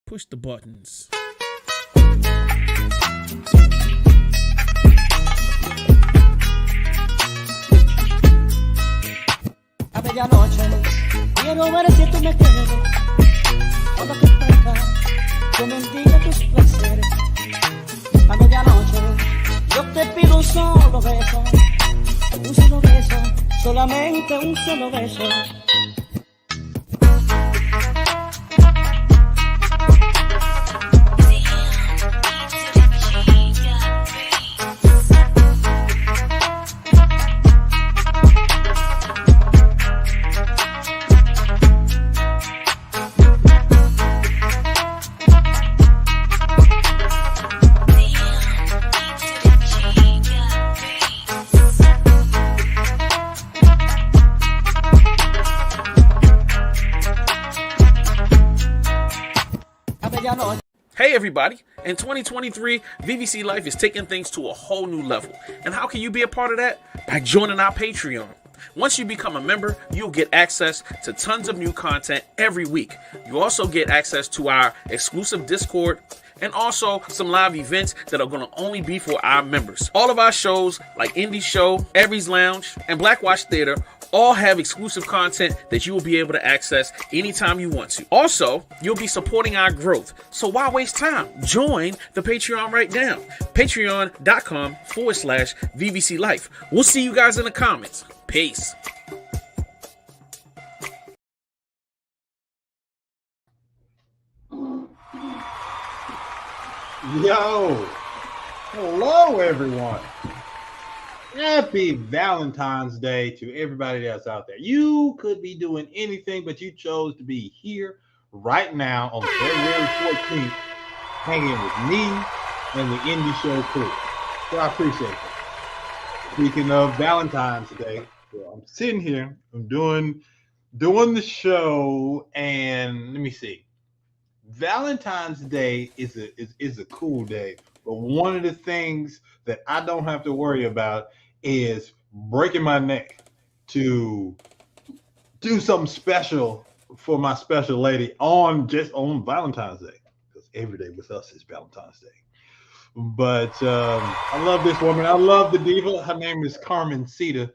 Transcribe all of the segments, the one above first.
Push the buttons. A medianoche quiero ver si tú me quieres. Cuando te toca, yo bendiga tus placeres. A medianoche yo te pido un solo beso, solamente un solo beso. Hey everybody, in 2023, VVC Life is taking things to a whole new level. And how can you be a part of that? By joining our Patreon. Once you become a member, you'll get access to tons of new content every week. You also get access to our exclusive Discord and also some live events that are going to only be for our members. All of our shows like Indie Show, Aries Lounge, and Black Watch Theater all have exclusive content that you will be able to access anytime you want to. Also, you'll be supporting our growth. So why waste time? Join the Patreon right now. Patreon.com/VVC Life. We'll see you guys in the comments. Peace. Yo, hello everyone. Happy Valentine's Day to everybody that's out there. You could be doing anything, but you chose to be here right now on February 14th, hanging with me and the Indie Show crew. So I appreciate it. Speaking of Valentine's Day, well, I'm sitting here, I'm doing the show, and let me see. Valentine's Day is a cool day, but one of the things that I don't have to worry about is breaking my neck to do something special for my special lady on Valentine's Day, because every day with us is Valentine's Day. But I love this woman. I love the diva. Her name is Carmen Cita,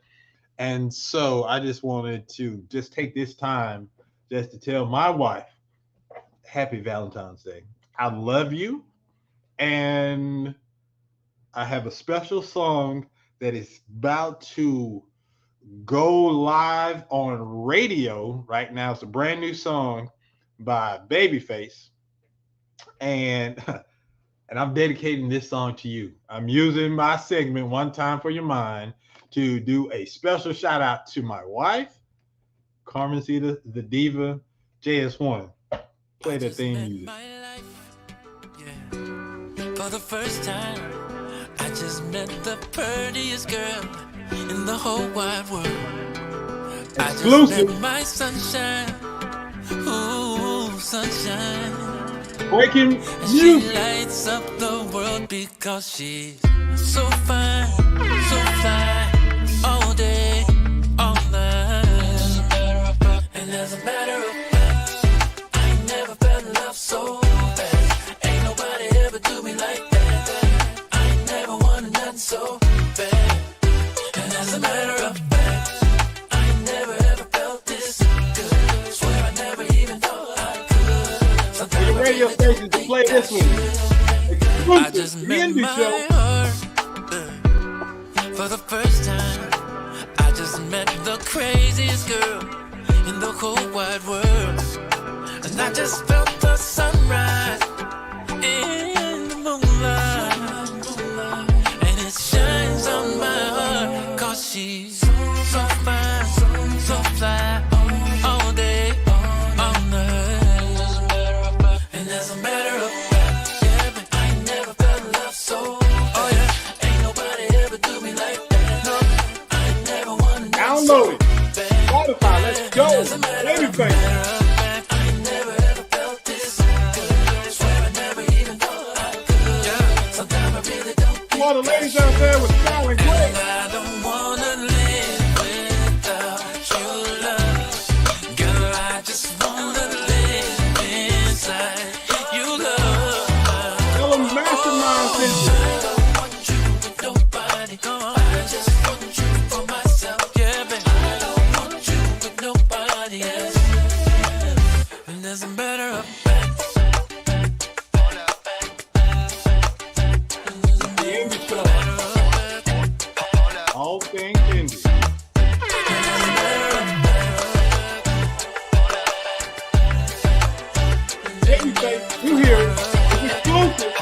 and so I just wanted to just take this time just to tell my wife, Happy Valentine's Day. I love you, and I have a special song that is about to go live on radio right now. It's a brand new song by Babyface, and I'm dedicating this song to you. I'm using my segment, One Time for Your Mind, to do a special shout out to my wife, Carmen Cita, the diva, JS1. Play that theme music. For the first time, I just met the prettiest girl in the whole wide world. Exclusive. I just met my sunshine. Ooh, sunshine. Breaking and she music. lights up the world because she's so fine, so fly, all day, all night. And as a matter of fact, I ain't never felt love so bad. Ain't nobody ever do me like that. I ain't never wanted nothing so bad. And as a matter of fact, I ain't never ever felt this good. Swear I never even thought I could. The radio stations to play this one. I just met my heart for the first time. I just met the craziest girl in the whole wide world. And I just felt the sunrise in the moonlight. And it shines on my heart, cause she's so fine, so fly, all day, all night. And as a matter of fact, yeah, I ain't never felt love so. Oh yeah, ain't nobody ever do me like that. No, I ain't never wanted nothing so Download it. Spotify, let's go. Everything. All the ladies out there with smiling great. I don't wanna live without your love. Girl, I just wanna live inside your Babyface. You hear it. It's exclusive.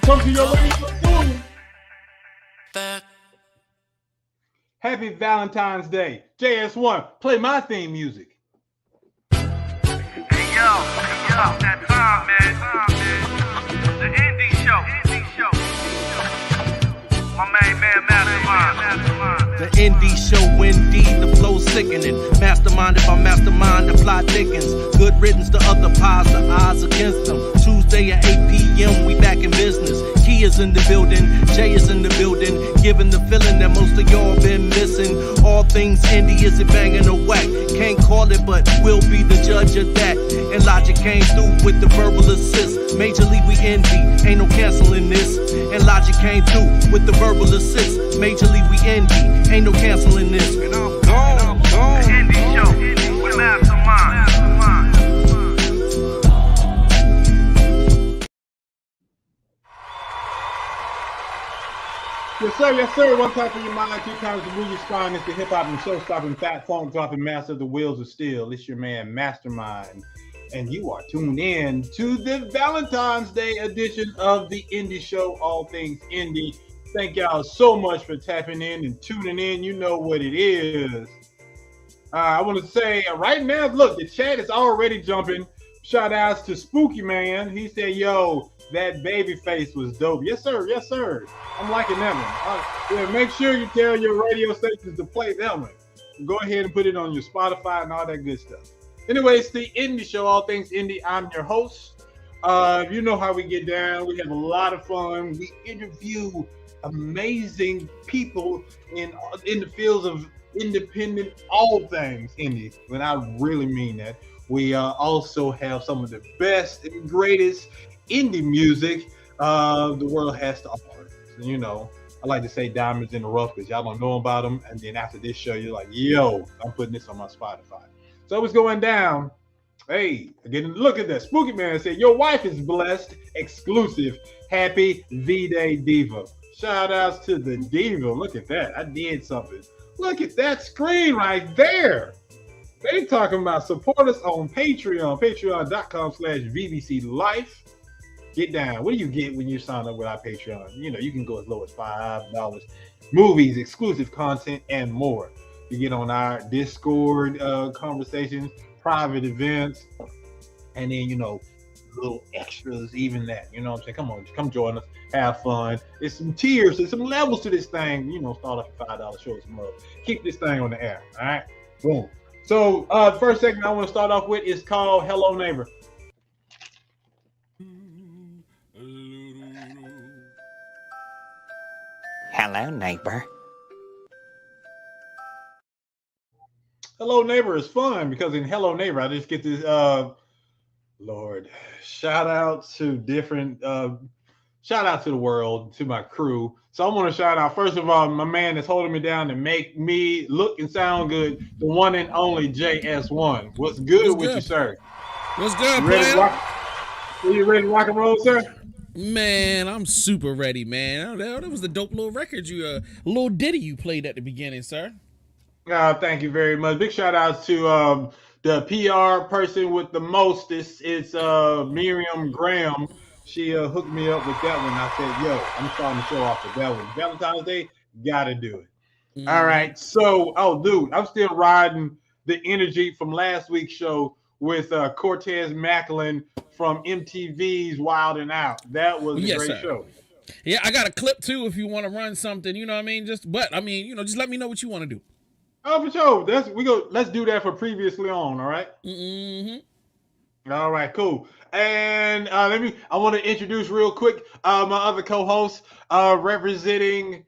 Come to your radio soon. Happy Valentine's Day. JS1, play my theme music. Hey yo, that time, man. The indie show. My main man, Mastermind. The indie show, indeed, the flow sickening. Masterminded by mastermind, the plot thickens. Good riddance to other pies, the odds against them. Tuesday at 8 p.m., we back in business. Key is in the building, Jay is in the building. Giving the feeling that most of y'all been missing. All things indie, is it banging or whack? Can't call it, but we'll be the judge of that. And Logic came through with the verbal assist. Majorly we envy, ain't no canceling this. And Logic came through with the verbal assist. Majorly we envy, ain't no canceling this. And I'm gone. The indie show with Mastermind. Yes, sir. One time for your mind, two times to move your spine. It's the hip-hop and show-stopping, fat funk dropping master of the wheels of steel. It's your man, Mastermind. And you are tuned in to the Valentine's Day edition of the Indie Show, All Things Indie. Thank y'all so much for tapping in and tuning in. You know what it is. I want to say right now, look, the chat is already jumping. Shout outs to Spooky Man. He said, yo, that baby face was dope. Yes, sir. Yes, sir. I'm liking that one. Yeah, make sure you tell your radio stations to play that one. Go ahead and put it on your Spotify and all that good stuff. Anyways, the Indie Show, All Things Indie. I'm your host. You know how we get down. We have a lot of fun. We interview amazing people in the fields of independent, all things indie. And I really mean that. We also have some of the best and greatest indie music the world has to offer. And, you know, I like to say diamonds in the rough because y'all don't know about them. And then after this show, you're like, yo, I'm putting this on my Spotify. So what's going down? Hey, again, look at that. Spooky Man said, your wife is blessed, exclusive. Happy V-Day Diva. Shout outs to the Diva. Look at that. I did something. Look at that screen right there. They talking about support us on Patreon, patreon.com/VBC Life. Get down. What do you get when you sign up with our Patreon? You know, you can go as low as $5. Movies, exclusive content, and more. You get on our Discord conversations, private events, and then, you know, little extras, even that. You know what I'm saying? Come on, come join us. Have fun. There's some tiers, there's some levels to this thing. You know, start off at $5, show us some love. Keep this thing on the air. All right? Boom. So the first segment I want to start off with is called Hello Neighbor. Hello, neighbor. Hello Neighbor is fun because in Hello Neighbor, I just get this, Lord, shout out to different, shout out to the world, to my crew. So I want to shout out, first of all, my man that's holding me down to make me look and sound good, the one and only JS1. What's good with you, sir? What's good, player? Are you ready to rock and roll, sir? Man, I'm super ready, man. That was the dope little record little ditty you played at the beginning, sir. Thank you very much. Big shout out to the PR person with the most. It's Miriam Graham. She hooked me up with that one. I said, yo, I'm starting to show off with that one. Valentine's Day, gotta do it. Mm-hmm. All right. So, dude, I'm still riding the energy from last week's show with Cortez Macklin from MTV's Wild and Out. That was a great show. Yeah, I got a clip too if you want to run something, you know what I mean? Just let me know what you want to do. Oh, for sure. Let's do that for previously on, all right? Mm-hmm. All right, cool. And I want to introduce real quick my other co-host representing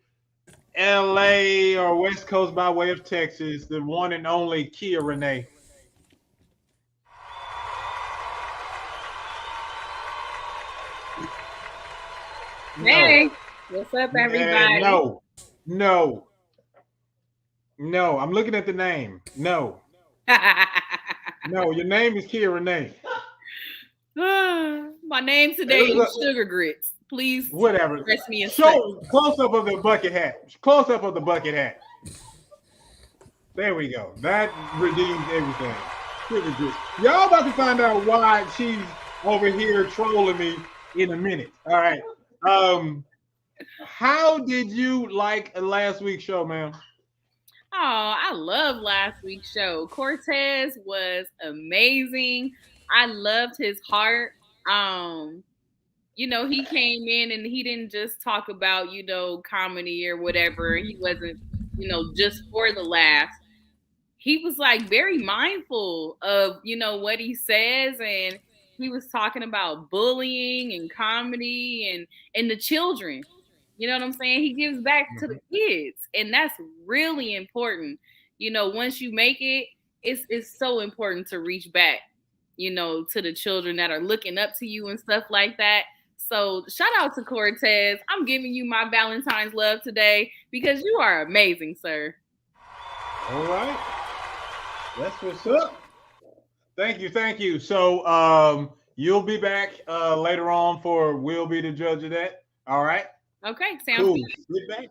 LA or West Coast by way of Texas, the one and only Kia Renee. Hey, what's up, everybody? No, I'm looking at the name. No, your name is Kia Renee. My name today is Sugar Grits. Please, whatever. Press me show close up of the bucket hat. Close up of the bucket hat. There we go. That redeems everything. Sugar Grits. Y'all about to find out why she's over here trolling me in a minute. All right. How did you like last week's show, ma'am? Oh, I love last week's show. Cortez was amazing. I loved his heart. Um, he came in and he didn't just talk about, comedy or whatever. He wasn't, just for the laughs. He was like very mindful of, what he says, and he was talking about bullying and comedy and the children. You know what I'm saying? He gives back to the kids, and that's really important. Once you make it, it's so important to reach back, to the children that are looking up to you and stuff like that. So shout out to Cortez. I'm giving you my Valentine's love today because you are amazing, sir. All right. That's what's up. Thank you. So you'll be back later on for we'll be the judge of that. All right. Okay, sounds Cool. good. Sit back,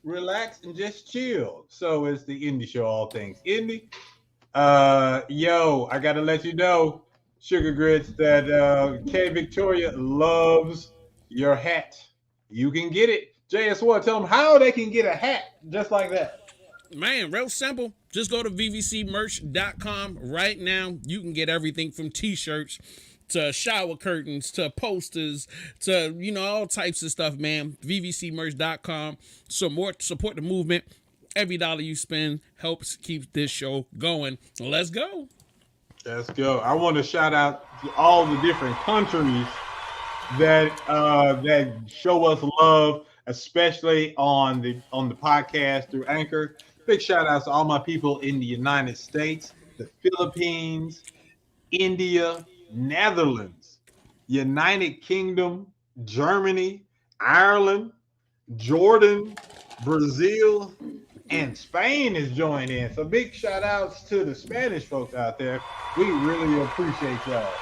relax, and just chill. So it's the indie show, all things indie. I gotta let you know, Sugar Grits, that K Victoria loves your hat. You can get it. JS1, tell them how they can get a hat just like that. Man, real simple. Just go to vvcmerch.com right now. You can get everything from t-shirts to shower curtains to posters to, all types of stuff, man. vvcmerch.com. Support the movement. Every dollar you spend helps keep this show going. So let's go. Let's go. I want to shout out to all the different countries that show us love, especially on the podcast through Anchor. Big shout out to all my people in the United States, the Philippines, India, Netherlands, United Kingdom, Germany, Ireland, Jordan, Brazil, and Spain is joining in. So big shout outs to the Spanish folks out there. We really appreciate y'all.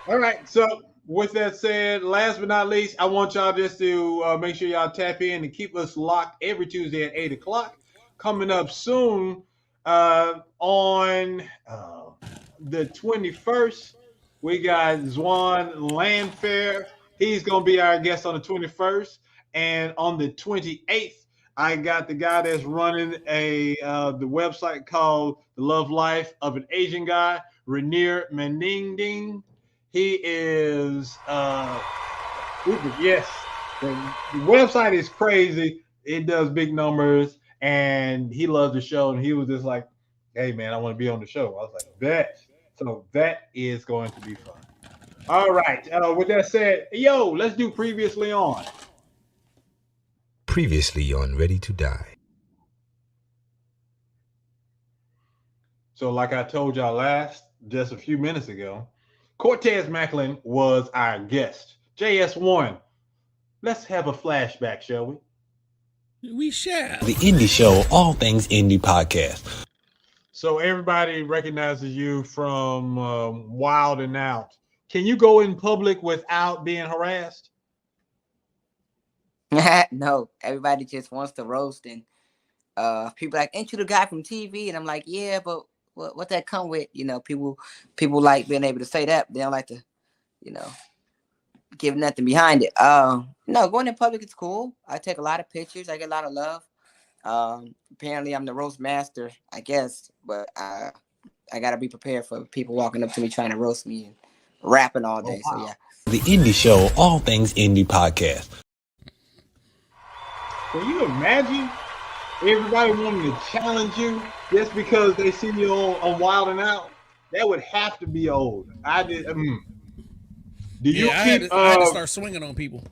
All right. So with that said, last but not least, I want y'all just to make sure y'all tap in and keep us locked every Tuesday at 8 o'clock. Coming up soon on the 21st, we got Zwan Landfair. He's going to be our guest on the 21st. And on the 28th, I got the guy that's running the website called The Love Life of an Asian Guy, Rainier Meningding. He is, yes, the website is crazy. It does big numbers, and he loves the show. And he was just like, hey, man, I want to be on the show. I was like, bet. So that is going to be fun. All right. With that said, let's do Previously On. Previously on Ready to Die. So like I told y'all just a few minutes ago, Cortez Macklin was our guest. JS1, let's have a flashback, shall we? We shall. The Indie Show, all things indie podcast. So everybody recognizes you from Wild and Out. Can you go in public without being harassed? No, everybody just wants to roast, and people like, ain't you the guy from TV? And I'm like, yeah, but what that come with? People like being able to say that. They don't like to, give nothing behind it. No, going in public is cool. I take a lot of pictures. I get a lot of love. Apparently I'm the roast master, I guess, but I gotta be prepared for people walking up to me trying to roast me and rapping all day. Oh, wow. So yeah. The Indie Show, all things indie podcast. Can you imagine everybody wanting to challenge you just because they see you on Wild and Out? That would have to be old. I did. Do you I had to start swinging on people.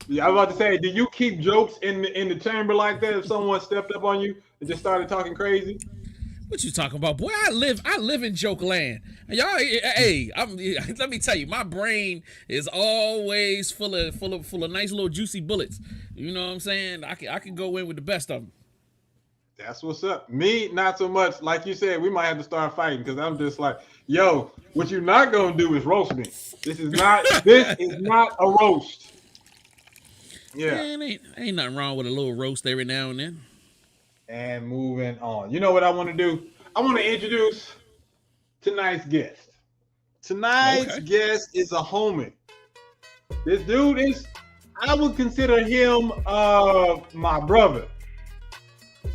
Yeah, I was about to say, do you keep jokes in the chamber like that if someone stepped up on you and just started talking crazy? What you talking about, boy? I live in joke land. Y'all, hey, let me tell you, my brain is always full of nice little juicy bullets. You know what I'm saying? I can go in with the best of them. That's what's up. Me, not so much. Like you said, we might have to start fighting because I'm just like, what you're not gonna do is roast me. This is not a roast. Yeah. Man, ain't nothing wrong with a little roast every now and then. And moving on. You know what I want to do? I want to introduce tonight's guest. Tonight's guest is a homie. This dude is, I would consider him my brother.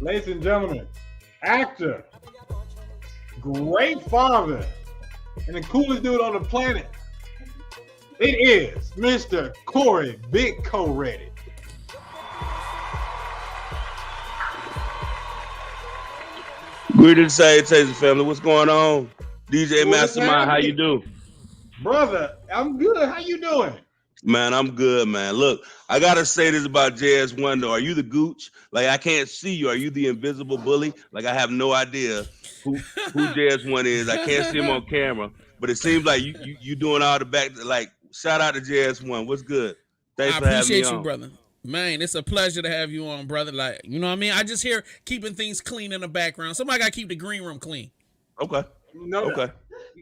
Ladies and gentlemen, actor, great father, and the coolest dude on the planet. It is Mr. Corey Big Co Ready. Greetings, salutations, family. What's going on? DJ Mastermind, how you do? Brother, I'm good. How you doing? Man, I'm good, man. Look, I gotta say this about JS1 though. Are you the gooch? Like, I can't see you. Are you the invisible bully? Like, I have no idea who JS1 is. I can't see him on camera, but it seems like you doing all the back. Like, shout out to JS1. What's good? Thanks for having me on. I appreciate you, brother. Man, it's a pleasure to have you on, brother. Like, you know what I mean? I just hear keeping things clean in the background. Somebody got to keep the green room clean. Okay. Okay.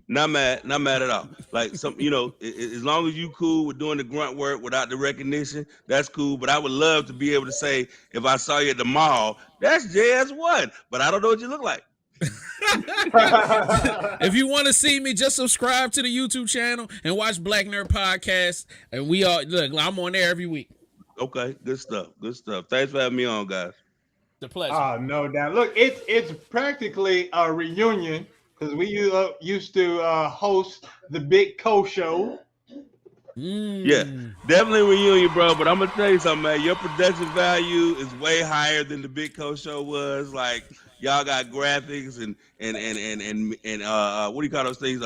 Not mad at all. Like, some, as long as you cool with doing the grunt work without the recognition, that's cool. But I would love to be able to say, if I saw you at the mall, that's JS1. But I don't know what you look like. If you want to see me, just subscribe to the YouTube channel and watch Black Nerd Podcast. And we all look, I'm on there every week. Okay, good stuff. Thanks for having me on, guys. The pleasure. Oh, no doubt. Look, it's practically a reunion because we used to host the Big Co Show. Yeah, definitely a reunion, bro. But I'm gonna tell you something, man. Your production value is way higher than the Big Co Show was. Like, y'all got graphics and what do you call those things?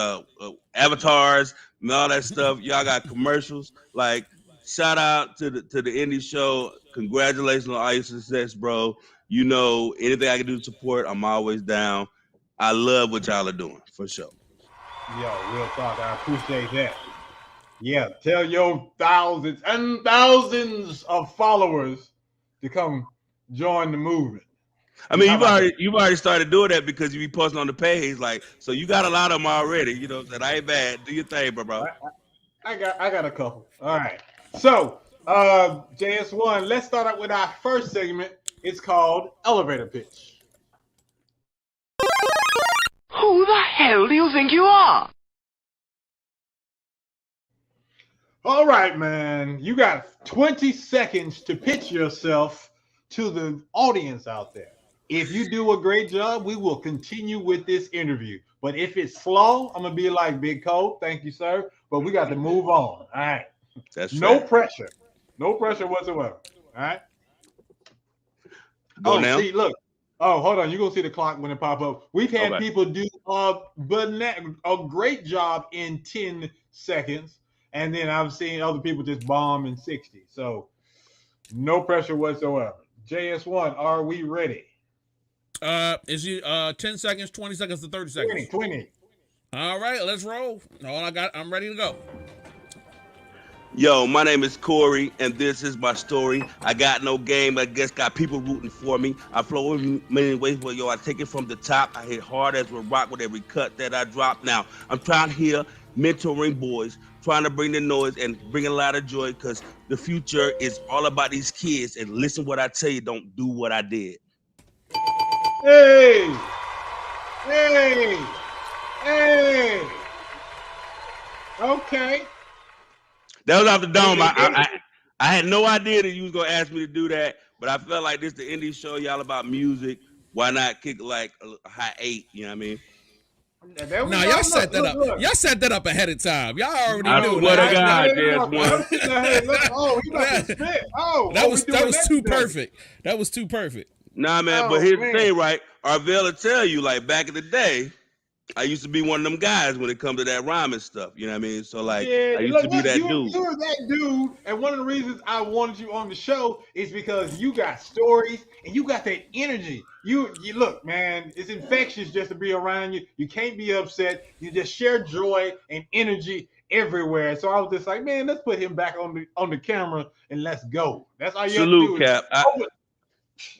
Avatars and all that stuff. Y'all got commercials. Like, shout out to the indie show. Congratulations on all your success, bro. Anything I can do to support, I'm always down. I love what y'all are doing, for sure. Yo, real talk. I appreciate that. Yeah, tell your thousands and thousands of followers to come join the movement. I mean, you've already started doing that because you be posting on the page, like, so you got a lot of them already. You know what I'm saying? I ain't bad. Do your thing, bro. I got a couple. All right. So, JS1, let's start out with our first segment. It's called Elevator Pitch. Who the hell do you think you are? All right, man. You got 20 seconds to pitch yourself to the audience out there. If you do a great job, we will continue with this interview. But if it's slow, I'm going to be like, Big Co, thank you, sir. But we got to move on. All right. That's no fair. pressure. No pressure whatsoever. All right. Go now. See, look. Oh, hold on. You're going to see the clock when it pop up. We've had people do a great job in 10 seconds. And then I've seen other people just bomb in 60. So no pressure whatsoever. JS1, are we ready? Is you 10 seconds, 20 seconds to 30 seconds? 20. All right, let's roll. I'm ready to go. Yo, my name is Corey, and this is my story. I got no game. I just got people rooting for me. I flow in many ways, but I take it from the top. I hit hard as a rock with every cut that I drop. Now, I'm trying here, mentoring boys, trying to bring the noise and bring a lot of joy, because the future is all about these kids. And listen what I tell you, don't do what I did. Hey! Okay. That was off the dome. I had no idea that you was gonna ask me to do that, but I felt like this the indie show, y'all about music. Why not kick like a high 8? You know what I mean? No, y'all set that up. Y'all set that up ahead of time. Y'all already knew. What a guy, Oh, he about to spit. Oh, that was too perfect. That was too perfect. Nah, man. But here's the thing, right? Arvell will tell you, like, back in the day, I used to be one of them guys when it comes to that rhyming stuff. You know what I mean? So, like, I used to be that dude. You were that dude, and one of the reasons I wanted you on the show is because you got stories and you got that energy. You look, man, it's infectious just to be around you. You can't be upset. You just share joy and energy everywhere. So I was just like, man, let's put him back on the camera and let's go. That's all you Salute, have to do. Cap.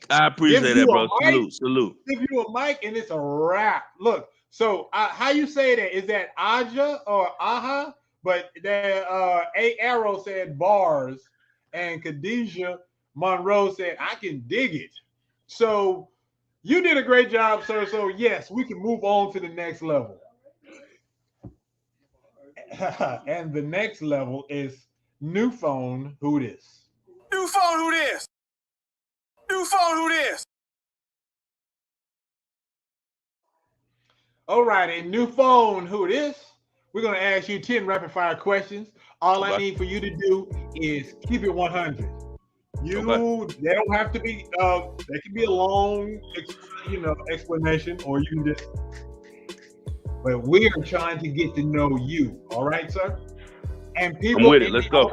I appreciate that, bro. Salute. Give you a mic and it's a wrap. Look. So how you say that? Is that Aja or Aha? But A Arrow said bars, and Khadijah Monroe said I can dig it. So you did a great job, sir. So yes, we can move on to the next level. And the next level is new phone. Who this? New phone, who this? New phone, who this? All right, a new phone. Who this? We're gonna ask you 10 rapid fire questions. All I Okay. need for you to do is keep it 100. Okay. They don't have to be. They can be a long, explanation, or you can just. But we are trying to get to know you. All right, sir. And I'm people with it. Let's go.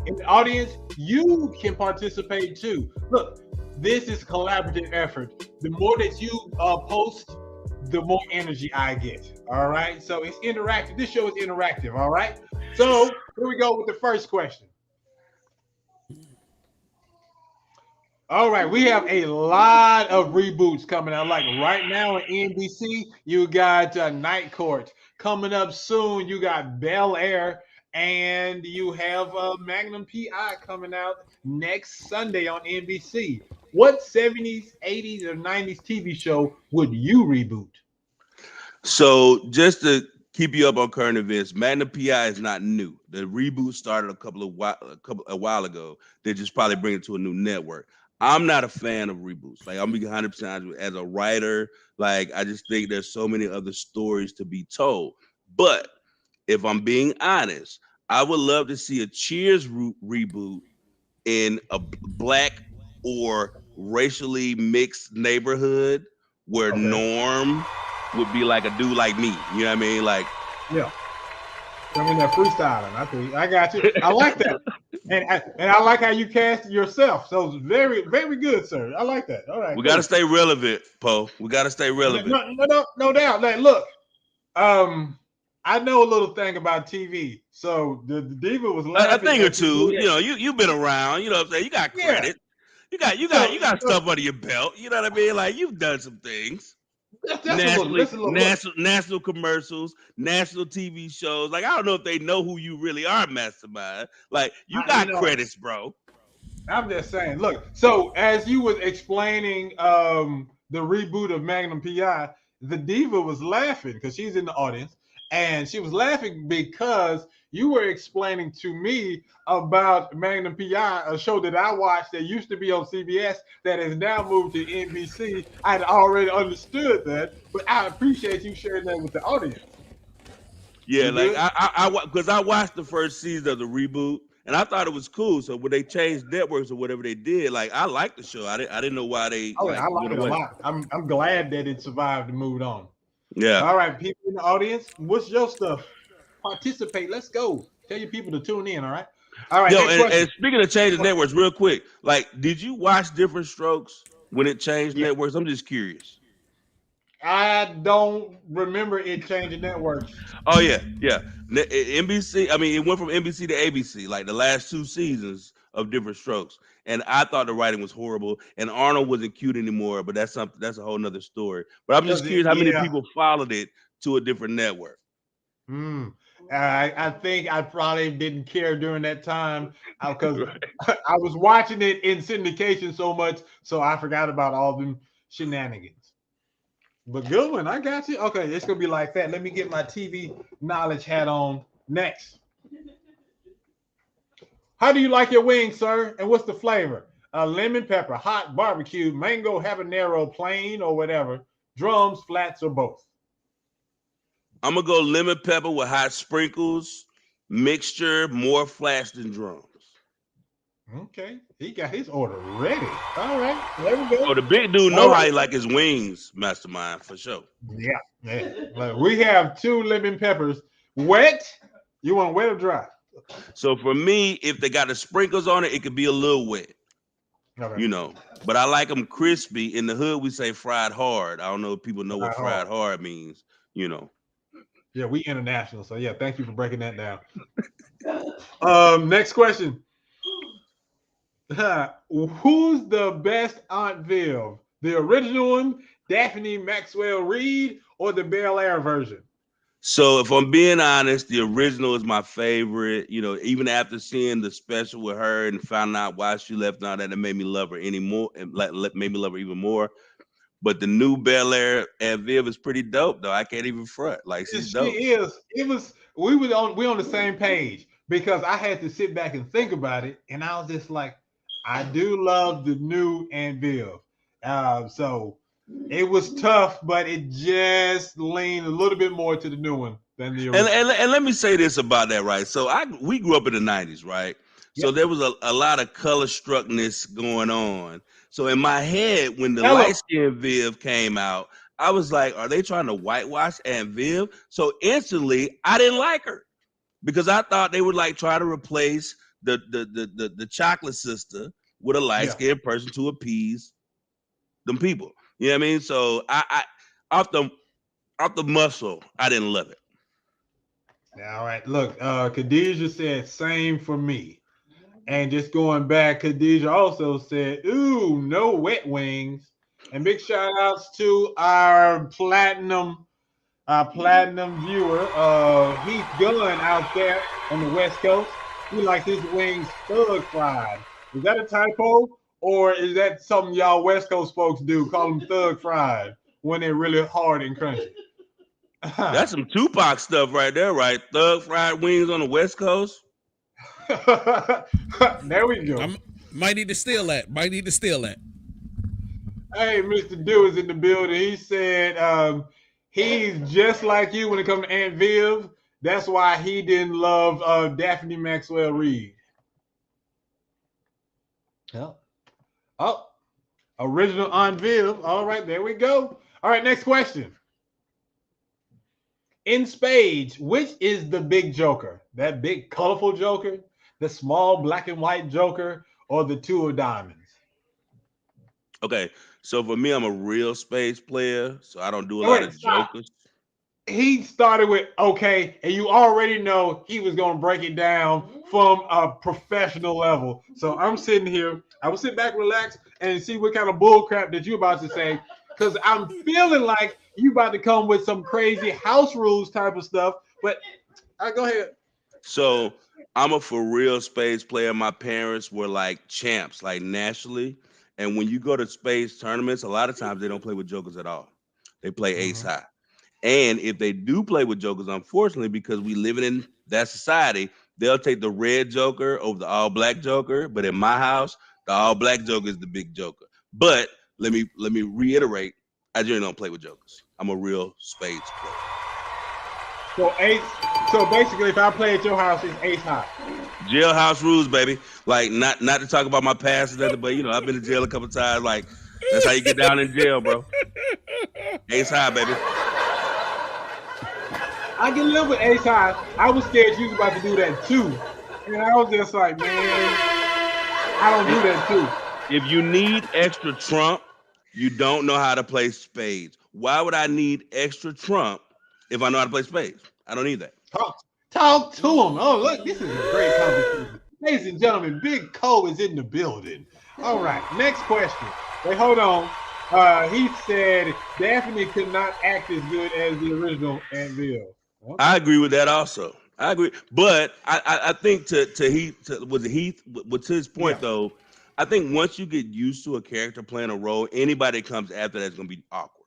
in the audience, you can participate too. Look, this is a collaborative effort. The more that you post, the more energy I get. All right. So it's interactive. This show is interactive. All right. So here we go with the first question. All right, we have a lot of reboots coming out. Like right now on NBC, you got Night Court. Coming up soon, you got Bel Air, and you have Magnum PI coming out next Sunday on NBC. What 70s, 80s, or 90s TV show would you reboot? So just to keep you up on current events, Magnum PI is not new. The reboot started a while ago. They just probably bring it to a new network. I'm not a fan of reboots. Like I'm being 100% honest as a writer. Like I just think there's so many other stories to be told. But if I'm being honest, I would love to see a Cheers reboot in a black or racially mixed neighborhood where Okay. Norm would be like a dude like me. You know what I mean? Like, Yeah. I mean that freestyling. I got you. I like that. And I like how you cast yourself. So it's very, very good, sir. I like that. All right. we cool. got to stay relevant, Poe. We got to stay relevant. No doubt. Like, look, I know a little thing about TV. So the diva was laughing. A thing or two. You know, you've been around. You know what I'm saying? You got credit. Yeah. You got stuff under your belt. You know what I mean? Like you've done some things. National commercials, national TV shows. Like I don't know if they know who you really are, Mastermind. Like you got credits, bro. I'm just saying. Look, so as you was explaining the reboot of Magnum PI, the diva was laughing because she's in the audience, and she was laughing because you were explaining to me about Magnum PI, a show that I watched that used to be on CBS that has now moved to NBC. I had already understood that, but I appreciate you sharing that with the audience. Yeah, like because I watched the first season of the reboot and I thought it was cool. So when they changed networks or whatever they did, like I liked the show. I didn't know why they. I like it a lot. I'm glad that it survived and moved on. Yeah. All right, people in the audience, what's your stuff? Participate. Let's go. Tell your people to tune in. All right. All right. Yo, and speaking of changing networks, real quick, like, did you watch Different Strokes when it changed networks? I'm just curious. I don't remember it changing networks. Oh yeah. NBC. I mean, it went from NBC to ABC, like the last 2 seasons of Different Strokes, and I thought the writing was horrible. And Arnold wasn't cute anymore, but that's a whole nother story. But I'm just curious how many people followed it to a different network. I think I probably didn't care during that time because I was watching it in syndication so much, so I forgot about all them shenanigans. But good one, I got you. Okay, it's gonna be like that. Let me get my TV knowledge hat on next. How do you like your wings, sir? And what's the flavor? Lemon pepper, hot, barbecue, mango, habanero, plain, or whatever. Drums, flats, or both. I'm gonna go lemon pepper with hot sprinkles, mixture, more flats than drums. Okay, he got his order ready. All right, there we go. Oh, the big dude know how he like his wings, Mastermind, for sure. Yeah. Look, we have 2 lemon peppers. Wet? You want wet or dry? So for me, if they got the sprinkles on it, it could be a little wet. Okay. You know, but I like them crispy. In the hood, we say fried hard. I don't know if people know what fried hard means. You know. Yeah, we international. So yeah, thank you for breaking that down. Next question. Who's the best Aunt Viv? The original one, Daphne Maxwell Reid, or the Bel Air version? So if I'm being honest, the original is my favorite. You know, even after seeing the special with her and finding out why she left and all that, it made me love her anymore, and made me love her even more. But the new Bel Air and Viv is pretty dope, though. I can't even front. Like she's dope. She is. It was we on the same page because I had to sit back and think about it, and I was just like, I do love the new and Viv. So it was tough, but it just leaned a little bit more to the new one than the original. And let me say this about that, right? So we grew up in the 90s, right? So there was a lot of color struckness going on. So in my head, when the light skinned Viv came out, I was like, are they trying to whitewash Aunt Viv? So instantly I didn't like her because I thought they would like try to replace the chocolate sister with a light skinned person to appease them people. You know what I mean? So I off the muscle, I didn't love it. All right, look, Khadijah said same for me. And just going back, Khadijah also said, ooh, no wet wings. And big shout outs to our platinum viewer, Heath Gunn out there on the West Coast. He likes his wings thug fried. Is that a typo? Or is that something y'all West Coast folks do? Call them thug fried when they're really hard and crunchy. That's some Tupac stuff right there, right? Thug fried wings on the West Coast. There we go. Might need to steal that. Hey, mr.doo is in the building. He said he's just like you when it comes to Aunt Viv. That's why he didn't love Daphne Maxwell Reid. Oh, original Aunt Viv. All right, there we go. All right, next question. In spades, which is the big joker? That big colorful joker, the small black and white joker, or the two of diamonds? Okay, so for me, I'm a real spades player, so I don't do a lot of jokers. He started with okay, and you already know he was going to break it down from a professional level. So I'm sitting here, I will sit back, relax, and see what kind of bull crap that you're about to say, because I'm feeling like you about to come with some crazy house rules type of stuff. But go ahead. So I'm a for real spades player. My parents were like champs, like nationally. And when you go to spades tournaments, a lot of times they don't play with jokers at all. They play ace high. And if they do play with jokers, unfortunately, because we living in that society, they'll take the red joker over the all black joker. But in my house, the all black joker is the big joker. But let me reiterate, I generally don't play with jokers. I'm a real spades player. So basically, if I play at your house, it's ace high. Jailhouse rules, baby. Like not to talk about my past and nothing, but I've been to jail a couple times. Like that's how you get down in jail, bro. Ace high, baby. I can live with ace high. I was scared you was about to do that too, and I was just like, man, I don't do that too. If you need extra trump, you don't know how to play spades. Why would I need extra trump if I know how to play spades? I don't need that. Talk to him. Oh, look, this is a great conversation. Ladies and gentlemen, Big Co is in the building. All right, next question. Wait, hold on. He said Daphne could not act as good as the original Aunt Viv. Okay. I agree with that also. I agree. But I think to his point though, I think once you get used to a character playing a role, anybody that comes after that is going to be awkward.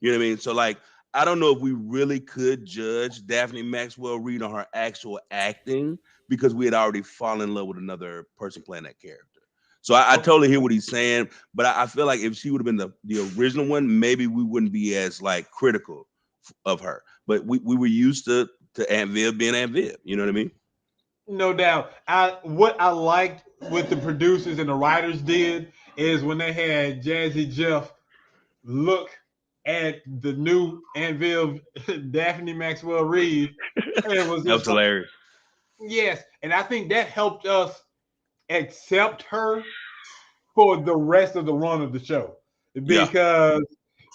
You know what I mean? So like, I don't know if we really could judge Daphne Maxwell Reid on her actual acting because we had already fallen in love with another person playing that character. So I totally hear what he's saying, but I feel like if she would have been the original one, maybe we wouldn't be as like critical of her. But we were used to Aunt Viv being Aunt Viv. You know what I mean? No doubt. What I liked what the producers and the writers did is when they had Jazzy Jeff look at the new Aunt Viv, Daphne Maxwell Reid, it was that was hilarious. Yes, and I think that helped us accept her for the rest of the run of the show because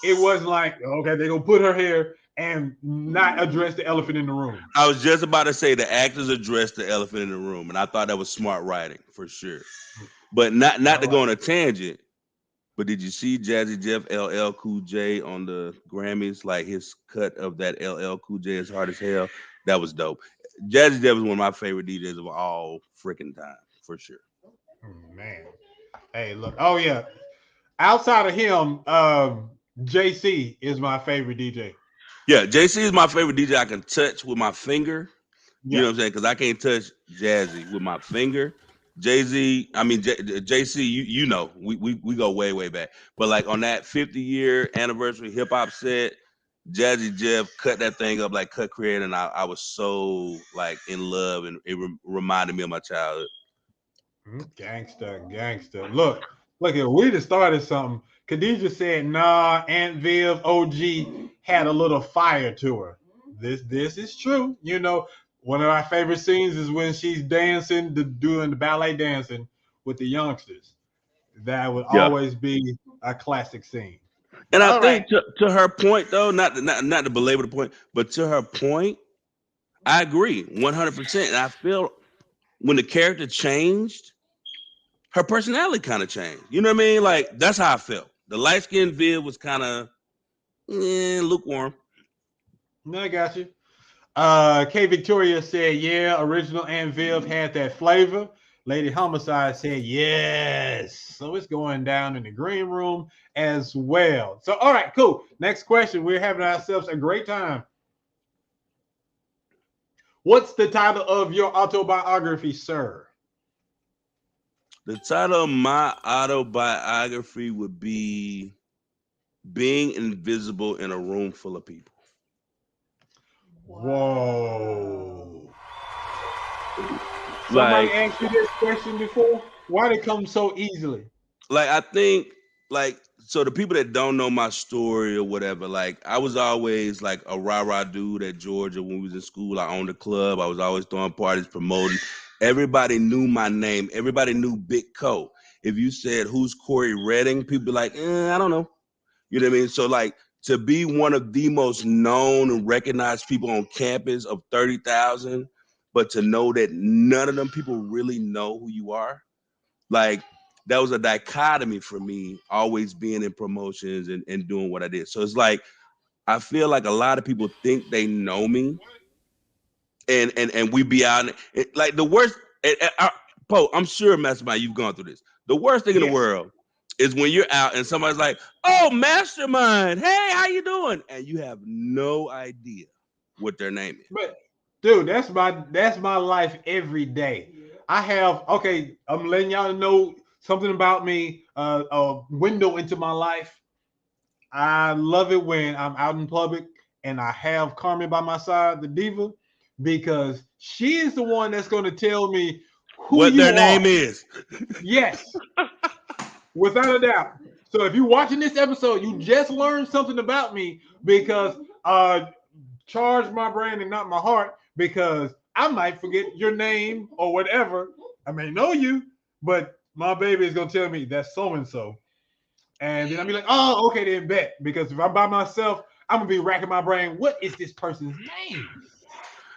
it wasn't like, okay, they're gonna put her here and not address the elephant in the room. I was just about to say the actors addressed the elephant in the room, and I thought that was smart writing for sure. But not to go on a tangent. But did you see Jazzy Jeff LL Cool J on the Grammys? Like his cut of that LL Cool J is hard as hell. That was dope. Jazzy Jeff is one of my favorite DJs of all freaking time, for sure. Oh, man. Hey, look. Oh, yeah. Outside of him, JC is my favorite DJ. Yeah, JC is my favorite DJ I can touch with my finger. You know Yeah. what I'm saying? Because I can't touch Jazzy with my finger. Jay Z, I mean JC, you know, we go way back. But like on that 50-year anniversary hip hop set, Jazzy Jeff cut that thing up like Cut Creator, and I was so like in love, and it reminded me of my childhood. Gangster. Look here. We just started something. Khadijah said, "Nah, Aunt Viv OG had a little fire to her." This is true. You know, one of our favorite scenes is when she's dancing, doing the ballet dancing with the youngsters. That would Yeah. always be a classic scene. And I All right. think to her point though, not to belabor the point, but to her point, I agree 100%. And I feel when the character changed, her personality kind of changed. You know what I mean? Like that's how I felt. The light skinned Viv was kind of lukewarm. No, I got you. K Victoria said, yeah, original Aunt Viv had that flavor. Lady Homicide said, yes. So it's going down in the green room as well. So, all right, cool. Next question. We're having ourselves a great time. What's the title of your autobiography, sir? The title of my autobiography would be Being Invisible in a Room Full of People. Whoa. Somebody asked you this question before? Why did it come so easily? Like, I think, like, so the people that don't know my story or whatever, like, I was always like a rah-rah dude at Georgia when we was in school. I owned a club. I was always throwing parties, promoting. Everybody knew my name. Everybody knew Big Co. If you said, who's Corey Redding? People be like, I don't know. You know what I mean? So, like, to be one of the most known and recognized people on campus of 30,000, but to know that none of them people really know who you are, like, that was a dichotomy for me, always being in promotions and doing what I did. So it's like, I feel like a lot of people think they know me, and we be out, like the worst, Poe, I'm sure, Mastermind, you've gone through this. The worst thing in the world is when you're out and somebody's like, oh, Mastermind, hey, how you doing? And you have no idea what their name is. But dude, that's my life every day. I have, okay, I'm letting y'all know something about me, a window into my life. I love it when I'm out in public and I have Carmen by my side, the diva, because she is the one that's going to tell me who what you their are. name is. Yes, without a doubt. So if you're watching this episode, you just learned something about me because charge my brain and not my heart, because I might forget your name or whatever. I may know you, but my baby is gonna tell me that's so and so, and then I'll be like, oh, okay, then bet. Because if I'm by myself, I'm gonna be racking my brain. What is this person's name?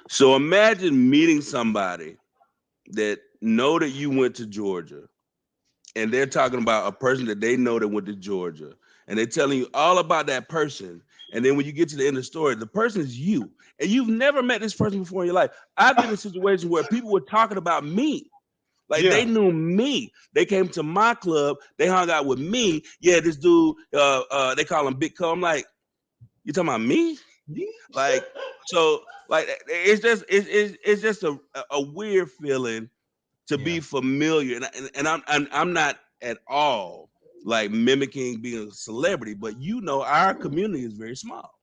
So imagine meeting somebody that know that you went to Georgia, and they're talking about a person that they know that went to Georgia, and they're telling you all about that person. And then when you get to the end of the story, the person is you, and you've never met this person before in your life. I've been in situations where people were talking about me. Like, they knew me. They came to my club. They hung out with me. Yeah, this dude, they call him Big Co. I'm like, you talking about me? Like, so, like, it's just a weird feeling to be familiar, and I'm not at all like mimicking being a celebrity, but you know, our community is very small.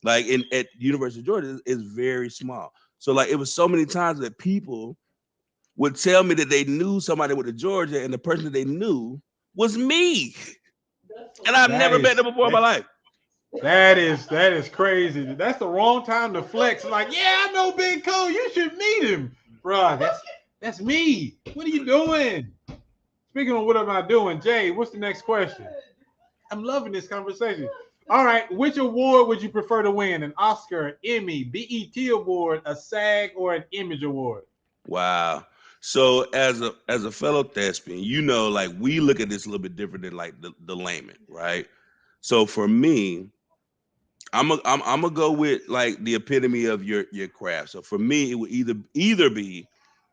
Like at University of Georgia is very small. So like, it was so many times that people would tell me that they knew somebody with the Georgia, and the person that they knew was me, and I've never met them before in my life. That is crazy. That's the wrong time to flex. Like, yeah, I know Big Co. You should meet him, bro. That's me. What are you doing? Speaking of what am I doing, Jay? What's the next question? I'm loving this conversation. All right, which award would you prefer to win? An Oscar, Emmy, BET award, a SAG, or an Image award? Wow. So as a fellow thespian, you know, like, we look at this a little bit different than like the layman, right? So for me, I'm gonna go with like the epitome of your craft. So for me, it would either be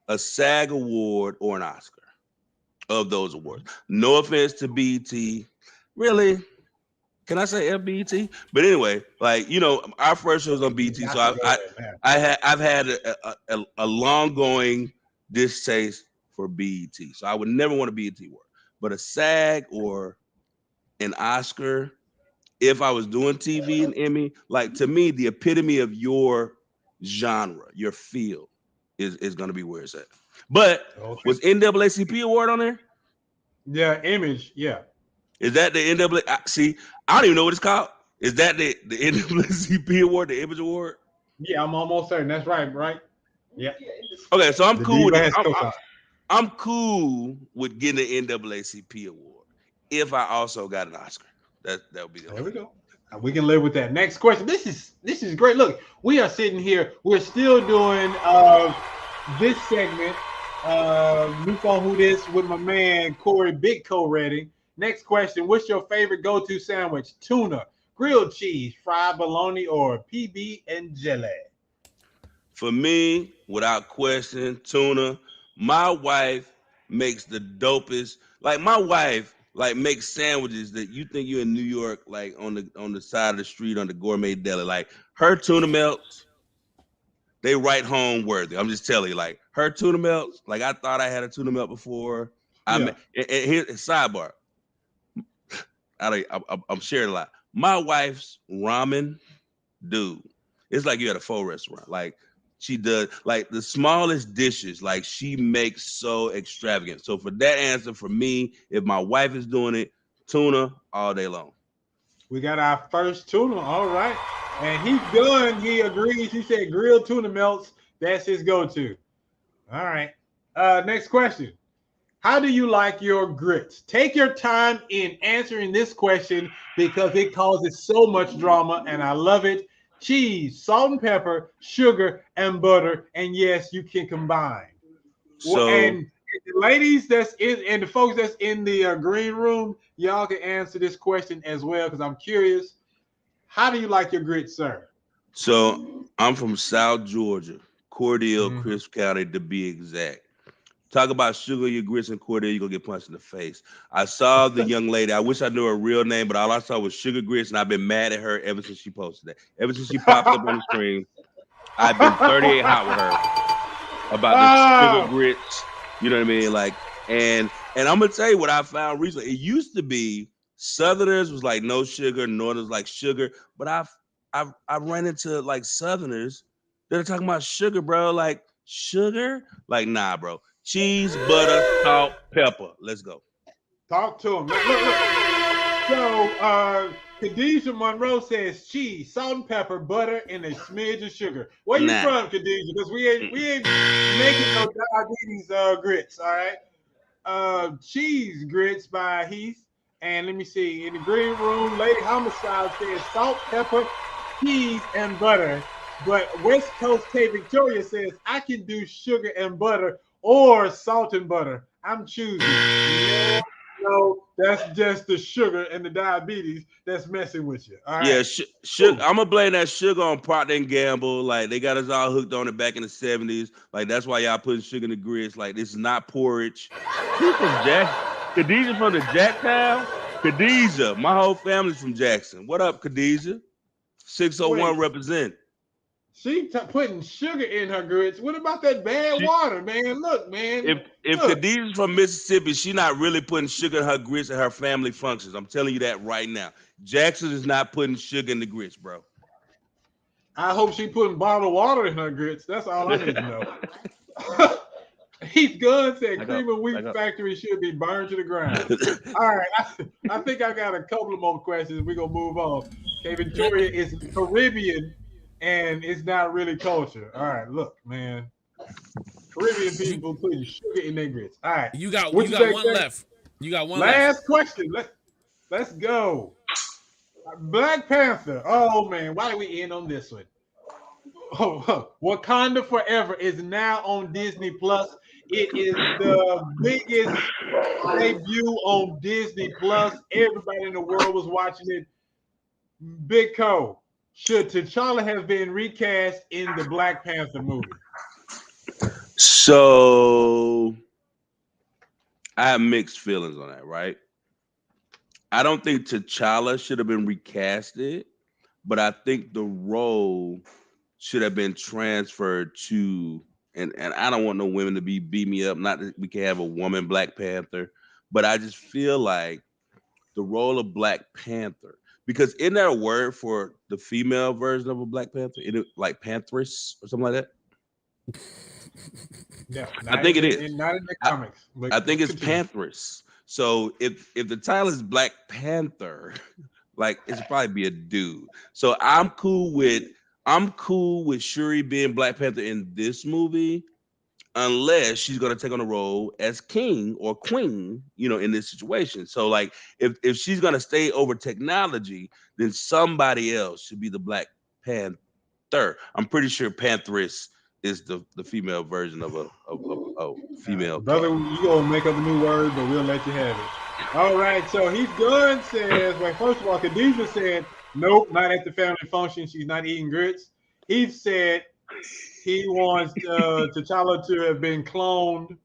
a SAG award or an Oscar of those awards. No offense to BET, really. Can I say FBET? But anyway, like our first show was on BT, so I've had a long going distaste for BET. So I would never want a BET award, but a SAG or an Oscar, if I was doing TV and Emmy, like to me, the epitome of your genre, your field, is going to be where it's at. But was NAACP award on there? Yeah, Image. Yeah. Is that the NAACP? See, I don't even know what it's called. Is that the NAACP award, the Image Award? Yeah, I'm almost certain. That's right. Yeah. Okay, so I'm cool with it. I'm cool with getting the NAACP award if I also got an Oscar. That would be there. We go. We can live with that. Next question. This is great. Look, we are sitting here. We're still doing this segment. New Phone Who This with my man Corey Big Co-Redding. Next question. What's your favorite go-to sandwich? Tuna, grilled cheese, fried bologna, or PB and jelly? For me, without question, tuna. My wife makes the dopest. Like my wife, makes sandwiches that you think you're in New York, like on the side of the street on the gourmet deli. Like her tuna melts, they right home worthy. I'm just telling you, like her tuna melts. Like I thought I had a tuna melt before. And here's sidebar. I'm sharing a lot. My wife's ramen, dude, it's like you at a faux restaurant. Like she does, like the smallest dishes, like she makes so extravagant. So for that answer, for me, if my wife is doing it, tuna all day long. We got our first tuna, all right. And he's done. He agrees. He said grilled tuna melts. That's his go-to. All right. Next question. How do you like your grits? Take your time in answering this question because it causes so much drama, and I love it. Cheese, salt and pepper, sugar, and butter. And yes, you can combine. So, and the ladies that's in, and the folks that's in the green room, y'all can answer this question as well because I'm curious. How do you like your grits, sir? So I'm from South Georgia, Cordele, Crisp County to be exact. Talk about sugar your grits and Cordele, you're gonna get punched in the face. I saw the young lady. I wish I knew her real name, but all I saw was sugar grits, and I've been mad at her ever since she posted that. Ever since she popped up on the screen, I've been 38 hot with her about the sugar grits. You know what I mean? Like, and I'm gonna tell you what I found recently. It used to be Southerners was like no sugar, Northerners like sugar, but I've ran into like Southerners that are talking about sugar, bro. Like sugar, like nah, bro. Cheese, butter, salt, pepper. Let's go. Talk to him. Look. So, Khadijah Monroe says cheese, salt and pepper, butter, and a smidge of sugar. Where you from, Khadijah? Because we ain't making no diabetes grits, all right? Cheese grits by Heath. And let me see. In the green room, Lady Homicide says salt, pepper, cheese, and butter. But West Coast K Victoria says I can do sugar and butter or salt and butter. I'm choosing. No, that's just the sugar and the diabetes that's messing with you. All right. Yeah, sugar. I'm gonna blame that sugar on Procter and Gamble. Like they got us all hooked on it back in the 70s. Like that's why y'all putting sugar in the grits. Like this is not porridge. She's from Jackson. Khadijah from the Jacktown. Khadijah, my whole family's from Jackson. What up, Khadijah? 601 represent. She putting sugar in her grits. What about that bad water, man? Look, man. If Khadijah's from Mississippi, she not really putting sugar in her grits and her family functions. I'm telling you that right now. Jackson is not putting sugar in the grits, bro. I hope she putting bottled water in her grits. That's all I need to know. Heath Gunn said cream and wheat factory should be burned to the ground. All right. I think I got a couple of more questions. We're going to move on. Okay, Victoria is Caribbean. And it's not really culture. All right, look, man. Caribbean people putting sugar in their grits. All right. You got one left. You got one last question. Let's go. Black Panther. Oh, man. Why do we end on this one? Wakanda Forever is now on Disney Plus. It is the biggest debut on Disney Plus. Everybody in the world was watching it. Big Co. Should T'Challa have been recast in the Black Panther movie? So I have mixed feelings on that, right? I don't think T'Challa should have been recasted, but I think the role should have been transferred to, and I don't want no women to beat me up. Not that we can have a woman Black Panther, but I just feel like the role of Black Panther, because isn't there a word for the female version of a Black Panther? Like Pantheress or something like that? Yeah, I think it is. Not in the comics. I think it's Pantheress. So if the title is Black Panther, like it should probably be a dude. So I'm cool with Shuri being Black Panther in this movie, unless she's gonna take on a role as king or queen, in this situation. So like if she's gonna stay over technology, then somebody else should be the Black Panther. I'm pretty sure Pantheress is the female version of a female. Brother, you gonna make up a new word, but we'll let you have it. All right, so Heath Gunn says, well, first of all, Khadijah said, nope, not at the family function. She's not eating grits. Heath said he wants T'Challa to have been cloned.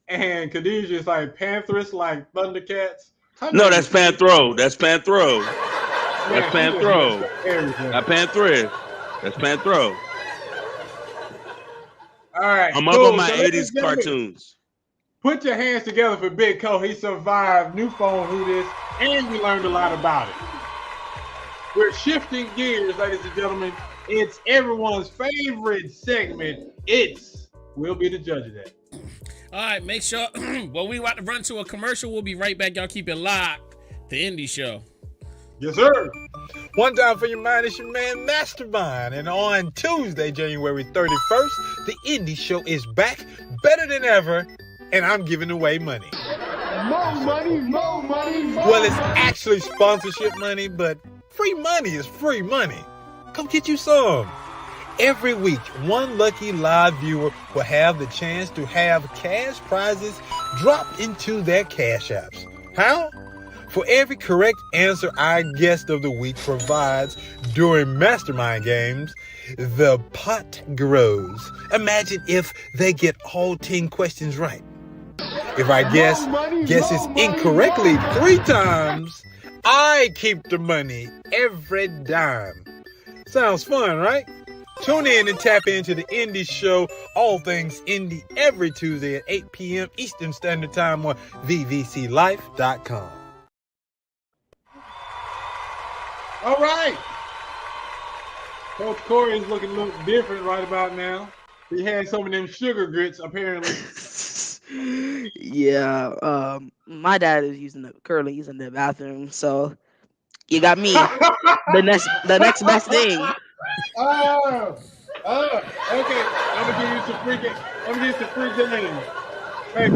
And Khadijah is like Pantheress, like Thundercats. No, that's Panthro. That's Panthro. That's Panthro. Not Pantheress. That's Panthro. All right. I'm up on my 80s cartoons. Put your hands together for Big Co. He survived New Phone Who This, and we learned a lot about it. We're shifting gears, ladies and gentlemen. It's everyone's favorite segment. We'll be the judge of that. All right, make sure. Well, we about to run to a commercial. We'll be right back. Y'all keep it locked. The Indie Show. Yes, sir. One time for your mind, it's your man Mastermind. And on Tuesday, January 31st, the Indie Show is back better than ever. And I'm giving away money. More money, more money, more Well, it's actually sponsorship money, but free money is free money. Come get you some. Every week, one lucky live viewer will have the chance to have cash prizes dropped into their cash apps. How? For every correct answer our guest of the week provides during Mastermind games, the pot grows. Imagine if they get all 10 questions right. If our guest guesses incorrectly 3 times, I keep the money every dime. Sounds fun, right? Tune in and tap into the Indie Show, all things indie, every Tuesday at 8 p.m. Eastern Standard Time on vvclife.com. All right. Coach Corey's looking a little different right about now. He had some of them sugar grits, apparently. Yeah, my dad is currently using the bathroom, so you got me. the next best thing. Okay. I'm gonna give you some free game. Hey,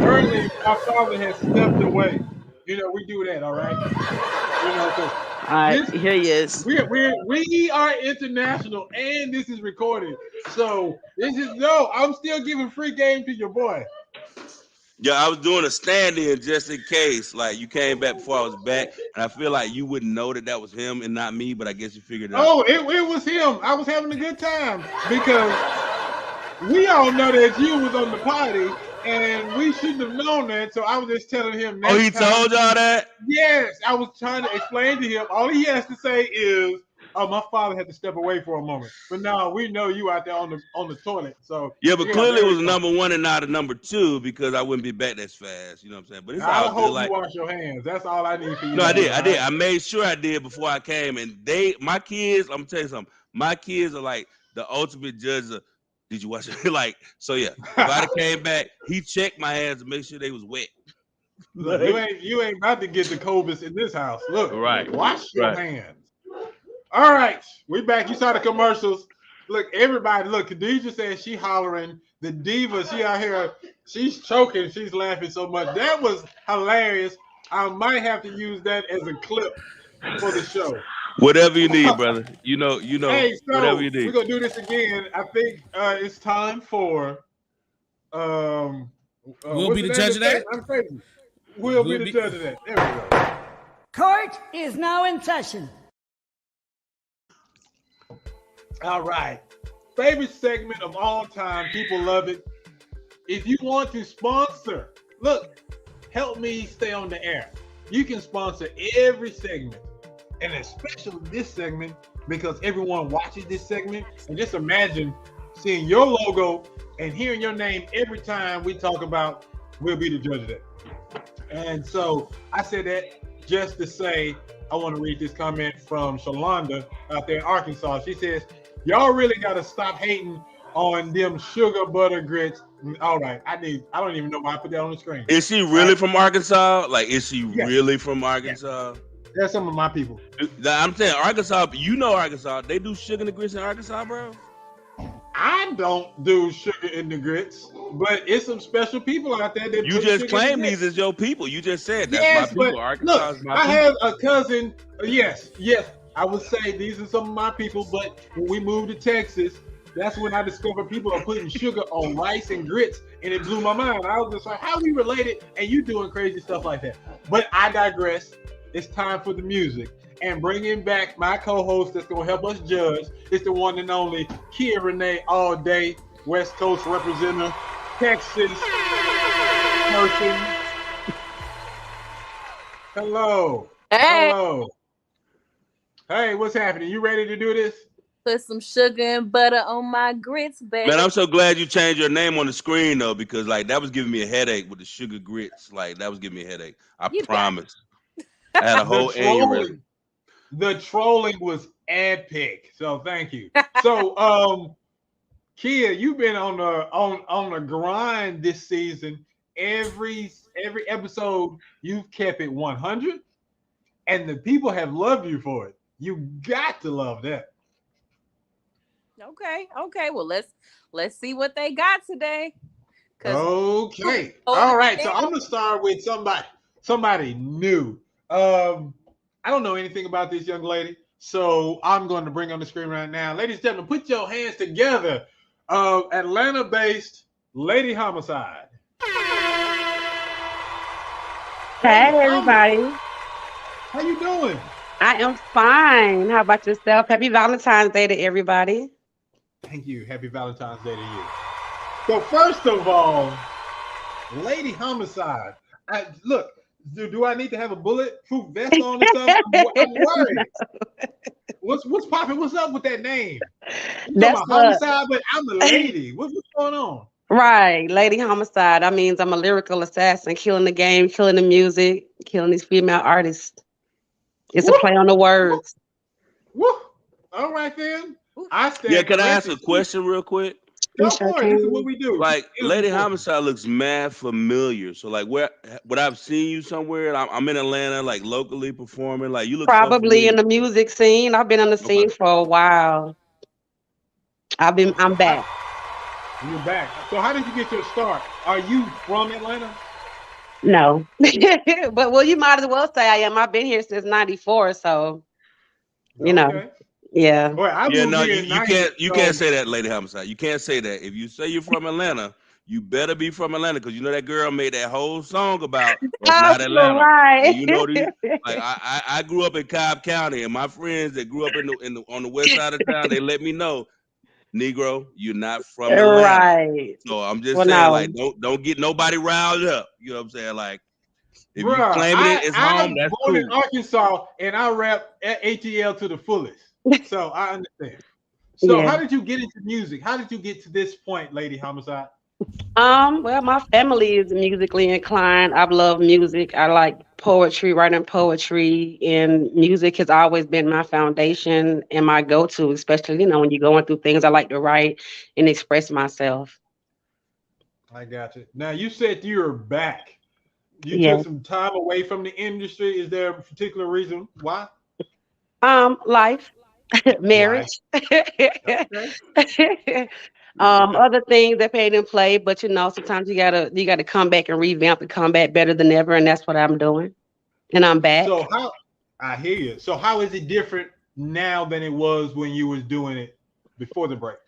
early, my father has stepped away. We do that, all right? Here he is. We are international, and this is recorded. So I'm still giving free game to your boy. Yeah, I was doing a stand-in just in case. Like, you came back before I was back, and I feel like you wouldn't know that was him and not me, but I guess you figured it out. Oh, it was him. I was having a good time because we all know that you was on the party, and we shouldn't have known that, so I was just telling him. Oh, he told y'all that? Yes, I was trying to explain to him. All he has to say is, "Oh, my father had to step away for a moment." But now we know you out there on the toilet. So yeah, but clearly it was number 1 and not a number 2 because I wouldn't be back that fast. You know what I'm saying? But it's I all hope good. you wash your hands. That's all I need for you. No, I did. I made sure I did before I came, and my kids. I'm gonna tell you something. My kids are like the ultimate judge of. Did you wash it? Like, so yeah. If I came back, he checked my hands to make sure they was wet. Look, you ain't about to get the COVID in this house. Look, right. Wash your hands. All right, we back. You saw the commercials. Look, everybody, look, Khadijah says she hollering. The diva, she out here, she's choking. She's laughing so much. That was hilarious. I might have to use that as a clip for the show. Whatever you need, brother. You know. Hey, so whatever you need. We're gonna do this again. I think it's time for we'll be the judge of that. I'm crazy. We'll be the judge of that. There we go. Court is now in session. All right. Favorite segment of all time. People love it. If you want to sponsor, look, help me stay on the air. You can sponsor every segment, and especially this segment because everyone watches this segment. And just imagine seeing your logo and hearing your name every time we talk about we'll be the judge of that. And so I said that just to say, I want to read this comment from Shalonda out there in Arkansas. She says, y'all really got to stop hating on them sugar butter grits. All right, I don't even know why I put that on the screen. Is she really from Arkansas? Like, is she really from Arkansas? That's some of my people. I'm saying Arkansas, you know Arkansas. They do sugar and the grits in Arkansas, bro. I don't do sugar in the grits, but it's some special people out there that you just claim these as your people. You just said that's my people. Arkansas look, is my I people. have a cousin. Yes, I would say these are some of my people. But when we moved to Texas, that's when I discovered people are putting sugar on rice and grits, and it blew my mind. I was just like, how are we related? And you doing crazy stuff like that. But I digress. It's time for the music. And bringing back my co-host that's going to help us judge is the one and only Kia Renee all day, West Coast representative, Texas person. Hello. Hey. Hello. Hey, what's happening? You ready to do this? Put some sugar and butter on my grits, baby. Man, I'm so glad you changed your name on the screen, though, because, like, that was giving me a headache with the sugar grits. Like, that was giving me a headache. I promise. I had a whole aneurysm. The trolling was epic, so thank you. So, Kia, you've been on a grind this season. Every episode, you've kept it 100, and the people have loved you for it. You got to love that. Okay. Well, let's see what they got today. Okay. All right. So I'm gonna start with somebody new. I don't know anything about this young lady, so I'm going to bring on the screen right now. Ladies and gentlemen, put your hands together. Atlanta-based Lady Homicide. Hey, everybody. How you doing? I am fine. How about yourself? Happy Valentine's Day to everybody. Thank you. Happy Valentine's Day to you. So first of all, Lady Homicide. Look. Do I need to have a bulletproof vest on or something? I'm worried. What's popping? What's up with that name? That's homicide, but I'm a lady. What's going on? Right, Lady Homicide. That means I'm a lyrical assassin, killing the game, killing the music, killing these female artists. It's a play on the words. Woo. All right then. Can I ask a question real quick? This is what we do. Like, Lady Homicide looks mad familiar. So, like, would I've seen you somewhere? I'm in Atlanta, like locally performing. Like, you look probably in the music scene. I've been on the scene for a while. I'm back. You're back. So, how did you get your start? Are you from Atlanta? No, but well, you might as well say I am. I've been here since '94, so you know. Yeah. Well, you can't say that, Lady Homicide. You can't say that. If you say you're from Atlanta, you better be from Atlanta, because you know that girl made that whole song about it's not Atlanta. Right. And you know I grew up in Cobb County, and my friends that grew up on the west side of town, they let me know, Negro, you're not from Atlanta. Right. So I'm just saying, like, don't get nobody riled up. You know what I'm saying? Like, if you claiming it's home, that's cool. I'm born in Arkansas, and I rap ATL to the fullest. So I understand. So how did you get into music? How did you get to this point, Lady Homicide? Well, my family is musically inclined. I love music. I like poetry, writing poetry, and music has always been my foundation and my go-to, especially, when you're going through things. I like to write and express myself. I got you. Now, you said you're back. You took some time away from the industry. Is there a particular reason why? Life. Marriage. Other things that paid in play, but sometimes you gotta come back and revamp and come back better than ever, and that's what I'm doing. And I'm back. So I hear you. So how is it different now than it was when you was doing it before the break?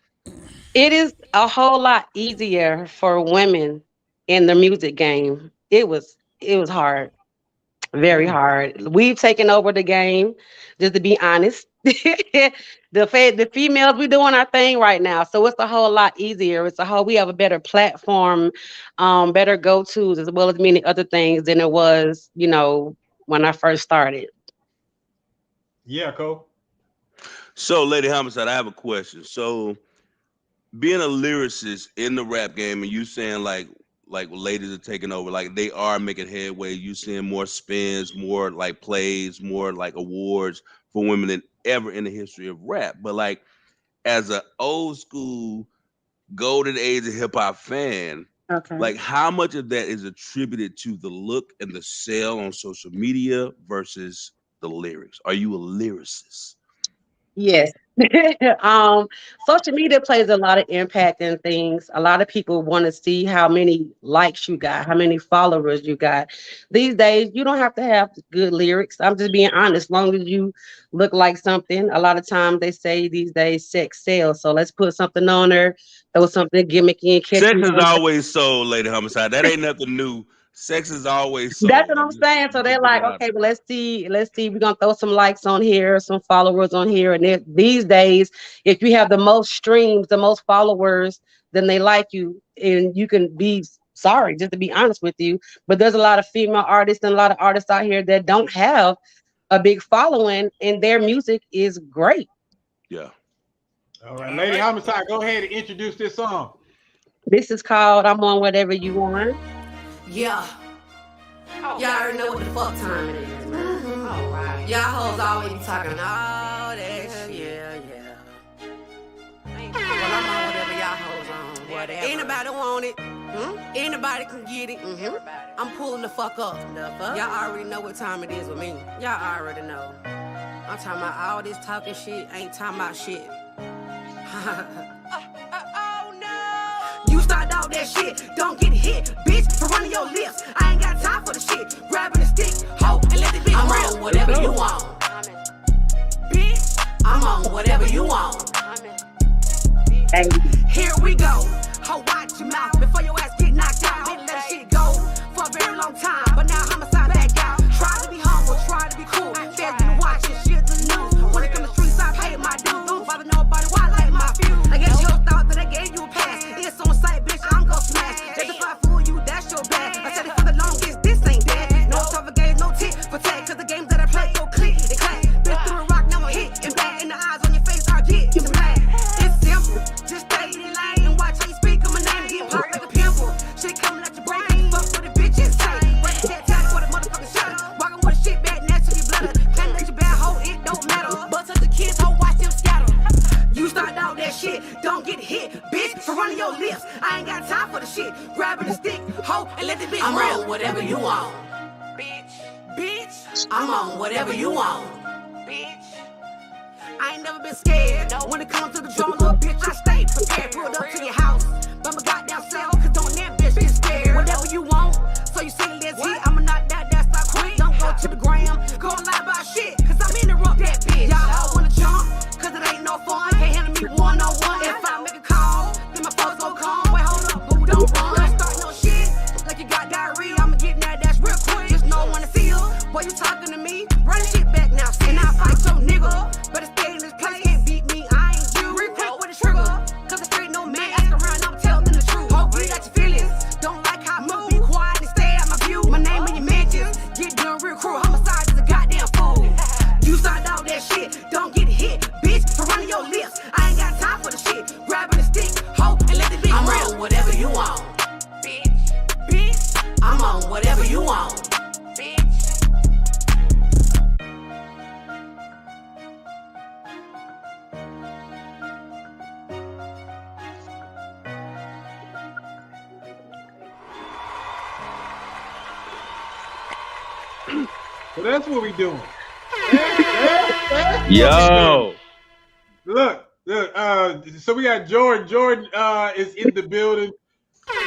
It is a whole lot easier for women in the music game. It was hard. Very hard. We've taken over the game, just to be honest. The females, we're doing our thing right now. So it's a whole lot easier. We have a better platform, better go-tos, as well as many other things than it was, when I first started. Yeah, Cole. So, Lady Homicide, I have a question. So, being a lyricist in the rap game, and you saying like ladies are taking over, like they are making headway. You seeing more spins, more like plays, more like awards for women than ever in the history of rap. But like as an old school golden age of hip hop fan, Okay. like how much of that is attributed to the look and the sell on social media versus the lyrics? Are you a lyricist? Yes. um, Social media plays a lot of impact in things. A lot of people want to see how many likes you got, how many followers you got. These days, you don't have to have good lyrics. I'm just being honest. As long as you look like something, a lot of times they say these days sex sells. So let's put something on there, throw something gimmicky and catchy. Sex is always sold, Lady Homicide. That ain't nothing new. Sex is always That's sold. what I'm saying. So they're like, okay, well, let's see. We're gonna throw some likes on here, some followers on here. And these days, if you have the most streams, the most followers, then they like you. And you can be sorry, just to be honest with you. But there's a lot of female artists and a lot of artists out here that don't have a big following, and their music is great. Yeah. All right, Lady Homicide, go ahead and introduce this song. This is called "I'm on Whatever You Want." Yeah. Y'all already know what the fuck time it is, man. Alright. Y'all hoes always be talking all that shit. Yeah. Well, I'm on whatever y'all hoes on. Whatever. Anybody want it? Anybody can get it. I'm pulling the fuck up. Y'all already know what time it is with me. Y'all already know. I'm talking about all this talking shit, ain't talking about shit. You start out that shit, don't get hit, bitch, for running your lips. I ain't got time for the shit. Grabbing the stick, hoe, and let the bitch I'm on whatever you want. Bitch, I'm on whatever you want. Hey. Here we go. Ho, watch your mouth before your ass get knocked out. Been let shit go for a very long time, but now homicide back out. Try to be humble, try to be cool. Feds been watching shit the news. When it come to streets, I pay my dues. Don't bother nobody, why I like my view. I guess you thought that I gave you a pass. It's on sight, bitch, I'm gon' smash. Just if I fool you, that's your bad. I said it for the longest, this ain't that. No tougher games, no tit for tat. Cause the games that I play go click and clap. Bitch through a rock, now I'm hit and back. In the eyes on your face, I get you mad. It's simple, just stay in your lane and watch how you speak on my name. Get popped like a pimple. Shit coming at your brain, ain't fuck with the bitch inside. Break the tat for the motherfucking shot. Walking with a shit bag, naturally blood. Claiming that you bad hoe, it don't matter. But to the kids, hoe, watch them scatter. You start out that shit, don't get hit, bitch, for running your lips. I ain't got time for the shit. Grabbing the stick, hoe, and let the bitch I'm roll. On whatever you want. Bitch, I'm on whatever you want. Bitch. I ain't never been scared. When it comes to the drama, little bitch, I stay prepared. Pulled up to your house, but my goddamn self, cause don't that bitch get scared. Whatever you want, so you say let's hit. I'ma knock that stop quick. Don't go to the gram, go lie about shit, cause I'm interrupt that bitch. Y'all all wanna jump, cause it ain't no fun. Can't handle me one-on-one. If I make a call, then my folks gon' come. Wait, hold up, boo, don't run. Don't start no shit, like you got diarrhea. I'ma get that dash real quick. Just know when I see her, boy, you talking to me. Run shit back now, and I'll fight your nigga. Better stay in this place, can't beat me, I ain't you. Real quick with the trigger, cause if there ain't no man, ask around, I'm telling the truth. Hope you got your feelings, don't like how I move. Be quiet and stay out my view. My name in your mentions, get done real cruel. Homicide is a goddamn fool. You start out that shit, don't get hit, bitch, for running your lips. I ain't got time for the shit. Grabbing the stick, hoe, and let the bitch I'm roll. On whatever you want. Bitch, I'm on whatever you want. So that's what we doing. Yo. Look. So we got Jordan. Jordan is in the building.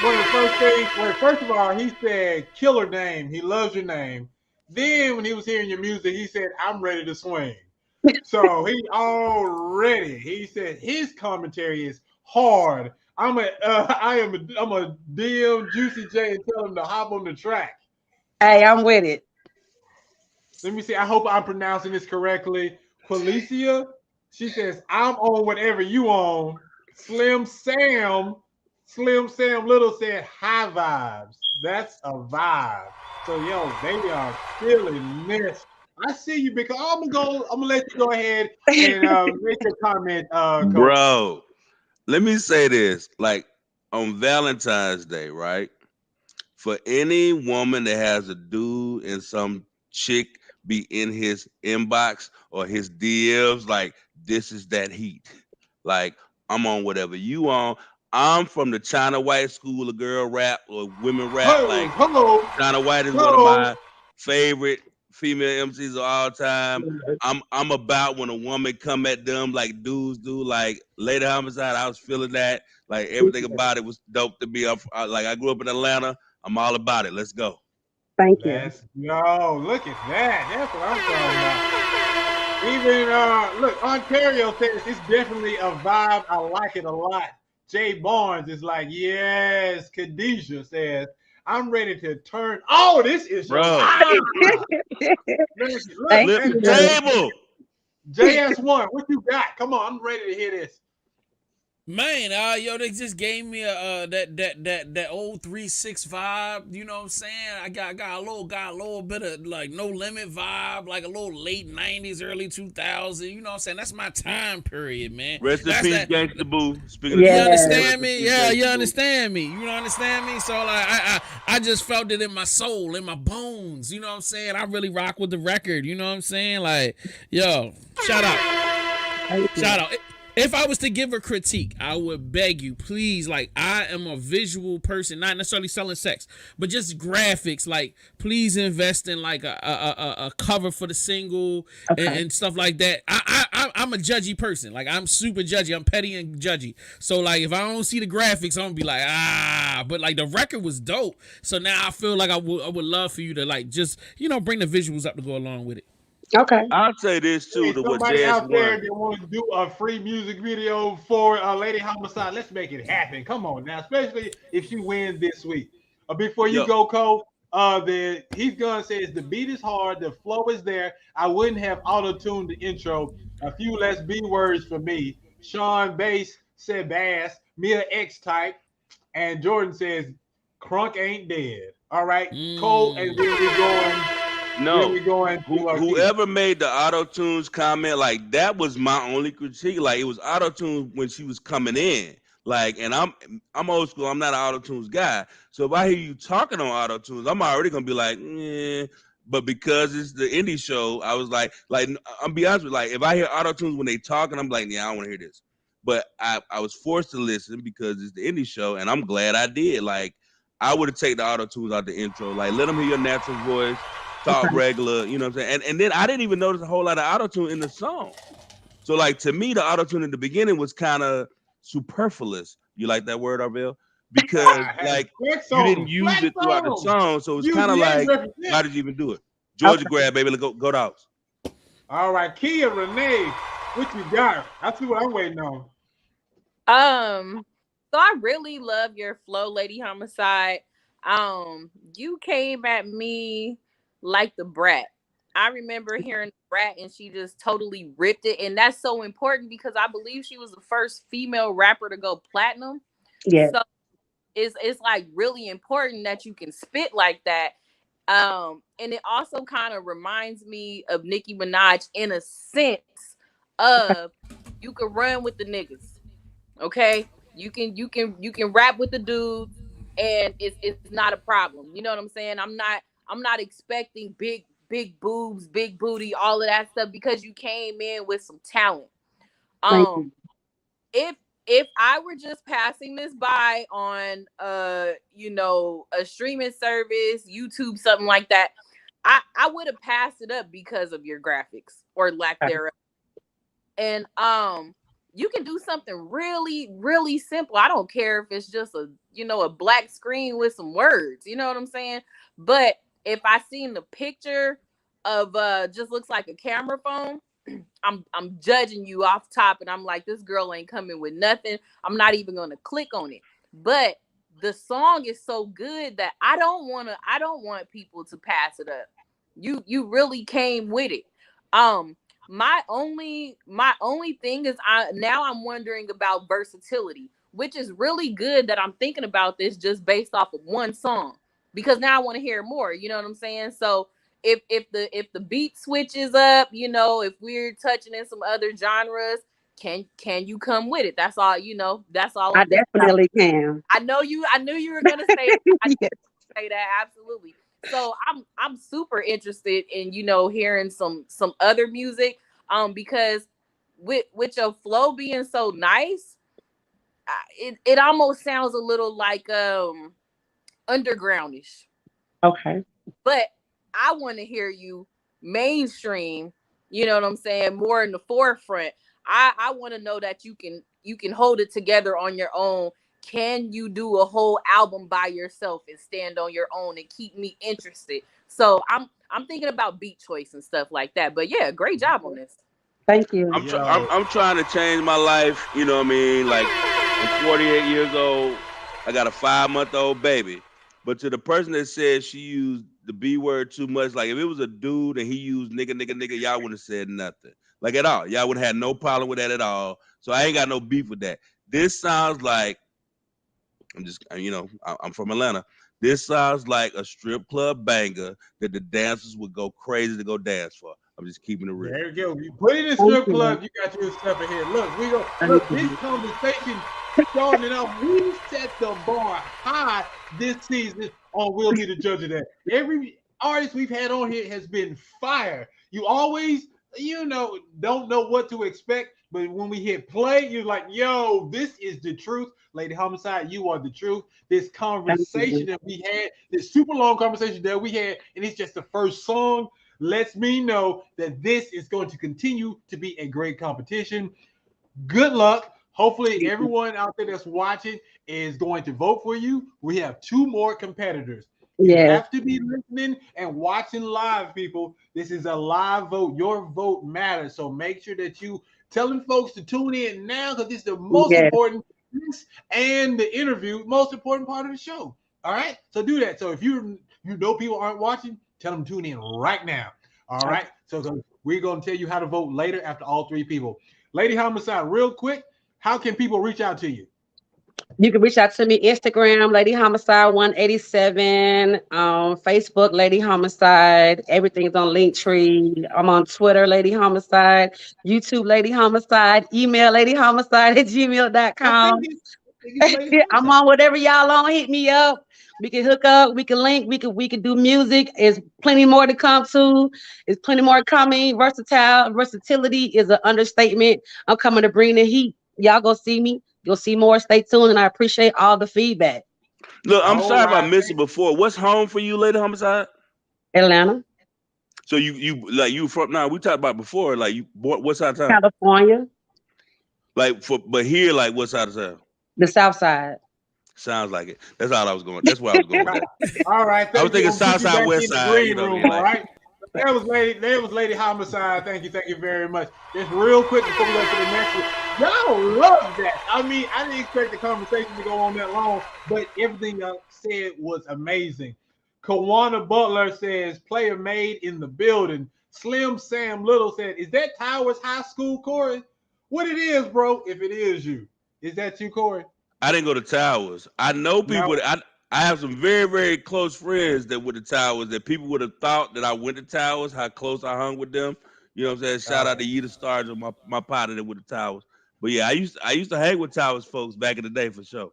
One of the first things, first of all, he said, killer name. He loves your name. Then when he was hearing your music, he said, I'm ready to swing. So he said his commentary is hard. I'm a DM Juicy J and tell him to hop on the track. Hey, I'm with it. Let me see. I hope I'm pronouncing this correctly. Quilicia, she says, I'm on whatever you on. Slim Sam Slim Sam Little said high vibes. That's a vibe. So yo, they are feeling this. I see you because I'm gonna let you go ahead and make your comment, coach. Bro, let me say this. Like on Valentine's Day, right? For any woman that has a dude and some chick be in his inbox or his DMs, like this is that heat. Like I'm on whatever you on. I'm from the China White school of girl rap or women rap. Ho, Like ho, China White is one of ho. my favorite female MCs of all time. I'm about when a woman come at them like dudes do. Like Lady Homicide, I was feeling that. Like everything about it was dope to me. Like I grew up in Atlanta. I'm all about it. Let's go. Thank you. Let's go. Look at that. That's what I'm talking about. Even look, Ontario says it's definitely a vibe. I like it a lot. Jay Barnes is like, yes. Khadijah says, I'm ready to turn. Oh, this is your Bro, look, Thank flip the you. table. JS1, what you got? Come on, I'm ready to hear this. Man, yo, they just gave me a that old 3-6 vibe. You know what I'm saying? I got a little bit of like No Limit vibe, like a little late 90s, early 2000s. You know what I'm saying? That's my time period, man. Rest in That's peace, that. Gangsta Boo. Speaking of You Yes. rest understand in me? peace, Yeah, you Gangsta Boo. understand me. You understand me? So like I just felt it in my soul, in my bones. You know what I'm saying? I really rock with the record. You know what I'm saying? Like, yo, shout out. Thank you. Shout out. If I was to give a critique, I would beg you, please, like, I am a visual person, not necessarily selling sex, but just graphics. Like, please invest in like a cover for the single and stuff like that. I'm a judgy person. Like, I'm super judgy. I'm petty and judgy. So like, if I don't see the graphics, I'm gonna be like, but like the record was dope. So now I feel like I would love for you to like just, bring the visuals up to go along with it. Okay. I'll say this too Hey, to what somebody out there JS1. that wants to do a free music video for Lady Homicide, let's make it happen. Come on now, especially if she wins this week. Before you Yo, go, Cole, Heath Gunn says the beat is hard, the flow is there. I wouldn't have auto-tuned the intro. A few less B words for me. Sean Bass said bass, Mia X type, and Jordan says Crunk ain't dead. All right, Cole, and then we're going. no. Then we're going to Keith. Whoever made the auto tunes comment, like that was my only critique. Like it was auto tunes when she was coming in. Like, and I'm old school. I'm not an auto tunes guy. So if I hear you talking on auto tunes, I'm already gonna be like, eh. But because it's the indie show, I was like I'm be honest with you, like if I hear auto tunes when they talking, I'm like, yeah, I don't want to hear this. But I was forced to listen because it's the indie show, and I'm glad I did. Like I would have taken the auto tunes out the intro. Like let them hear your natural voice. Talk regular, you know what I'm saying? And then I didn't even notice a whole lot of auto-tune in the song. So like to me, the auto-tune in the beginning was kind of superfluous. You like that word, Arvell? Because like you didn't use it throughout the song. So it's kind of like, why did you even do it? Georgia grab, baby. Let's go dogs. All right, Kia Renee, what you got? That's what I'm waiting on. So I really love your flow, Lady Homicide. You came at me like the Brat. I remember hearing the Brat and she just totally ripped it. And that's so important because I believe she was the first female rapper to go platinum. Yeah. So it's like really important that you can spit like that. And it also kind of reminds me of Nicki Minaj in a sense of you can run with the niggas. Okay? You can rap with the dudes and it's not a problem. You know what I'm saying? I'm not expecting big boobs, big booty, all of that stuff because you came in with some talent. Thank you. If I were just passing this by on a streaming service, YouTube, something like that, I would have passed it up because of your graphics or lack thereof. And you can do something really, really simple. I don't care if it's just a black screen with some words. You know what I'm saying? But if I seen the picture of just looks like a camera phone, I'm judging you off top, and I'm like, this girl ain't coming with nothing. I'm not even gonna click on it. But the song is so good that I don't want people to pass it up. You really came with it. My only thing is I'm wondering about versatility. which is really good that I'm thinking about this just based off of one song, because now I want to hear more. You know what I'm saying? So if the beat switches up, you know, if we're touching in some other genres, can you come with it? That's all, you know, that's all I I'm thinking about. definitely can. I knew you were gonna say that. I knew you were gonna say that, absolutely. So I'm super interested in, you know, hearing some other music, because with your flow being so nice, it almost sounds a little like undergroundish. Okay. But I want to hear you mainstream, you know what I'm saying, more in the forefront. I want to know that you can hold it together on your own. Can you do a whole album by yourself and stand on your own and keep me interested? So I'm thinking about beat choice and stuff like that. But yeah, great job on this. Thank you. I'm trying to change my life. You know what I mean? Like, I'm 48 years old. I got a 5-month-old baby. But to the person that said she used the B word too much, like if it was a dude and he used nigga, nigga, nigga, y'all wouldn't have said nothing. Like at all. Y'all would have had no problem with that at all. So I ain't got no beef with that. This sounds like, I'm from Atlanta. This sounds like a strip club banger that the dancers would go crazy to go dance for. I'm just keeping it real. There you go. You put it in a strip club, you got your stuff ahead. Look, this conversation starting off, we set the bar high this season on We'll Be the Judge of That. Every artist we've had on here has been fire. You always, don't know what to expect, but when we hit play, you're like, yo, this is the truth. Lady Homicide, you are the truth. This conversation that we had, this super long conversation that we had, and it's just the first song, lets me know that this is going to continue to be a great competition. Good luck. Hopefully, everyone out there that's watching is going to vote for you. We have 2 more competitors. You have to be listening and watching live, people. This is a live vote. Your vote matters. So make sure that you telling folks to tune in now, because this is the most important, and the interview, most important part of the show. All right? So do that. So if you know people aren't watching, tell them to tune in right now. All right? So we're going to tell you how to vote later after all 3 people. Lady Homicide, real quick, how can people reach out to you? You can reach out to me Instagram, Lady Homicide 187, Facebook, Lady Homicide. Everything's on Linktree. I'm on Twitter, Lady Homicide, YouTube, Lady Homicide, email ladyhomicide@gmail.com. I'm on whatever y'all on. Hit me up. We can hook up. We can link. We can do music. There's plenty more to come too. There's plenty more coming. Versatility is an understatement. I'm coming to bring the heat. Y'all go see me. You'll see more. Stay tuned, and I appreciate all the feedback. Look, I'm sorry if I missed it before. What's home for you, Lady Homicide? Atlanta. So you from now? We talked about before. Like what side of town? California. But here, like what side of town? The South Side. Sounds like it. That's all I was going. That's where I was going with that. All right. I was thinking South Side, West Side. You know, all right. That was Lady Homicide. Thank you very much. Just real quick before we go to the next one. Y'all love that. I mean, I didn't expect the conversation to go on that long, but everything y'all said was amazing. Kawana Butler says, player made in the building. Slim Sam Little said, is that Towers High School, Corey? What it is, bro, if it is you. Is that you, Corey? I didn't go to Towers. I know people. No. I have some very, very close friends that went to Towers that people would have thought that I went to Towers, how close I hung with them. You know what I'm saying? Shout out to Yeta Stars and my partner that went to Towers. But yeah, I used to hang with Towers folks back in the day for sure.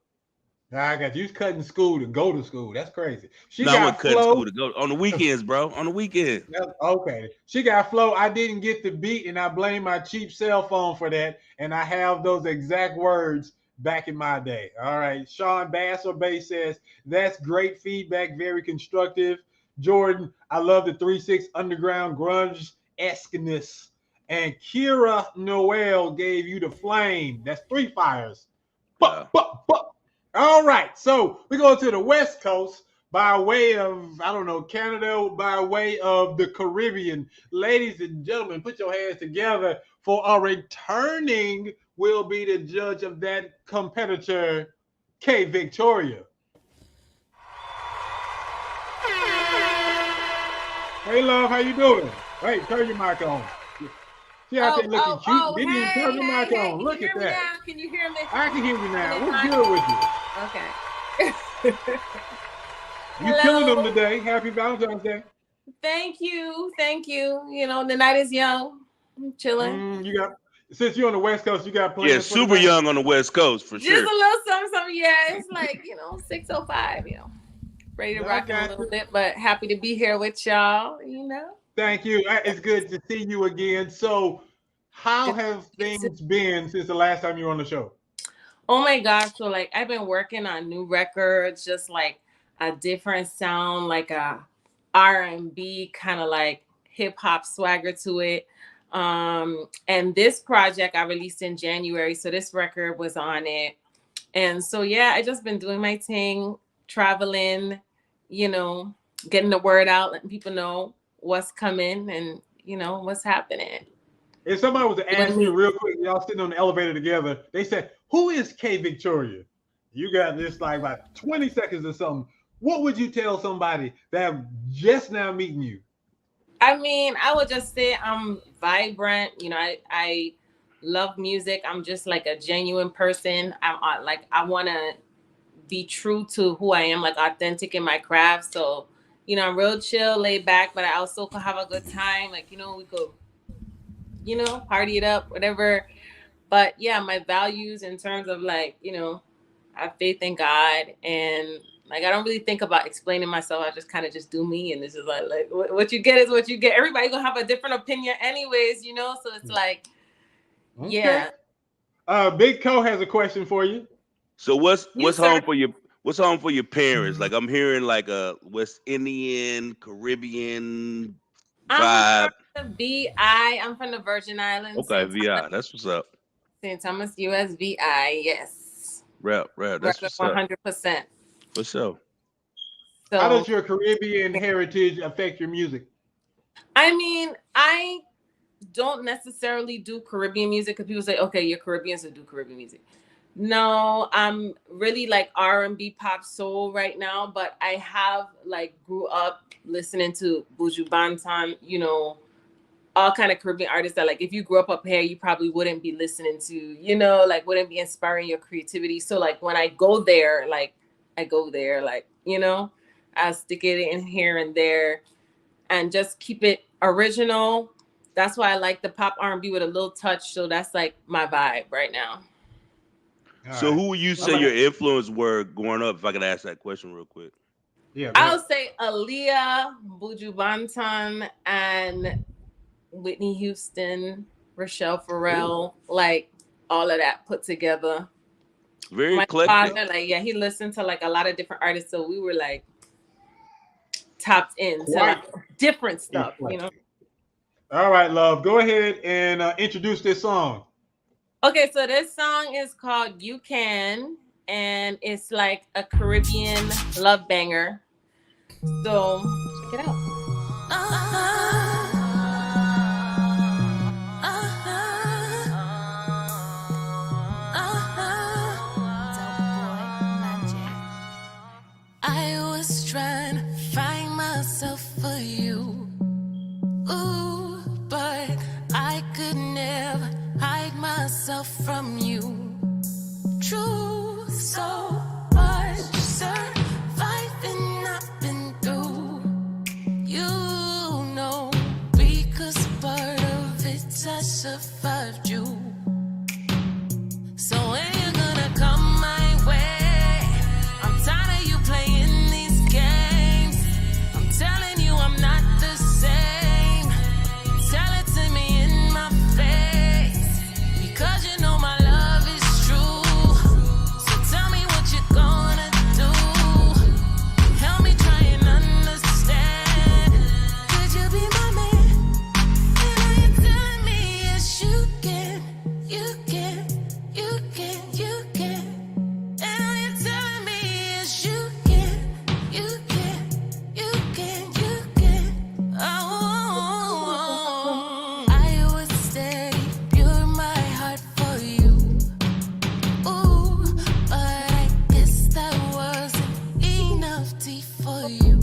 I got you cutting school to go to school. That's crazy. I went cutting school to go on the weekends, bro. On the weekends. Okay. She got flow. I didn't get the beat, and I blame my cheap cell phone for that. And I have those exact words back in my day. All right. Sean Bass or Bay says, that's great feedback. Very constructive. Jordan, I love the 3-6 underground grunge-esqueness. And Kira Noel gave you the flame. That's 3 fires. All right. So we go to the West Coast by way of, Canada, by way of the Caribbean. Ladies and gentlemen, put your hands together for a returning will be the judge of that competitor, K Victoria. Hey, love, how you doing? Hey, turn your mic on. She out there looking cute. Didn't even turn the mic on. Look at that. Can you hear me? I can hear you now. What's good with you? Okay. You killing them today. Happy Valentine's Day. Thank you. You know, the night is young. I'm chilling. You got, since you're on the West Coast, you got plans. Yeah, super young on the West Coast for sure. Just a little something. Yeah, it's like, you know, 6:05, you know. Ready to rock a little bit, but happy to be here with y'all, you know. Thank you. It's good to see you again. So, how have things been since the last time you were on the show? Oh my gosh. So like I've been working on new records, just like a different sound, like a R&B kind of like hip hop swagger to it. And this project I released in January. So this record was on it. And so, yeah, I just been doing my thing, traveling, you know, getting the word out, letting people know what's coming and, you know, what's happening. If somebody was to ask you real quick, y'all sitting on the elevator together, they said, who is K Victoria? You got this like about 20 seconds or something. What would you tell somebody that just now meeting you? I mean, I would just say I'm vibrant. You know, I love music. I'm just like a genuine person. I'm like, I want to be true to who I am, like authentic in my craft. So, you know, I'm real chill, laid back, but I also could have a good time. Like, you know, we could, you know, party it up, whatever. But yeah, my values in terms of like, you know, I have faith in God, and like I don't really think about explaining myself. I just kind of just do me, and this is like what you get is what you get. Everybody gonna have a different opinion, anyways, you know. So it's like, yeah. Big Co has a question for you. So what's home for you? What's home for your parents? Like I'm hearing like a West Indian, Caribbean vibe. I'm from the VI. I'm from the Virgin Islands. Okay, VI. That's what's up. St. Thomas, US, VI. Yes. Rap. That's what's up. 100%. For sure. So, how does your Caribbean heritage affect your music? I mean, I don't necessarily do Caribbean music because people say, okay, you're Caribbean, so do Caribbean music. No, I'm really like R&B, pop, soul right now, but I have like grew up listening to Buju Banton, you know, all kind of Caribbean artists that like if you grew up here, you probably wouldn't be listening to, you know, like wouldn't be inspiring your creativity. So like when I go there, like, you know, I'll stick it in here and there and just keep it original. That's why I like the pop R&B with a little touch. So that's like my vibe right now. So who would you say your influence were growing up? If I could ask that question real quick. Yeah, I'll say Aaliyah, Buju Banton, and Whitney Houston, Rochelle Farrell, like all of that put together. Very My eclectic. father, like, yeah, he listened to like a lot of different artists, so we were like tapped into like different stuff, you know. All right, love. Go ahead and introduce this song. Okay, so this song is called You Can, and it's like a Caribbean love banger. So check it out. I was trying to find myself for you, ooh, but I could never hide myself from you. Truth, so much surviving I've been through. You know, because part of it I survived you. So when you're gonna come my way, I'm tired of you playing these games. I'm telling you I'm not the same. Tell it to me in my face, because you know my love is true. So tell me what you're gonna do. Help me try and understand. Could you be my man? And are you telling me yes you can, you can, you can, you can? And are you telling me yes you can, you can, you can, you can? Oh, I would stay pure my heart for you. Ooh, but I guess that wasn't enough tea for you.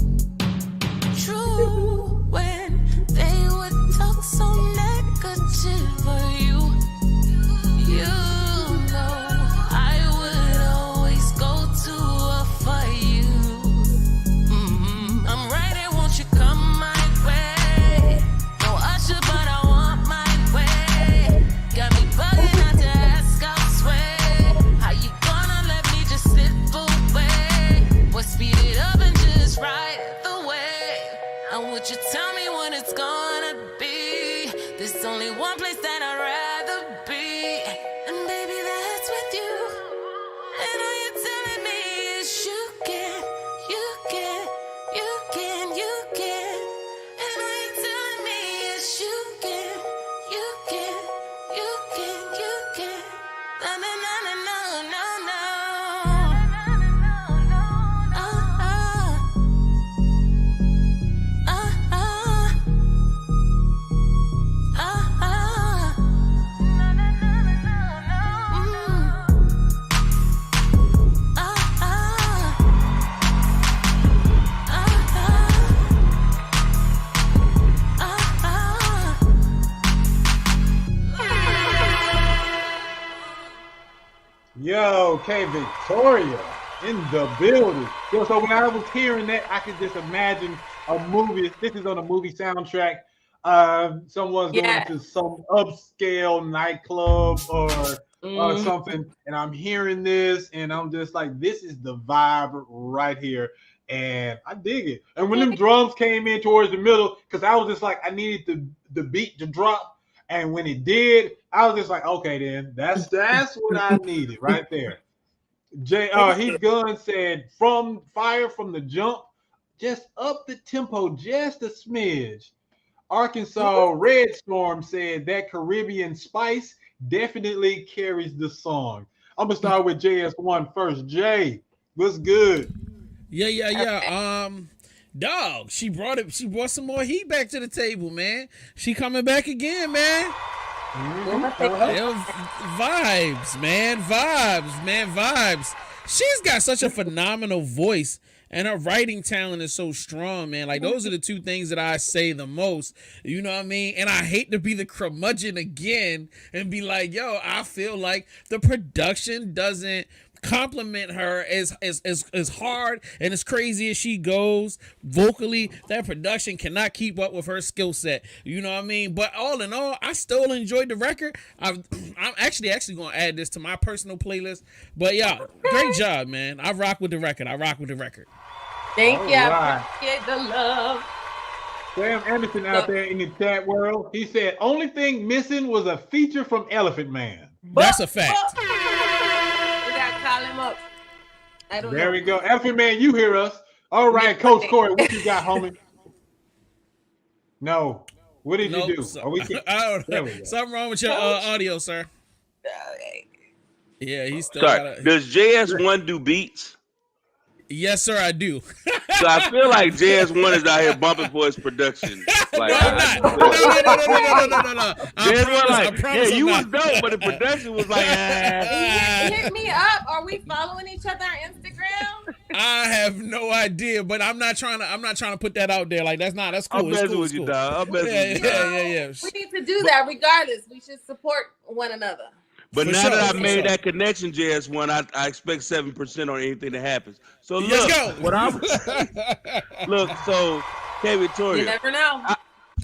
True, when they would talk so negative speed it up and just ride the wave. And would you tell me when it's gonna be? There's only one place that I'd rather be, and baby, that's with you. And all you're telling me is you can, you can, you can, you can. And all you're telling me is you can, you can, you can, you can. Na na na na no no no. Yo, K Victoria in the building. Yo, so when I was hearing that, I could just imagine a movie. This is on a movie soundtrack. Someone's going to some upscale nightclub or something, and I'm hearing this, and I'm just like, this is the vibe right here, and I dig it. And when them drums came in towards the middle, because I was just like, I needed the beat to drop. And when it did, I was just like, okay, then that's what I needed right there. Heath Gunn said, from fire from the jump, just up the tempo just a smidge. Arkansas Red Storm said that Caribbean spice definitely carries the song. I'm gonna start with JS1 first. Jay, what's good? Yeah. Dog, she brought some more heat back to the table, man. She coming back again, man. Vibes, man. Vibes. She's got such a phenomenal voice, and her writing talent is so strong, man. Like, those are the two things that I say the most. You know what I mean? And I hate to be the curmudgeon again and be like, yo, I feel like the production doesn't compliment her as hard and as crazy as she goes vocally. That production cannot keep up with her skill set. You know what I mean? But all in all, I still enjoyed the record. I'm actually gonna add this to my personal playlist. But yeah, great job, man. I rock with the record. Thank you. Right. I appreciate the love. Sam Anderson out there in the chat world, he said only thing missing was a feature from Elephant Man. That's a fact. Call him up. I don't know. There we go. Elephant Man, you hear us. All right, Coach Corey, what you got, homie? No. What did you do? I don't know. Something wrong with your audio, sir. Yeah, he's still Does JS1 do beats? Yes, sir, I do. So I feel like JS1 is out here bumping for his production. Like, no. JS1, you was dope, but the production was like, Hit me up. Are we following each other on Instagram? I have no idea, but I'm not trying to put that out there. Like, that's cool. I'm messing with you, dog. Yeah. We need to do that regardless. We should support one another. But now that I made that connection, JS1, I expect 7% on anything that happens. So look, so K Victoria, you never know.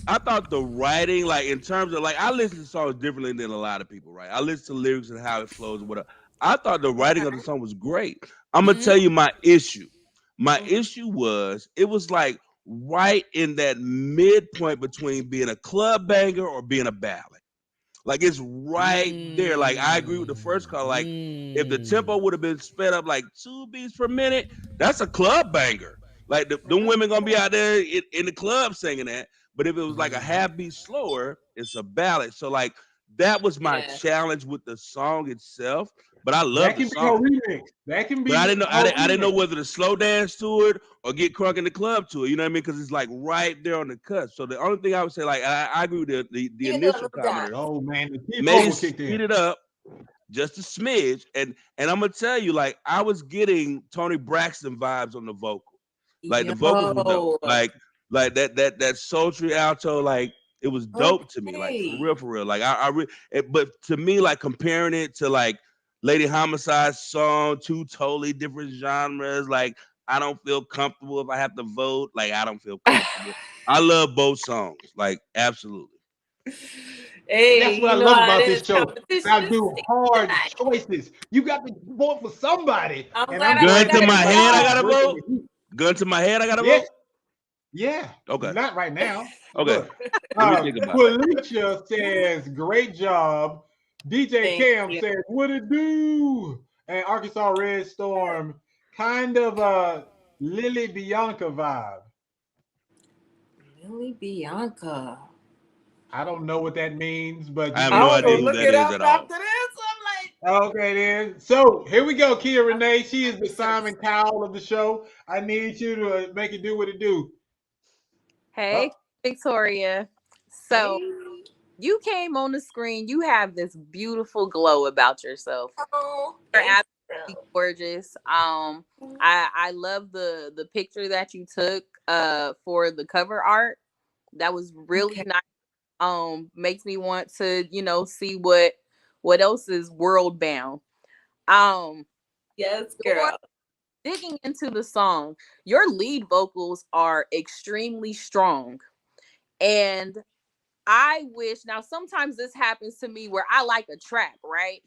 I thought the writing, like in terms of like, I listen to songs differently than a lot of people, right? I listen to lyrics and how it flows and whatever. I thought the writing of the song was great. I'm gonna tell you my issue. My issue was it was like right in that midpoint between being a club banger or being a ballad. Like it's right there. Like I agree with the first call. Like if the tempo would have been sped up like 2 beats per minute, that's a club banger. Like them women gonna be out there in the club singing that. But if it was like a half beat slower, it's a ballad. So like that was my challenge with the song itself. But I love the song. That can be. But I didn't know whether to slow dance to it or get crunk in the club to it. You know what I mean? Because it's like right there on the cusp. So the only thing I would say, like I agree with the initial comment. Oh man, maybe speed it up just a smidge. And I'm gonna tell you, like I was getting Tony Braxton vibes on the vocal. Like the vocals were dope. Like that sultry alto, like it was dope to me. Like for real. Like but to me, like comparing it to like Lady Homicide's song, two totally different genres. Like, I don't feel comfortable if I have to vote. Like, I don't feel comfortable. I love both songs. Like, absolutely. Hey, that's what I love about this show. I do hard choices. You got to vote for somebody. I'm glad to my head, I got to vote. Gun to my head, I gotta Yeah. vote? Yeah. Okay. Not right now. Okay. Look, Let me think about it. Felicia says, great job. DJ Cam says, what it do? And Arkansas Red Storm, kind of a Lily Bianca vibe. Lily Bianca. I don't know what that means, but I have no idea who that is at all. After this, I'm like, okay, then. So here we go, Kia Renee. She is the Simon Cowell of the show. I need you to make it do what it do. hey, Victoria. So you came on the screen. You have this beautiful glow about yourself. Oh, You're absolutely gorgeous. I love the picture that you took for the cover art. That was really nice. Makes me want to, see what else is world bound. Yes, girl. Digging into the song, your lead vocals are extremely strong. And I wish, now sometimes this happens to me where I like a track, right?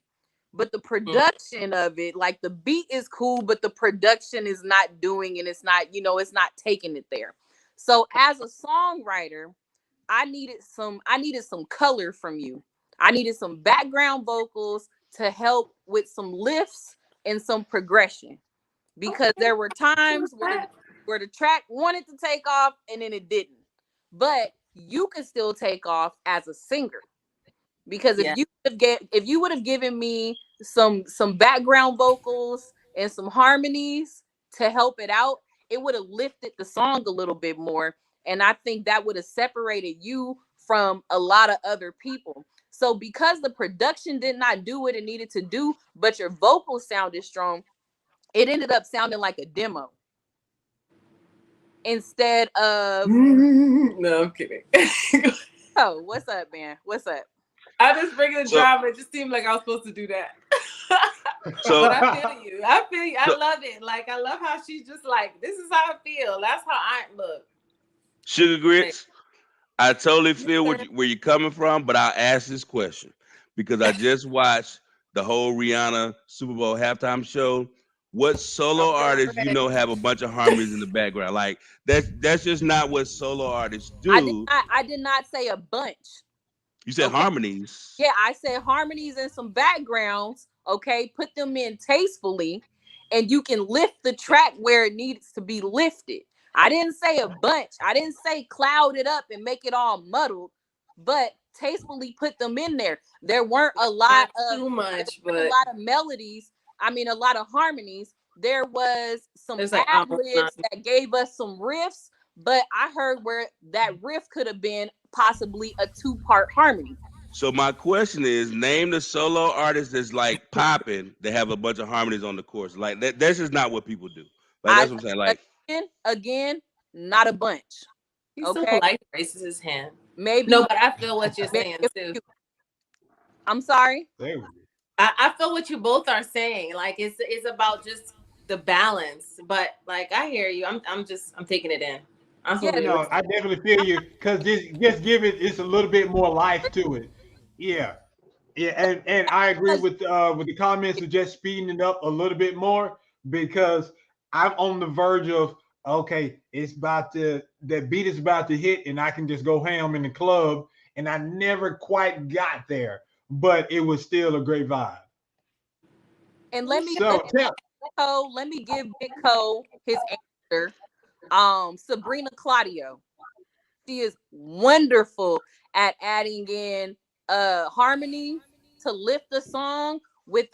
But the production of it, like the beat is cool, but the production is not doing, and it's not, it's not taking it there. So as a songwriter, I needed some color from you. I needed some background vocals to help with some lifts and some progression, because there were times where the track wanted to take off and then it didn't. But you could still take off as a singer, because if you would have given me some background vocals and some harmonies to help it out, it would have lifted the song a little bit more. And I think that would have separated you from a lot of other people. So because the production did not do what it needed to do, but your vocals sounded strong, it ended up sounding like a demo instead of. No, I'm kidding. Oh, what's up, man? What's up? I just bring the drama. It just seemed like I was supposed to do that. But I feel you. I love it. Like, I love how she's just like, this is how I feel. That's how I look. Sugar Grits, I totally feel where you're coming from, but I'll ask this question because I just watched the whole Rihanna Super Bowl halftime show. What solo artists have a bunch of harmonies in the background? Like that's just not what solo artists do. I did not say a bunch. You said harmonies. Yeah, I said harmonies and some backgrounds. Okay, put them in tastefully, and you can lift the track where it needs to be lifted. I didn't say a bunch. I didn't say cloud it up and make it all muddled, but tastefully put them in there. There weren't a lot of too much, but a lot of melodies. I mean, a lot of harmonies. There was some ad-libs that gave us some riffs, but I heard where that riff could have been possibly a 2-part harmony. So my question is, name the solo artist that's like popping that have a bunch of harmonies on the chorus. Like that's just not what people do. Like that's what I'm saying. Like again, not a bunch. He's so polite, raises his hand. Maybe no, but I feel what you're saying too. I'm sorry. I feel what you both are saying. Like it's about just the balance. But like I hear you. I'm taking it in. I definitely feel you, because just give it's a little bit more life to it. Yeah, and I agree with the comments of just speeding it up a little bit more, because I'm on the verge of that beat is about to hit and I can just go ham in the club, and I never quite got there, but it was still a great vibe. And let me give Big Co his answer. Sabrina Claudio, she is wonderful at adding in harmony to lift the song with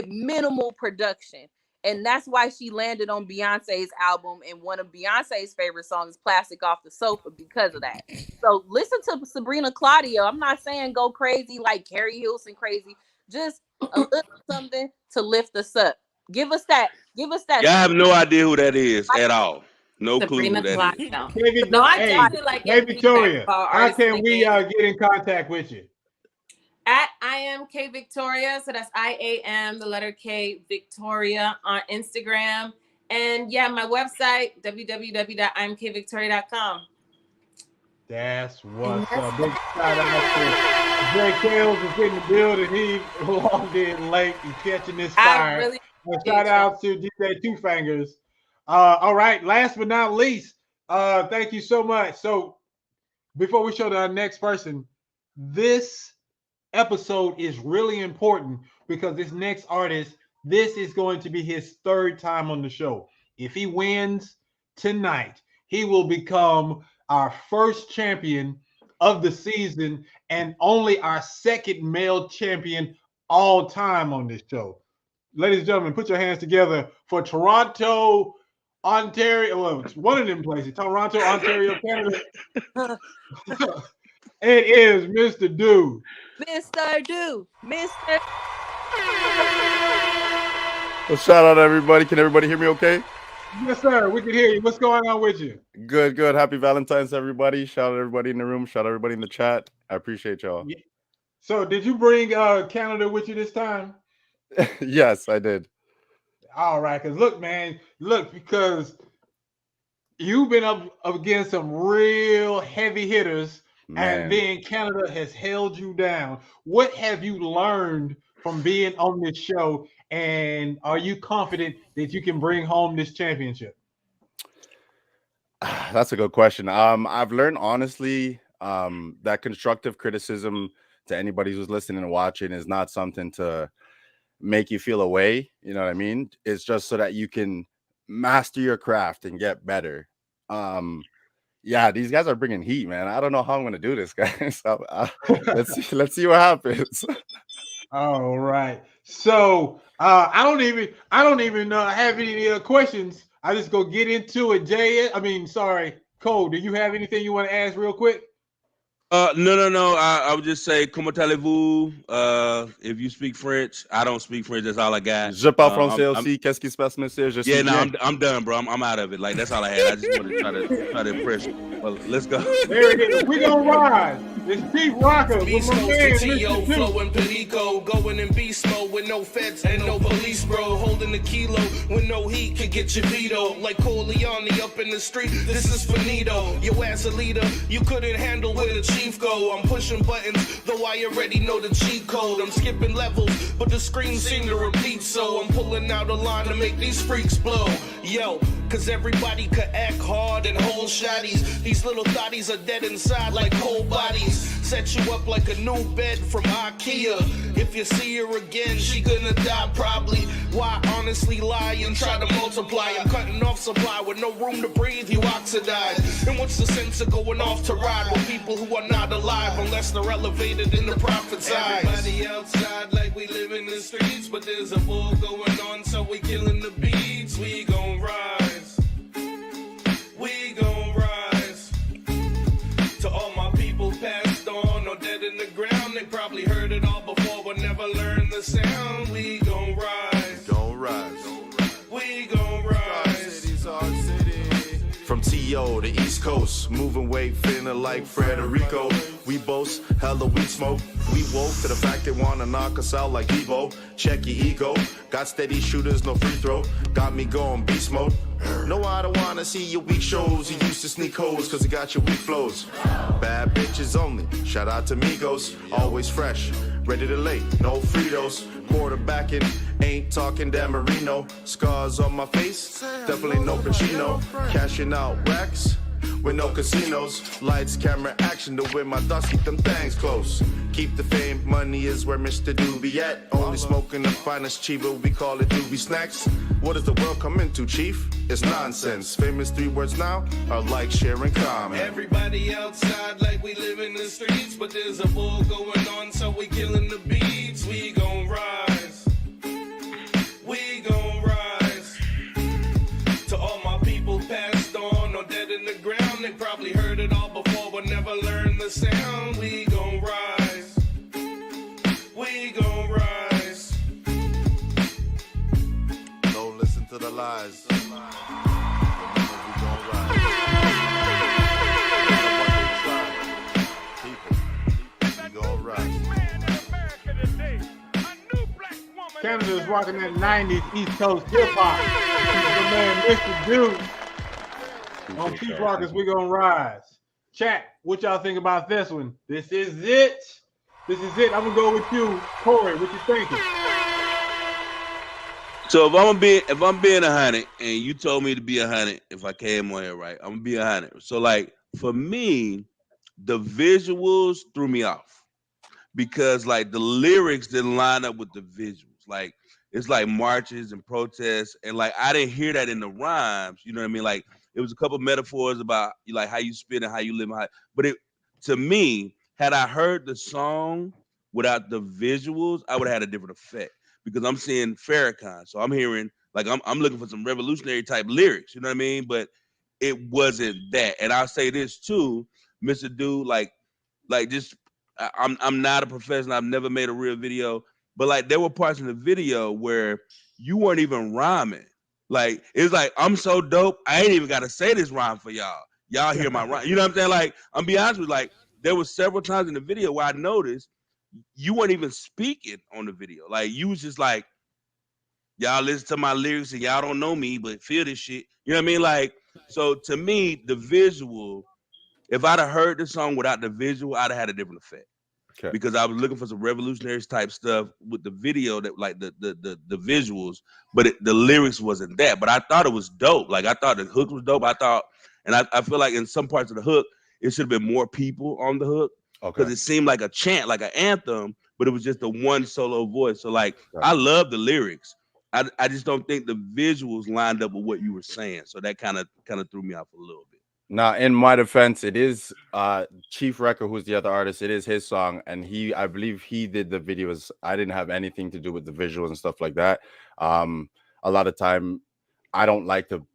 minimal production. And that's why she landed on Beyonce's album, and one of Beyonce's favorite songs, Plastic Off the Sofa, because of that. So listen to Sabrina Claudio. I'm not saying go crazy like Carrie Hilson crazy, just a little something to lift us up. Give us that. I have no idea who that is at all. No Sabrina clue who that is. No, I definitely like Victoria, how can we get in contact with you? At I am K Victoria, so that's IAM, the letter K Victoria on Instagram, and my website www.imkvictoria.com. That's what's up. Big shout out to Drake Kales is in the building. He logged in late and catching this fire. Shout out to DJ Two Fingers. All right. Last but not least, thank you so much. So before we show our next person, this episode is really important because this next artist, this is going to be his third time on the show. If he wins tonight, he will become our first champion of the season and only our second male champion all time on this show. Ladies and gentlemen, put your hands together for Toronto, Ontario. Well, it's one of them places. Toronto, Ontario, Canada. It is mr.doo. Mr.doo. Mr. Well, shout out everybody. Can everybody hear me okay? Yes, sir. We can hear you. What's going on with you? Good, good. Happy Valentine's, everybody. Shout out everybody in the room. Shout out everybody in the chat. I appreciate y'all. Yeah. So did you bring Canada with you this time? Yes, I did. All right. Because look, man, because you've been up against some real heavy hitters, Man. and then Canada has held you down. What have you learned from being on this show, and are you confident that you can bring home this championship? That's a good question. I've learned honestly that constructive criticism to anybody who's listening and watching is not something to make you feel away. You know what I mean? It's just so that you can master your craft and get better. Yeah, these guys are bringing heat, man. I don't know how I'm gonna do this, guys. Let's see what happens. All right. So I don't even have any questions. I just go get into it. Cole, do you have anything you want to ask real quick? No. I would just say, comment allez-vous? If you speak French, I don't speak French. That's all I got. Je parle français aussi. Qu'est-ce qui se passe, monsieur? Je suis bien. I'm done, bro. I'm out of it. Like that's all I had. I just wanted to try to impress you. Well, let's go. There it is. We gonna ride. It's Chief Rocker with my man, Mr. Flowing Perico, going in beast mode with no feds and no police, bro. Holding the kilo with no heat can get your veto. Like Corleone up in the street, this is finito. Your ass a leader, you couldn't handle where the chief go. I'm pushing buttons, though I already know the cheat code. I'm skipping levels, but the screen seem to repeat. So I'm pulling out a line to make these freaks blow. Yo, cause everybody could act hard and hold shotties. These little thotties are dead inside like cold bodies. Set you up like a new bed from IKEA. If you see her again, she gonna die probably. Why honestly lie and try to multiply? I'm cutting off supply with no room to breathe, you oxidize. And what's the sense of going off to ride with people who are not alive unless they're elevated in the prophet's eyes? Everybody outside like we live in the streets, but there's a war going on, so we killing the beats. We gon' rise. We gon' rise. To all my people passed on or dead in the ground, they probably heard it all before but never learned the sound. We gon' rise. Don't rise. We gon' rise. City's our city. From TO to East Coast, moving weight, feeling like Frederico. We boast hella weed smoke. We woke to the fact they wanna knock us out like Evo. Check your ego. Got steady shooters, no free throw. Got me going beast mode. No, I don't wanna see your weak shows. You used to sneak hoes cause you got your weak flows. Bad bitches only. Shout out to Migos. Always fresh. Ready to lay. No Fritos. Quarterbacking. Ain't talking Dan Marino. Scars on my face. Definitely no Pacino. Cashing out racks. With no casinos, lights, camera, action to win my thoughts, keep them things close. Keep the fame, money is where mr.doo be at. Only smoking the finest chiva, we call it doobie snacks. What does the world come into, chief? It's nonsense. Famous 3 words now are like, share, and comment. Everybody outside like we live in the streets, but there's a war going on, so we killing the beats. We gon' rise. We gon' rise. To all my people passed on or dead in the ground, they probably heard it all before but never learned the sound. We gon' rise. We gon' rise. Don't listen to the lies. Canada is rocking that 90s East Coast hip hop. The man, mr.doo. On Chief Rockers, we gonna rise. Chat, what y'all think about this one? This is it. This is it. I'm gonna go with you, Corey. What you thinking? So if I'm being 100, and you told me to be 100, if I came on here right, I'm gonna be 100. So like for me, the visuals threw me off because like the lyrics didn't line up with the visuals. Like it's like marches and protests, and like I didn't hear that in the rhymes. You know what I mean? Like it was a couple metaphors about like how you spit and how you live, but it to me, had I heard the song without the visuals, I would have had a different effect because I'm seeing Farrakhan, so I'm hearing like I'm looking for some revolutionary type lyrics. You know what I mean? But it wasn't that, and I'll say this too, mr.doo, like just I'm not a professional. I've never made a real video, but like there were parts in the video where you weren't even rhyming. Like it's like I'm so dope, I ain't even got to say this rhyme for y'all. Y'all hear my rhyme. You know what I'm saying? Like I'm be honest with you, like there was several times in the video where I noticed you weren't even speaking on the video. Like you was just like y'all listen to my lyrics and y'all don't know me, but feel this shit. You know what I mean? Like so to me, the visual. If I'd have heard the song without the visual, I'd have had a different effect. Okay. Because I was looking for some revolutionary type stuff with the video that like the visuals, but the lyrics wasn't that. But I thought it was dope. Like I thought the hook was dope. I thought, and I feel like in some parts of the hook, it should have been more people on the hook because it seemed like a chant, like an anthem, but it was just the one solo voice. So like I love the lyrics. I just don't think the visuals lined up with what you were saying. So that kind of threw me off a little bit. Now, in my defense, it is Chief Wrecker, who's the other artist. It is his song, and I believe he did the videos. I didn't have anything to do with the visuals and stuff like that. A lot of time, I don't like to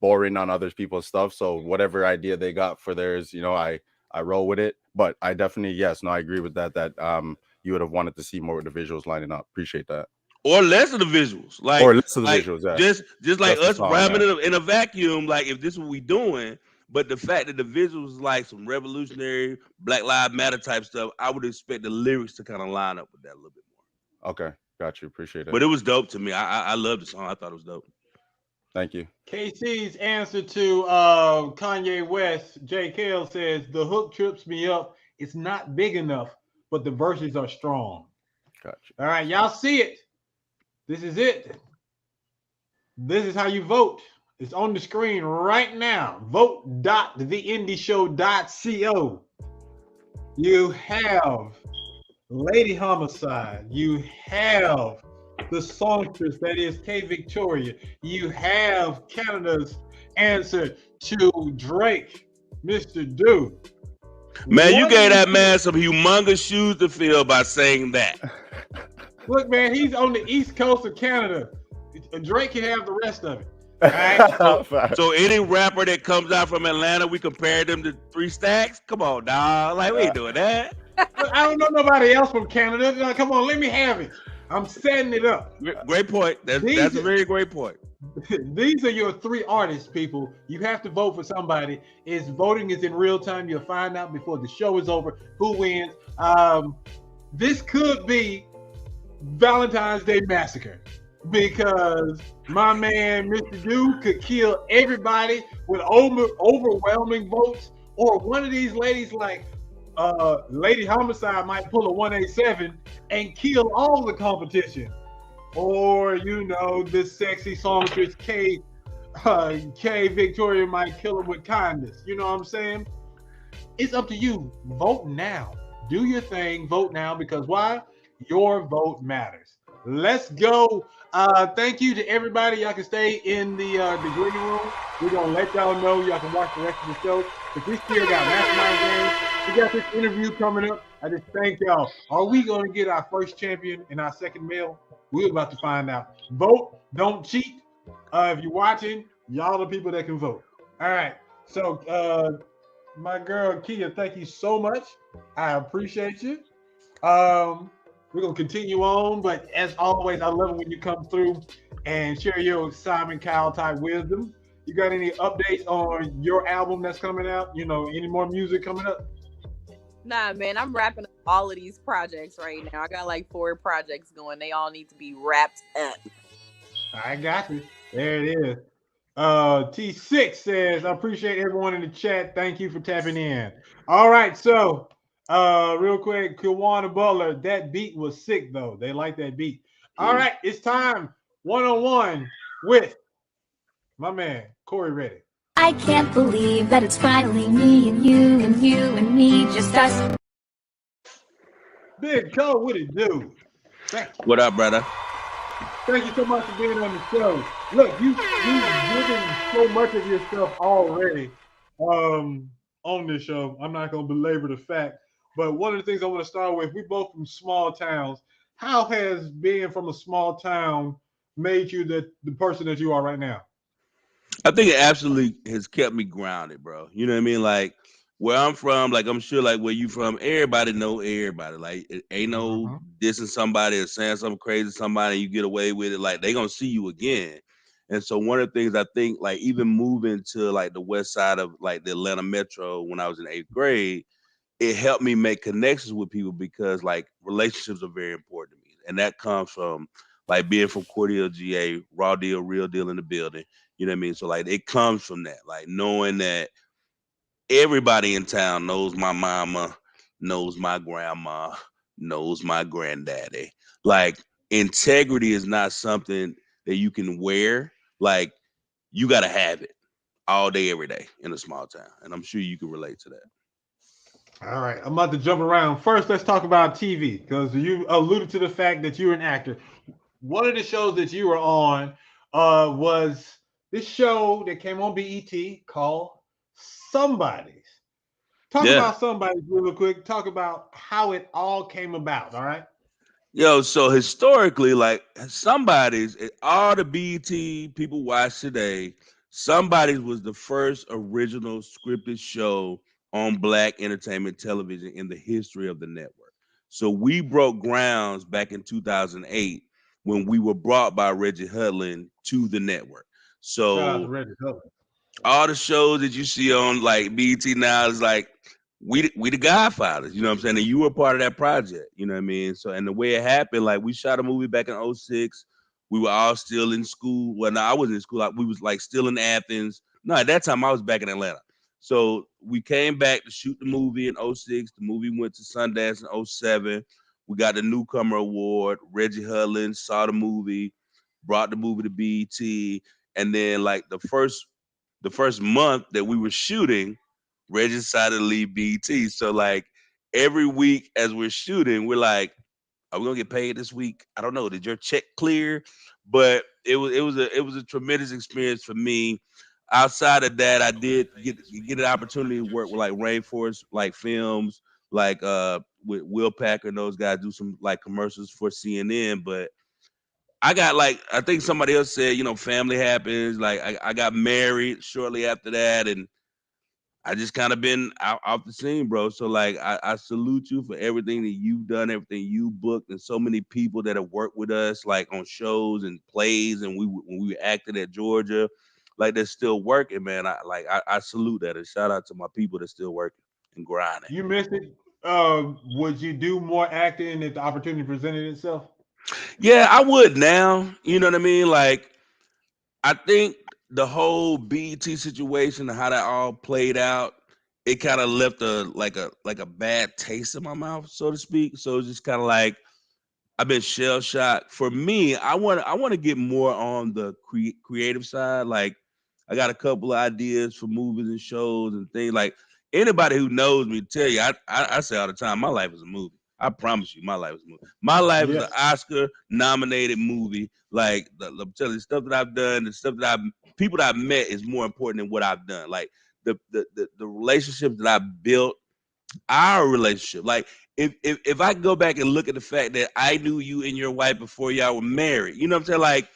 bore in on other people's stuff. So whatever idea they got for theirs, I roll with it. But I definitely, I agree with that. That you would have wanted to see more of the visuals lining up. Appreciate that. Or less of the visuals, like or less of the visuals, yeah. Just like Just us the song, rhyming yeah. in a vacuum. Like if this is what we doing, but the fact that the visuals is like some revolutionary Black Lives Matter type stuff, I would expect the lyrics to kind of line up with that a little bit more. Okay, got you. Appreciate it. But it was dope to me. I love the song. I thought it was dope. Thank you. KC's answer to Kanye West, J. Kale says, the hook trips me up. It's not big enough, but the verses are strong. Gotcha. All right, y'all see it. This is it. This is how you vote. It's on the screen right now. Vote.theindieshow.co. You have Lady Homicide. You have the songstress, that is K Victoria. You have Canada's answer to Drake, Mr.Doo. Man, you gave that man some humongous shoes to fill by saying that. Look, man, he's on the east coast of Canada. Drake can have the rest of it. All right? So any rapper that comes out from Atlanta, we compare them to 3 Stacks? Come on, dog. Like, we ain't doing that. I don't know nobody else from Canada. Like, come on, let me have it. I'm setting it up. Great point. That's a very great point. These are your 3 artists, people. You have to vote for somebody. Voting is in real time. You'll find out before the show is over who wins. This could be Valentine's Day Massacre because my man mr.doo could kill everybody with overwhelming votes, or one of these ladies like Lady Homicide might pull a 187 and kill all the competition, or this sexy songstress K Victoria might kill him with kindness. You know what I'm saying? It's up to you. Vote now. Do your thing. Vote now, because why? Your vote matters. Let's go. Thank you to everybody. Y'all can stay in the green room. We're gonna let y'all know. Y'all can watch the rest of the show. But we still got mastermind games. We got this interview coming up. I just thank y'all. Are we gonna get our first champion and our second male? We're about to find out. Vote. Don't cheat. If you're watching, y'all the people that can vote. All right. So my girl Kia, thank you so much. I appreciate you. We're gonna continue on, but as always, I love it when you come through and share your Simon Cowell type wisdom. You got any updates on your album that's coming out? Any more music coming up? Nah, man, I'm wrapping up all of these projects right now. I got like 4 projects going. They all need to be wrapped up. I got you. There it is. T6 says, I appreciate everyone in the chat. Thank you for tapping in. All right, so real quick, Kiwana Butler, that beat was sick though. They like that beat. All right, it's time one-on-one with my man, Corey Reddick. I can't believe that it's finally me and you and you and me, just us. Big Co, what it do? What up, brother? Thank you so much for being on the show. Look, you've given so much of yourself already on this show. I'm not going to belabor the fact, but one of the things I want to start with, we both from small towns. How has being from a small town made you the person that you are right now? I think it absolutely has kept me grounded, bro. You know what I mean? Like where I'm from, like I'm sure like where you from, everybody know everybody. Like it ain't no dissing somebody or saying something crazy to somebody and you get away with it. Like they gonna see you again. And so one of the things I think, like even moving to like the west side of like the Atlanta metro when I was in 8th grade, it helped me make connections with people because like relationships are very important to me. And that comes from like being from Cordial GA, raw deal, real deal in the building. You know what I mean? So like it comes from that, like knowing that everybody in town knows my mama, knows my grandma, knows my granddaddy. Like integrity is not something that you can wear. Like you got to have it all day, every day in a small town. And I'm sure you can relate to that. All right, I'm about to jump around. First, let's talk about TV because you alluded to the fact that you're an actor. One of the shows that you were on was this show that came on BET called Somebody's. Talk about Somebody's real quick. Talk about how it all came about. All right. Yo, so historically, like Somebody's, all the BET people watch today, Somebody's was the first original scripted show on Black entertainment television in the history of the network. So we broke grounds back in 2008 when we were brought by Reggie Hudlin to the network. Shout out to So Reggie Hudlin. all the shows that you see on like BET now is like we the Godfathers, you know what I'm saying? And you were part of that project, you know what I mean? So and the way it happened, like we shot a movie back in 06. We were all still in school. Well, no, I wasn't in school. We was like still in Athens. No, at that time I was back in Atlanta. So we came back to shoot the movie in 06. The movie went to Sundance in 07. We got the newcomer award. Reggie Hudlin saw the movie, brought the movie to BET. And then like the first month that we were shooting, Reggie decided to leave BET. So like every week as we're shooting, we're like, are we gonna get paid this week? I don't know. Did your check clear? But it was a tremendous experience for me. Outside of that, I did get an opportunity to work with like Rainforest, like films, like with Will Packer and those guys do some like commercials for CNN. But I got like I think somebody else said, you know, family happens. Like I got married shortly after that, and I just kind of been out off the scene, bro. So like I salute you for everything that you've done, everything you booked, and so many people that have worked with us, like on shows and plays, and when we acted at Georgia, like they're still working, man. I salute that and shout out to my people that's still working and grinding. You missed it. Would you do more acting if the opportunity presented itself? Yeah, I would now. You know what I mean? Like I think the whole BET situation and how that all played out, it kind of left a bad taste in my mouth, so to speak. So it's just kind of like I've been shell shocked. For me, I want to get more on the creative side. Like I got a couple of ideas for movies and shows and things. Like anybody who knows me tell you, I say all the time, my life is a movie. I promise you, my life is a movie. My life is an Oscar nominated movie. Like I'm telling you, the stuff that I've done, the stuff that people that I've met is more important than what I've done. Like the relationships that I've built, our relationship. Like if I go back and look at the fact that I knew you and your wife before y'all were married, you know what I'm saying? Like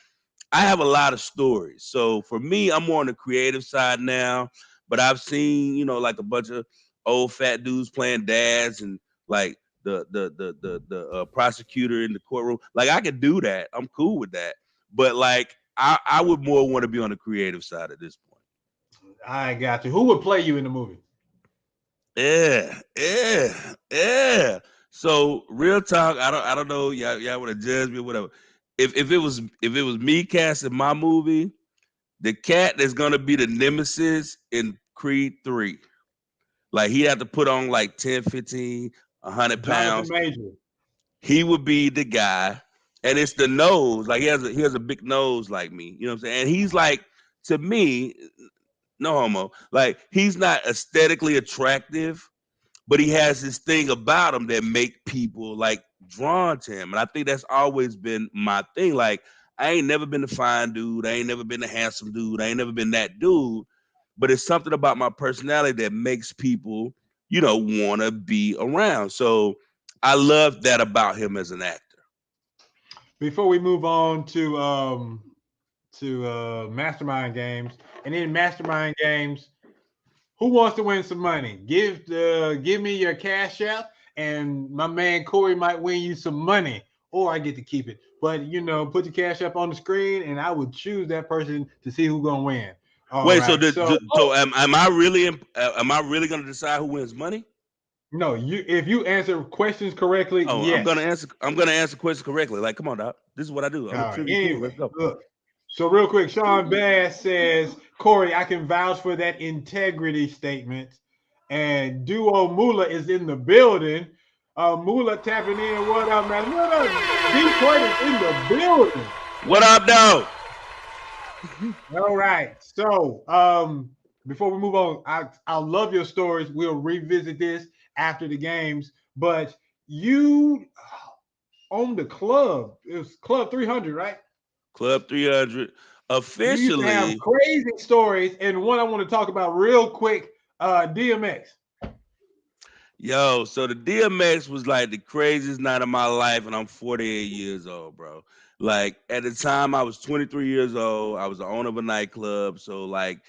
I have a lot of stories. So for me, I'm more on the creative side now. But I've seen, you know, like a bunch of old fat dudes playing dads and like the prosecutor in the courtroom. Like I could do that. I'm cool with that. But like I would more want to be on the creative side at this point. I got you. Who would play you in the movie? Yeah. So real talk, I don't know, y'all want to judge me or whatever. If it was me casting my movie, the cat that's gonna be the nemesis in Creed 3, like he had to put on like 10, 15, 100 Jonathan pounds. Major. He would be the guy. And it's the nose. Like he has a big nose like me. You know what I'm saying? And he's like, to me, no homo. Like he's not aesthetically attractive, but he has this thing about him that make people like drawn to him. And I think that's always been my thing. Like I ain't never been a fine dude. I ain't never been a handsome dude. I ain't never been that dude. But it's something about my personality that makes people, want to be around. So I love that about him as an actor. Before we move on to mastermind games, and in mastermind games, who wants to win some money? Give me your cash app, and my man Corey might win you some money, or I get to keep it. But put your cash app on the screen, and I would choose that person to see who's gonna win. All Wait, right, so am I really going to decide who wins money? No, if you answer questions correctly, yes. I'm gonna answer questions correctly. Like, come on, Doc. This is what I do. I'm a trivia king. Let's go. Look. So real quick, Sean Bass says, Corey, I can vouch for that integrity statement. And Duo Mula is in the building. Mula tapping in. What up, man? What up? Detroit is in the building. What up, though? All right. So before we move on, I love your stories. We'll revisit this after the games. But you own the club. It was Club 300, right? Club 300. Officially. You used to have crazy stories, and one I want to talk about real quick, DMX. Yo, so the DMX was like the craziest night of my life, and I'm 48 years old, bro. Like at the time, I was 23 years old. I was the owner of a nightclub. So like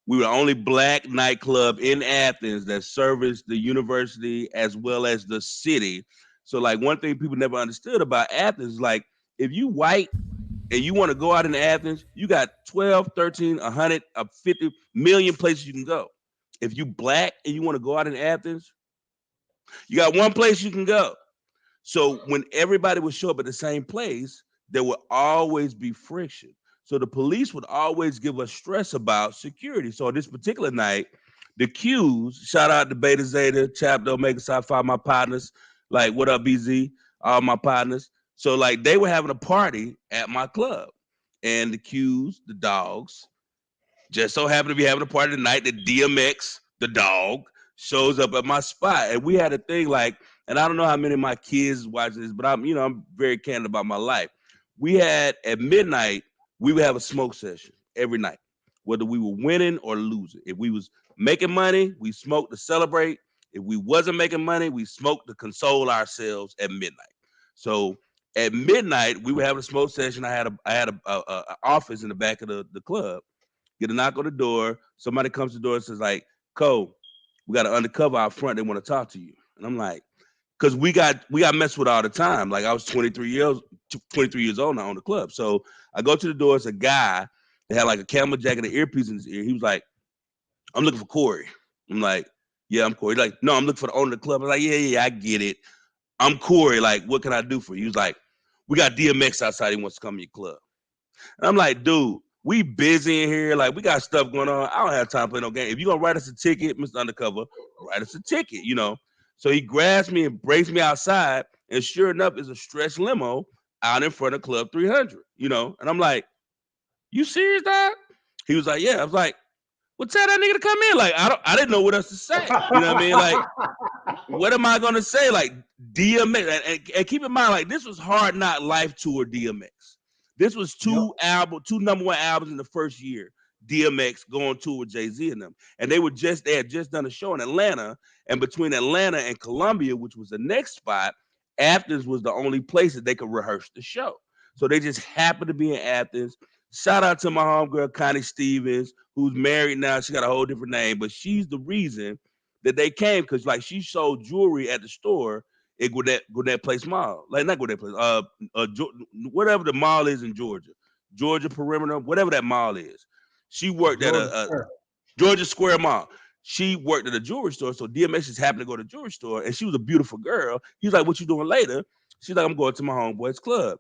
we were the only black nightclub in Athens that serviced the university as well as the city. So like one thing people never understood about Athens is like if you white and you want to go out in Athens, you got 12, 13, 100, 50 million places you can go. If you black and you want to go out in Athens, you got one place you can go. So when everybody would show up at the same place, there would always be friction. So the police would always give us stress about security. So this particular night, the Tues, shout out to Beta Zeta, Chapter Omega Psi Phi, my partners, like what up, BZ, all my partners. So like they were having a party at my club, and the Tues, the dogs, just so happened to be having a party tonight. The DMX, the dog, shows up at my spot, and we had a thing like, and I don't know how many of my kids watch this, but I'm very candid about my life. We had at midnight, we would have a smoke session every night, whether we were winning or losing. If we was making money, we smoked to celebrate. If we wasn't making money, we smoked to console ourselves at midnight. So at midnight, we would have a smoke session. I had a office in the back of the club. Get a knock on the door. Somebody comes to the door and says like, "Cole, we got an undercover out front. They want to talk to you." And I'm like, because we got messed with all the time. Like I was 23 years old now on the club. So I go to the door. It's a guy that had like a camel jacket and earpiece in his ear. He was like, "I'm looking for Corey." I'm like, "Yeah, I'm Corey." He's like, "No, I'm looking for the owner of the club." I'm like, yeah, I get it. I'm Corey. Like, what can I do for you? He was like, "We got DMX outside. He wants to come to your club." And I'm like, "Dude, we busy in here. Like, we got stuff going on. I don't have time to play no game. If you're going to write us a ticket, Mr. Undercover, write us a ticket, So he grabs me and breaks me outside. And sure enough, it's a stretch limo out in front of Club 300, And I'm like, "You serious, dog?" He was like, "Yeah." I was like, "Well, tell that nigga to come in." Like, I didn't know what else to say. You know what I mean? Like, what am I going to say? Like, DMX. And keep in mind, like, this was Hard Knock Life Tour DMX. This was two number one albums in the first year. DMX going tour with Jay-Z and them. And they had just done a show in Atlanta. And between Atlanta and Columbia, which was the next spot, Athens was the only place that they could rehearse the show. So they just happened to be in Athens. Shout out to my homegirl, Connie Stevens, who's married now. She got a whole different name, but she's the reason that they came because like she sold jewelry at the store at Gwinnett Place Mall. Like not Gwinnett Place, whatever the mall is in Georgia Perimeter, whatever that mall is. She worked at a Georgia Square Mall. She worked at a jewelry store, so DMX just happened to go to the jewelry store, and she was a beautiful girl. He's like, "What you doing later?" She's like, "I'm going to my homeboy's club."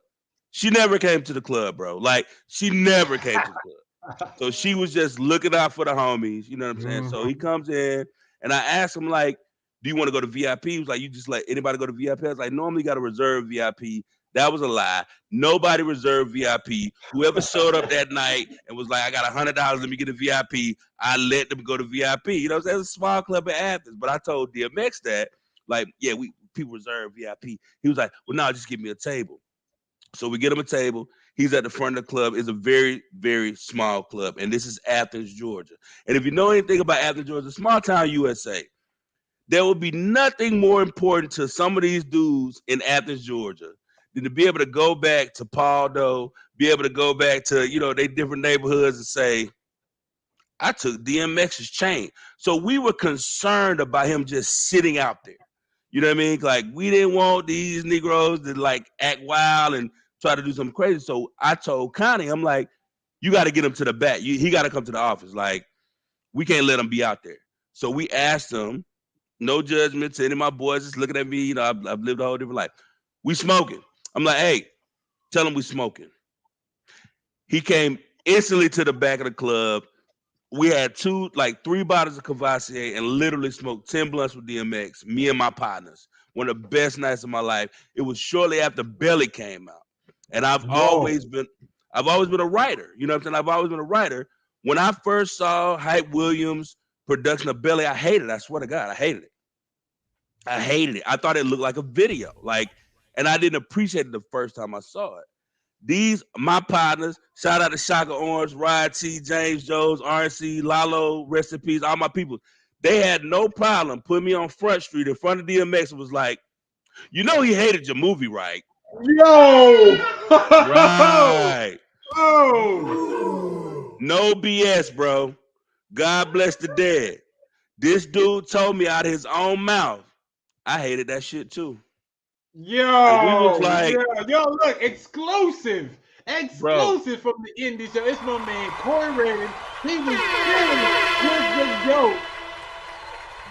She never came to the club, bro. Like, she never came to the club. So she was just looking out for the homies, you know what I'm saying? So he comes in, and I asked him, like, "Do you want to go to VIP?" He was like, "You just let anybody go to VIP?" I was like, "Normally you got to reserve VIP. That was a lie. Nobody reserved VIP. Whoever showed up that night and was like, I got $100, let me get a VIP, I let them go to VIP. You know, there's a small club in Athens. But I told DMX that, like, yeah, people reserve VIP. He was like, well, no, just give me a table. So we get him a table. He's at the front of the club. It's a very, very small club. And this is Athens, Georgia. And if you know anything about Athens, Georgia, small town USA, there will be nothing more important to some of these dudes in Athens, Georgia, than to be able to go back to Paul Doe, be able to go back to, you know, they different neighborhoods and say, I took DMX's chain. So we were concerned about him just sitting out there. You know what I mean? Like, we didn't want these Negroes to like act wild and try to do something crazy. So I told Connie, I'm like, you got to get him to the back. He got to come to the office. Like, we can't let him be out there. So we asked him, no judgment to any of my boys just looking at me. You know, I've lived a whole different life. We smoking. I'm like, hey, tell him we smoking. He came instantly to the back of the club. We had 3 bottles of Cavassier and literally smoked 10 blunts with DMX, me and my partners. One of the best nights of my life. It was shortly after Belly came out. And I've always been a writer. You know what I'm saying? I've always been a writer. When I first saw Hype Williams' production of Belly, I hated it. I swear to God, I hated it. I thought it looked like a video. And I didn't appreciate it the first time I saw it. These, my partners, shout out to Shaka Orange, Ryan T, James Jones, RNC, Lalo, rest in peace, all my people. They had no problem putting me on Front Street in front of DMX and was like, you know he hated your movie, right? Yo! Right. Oh! No BS, bro. God bless the dead. This dude told me out of his own mouth, I hated that shit too. Yo, and we was like, yo, look, exclusive from the indie show. It's my man Corey Redding. He was chilling with the goat.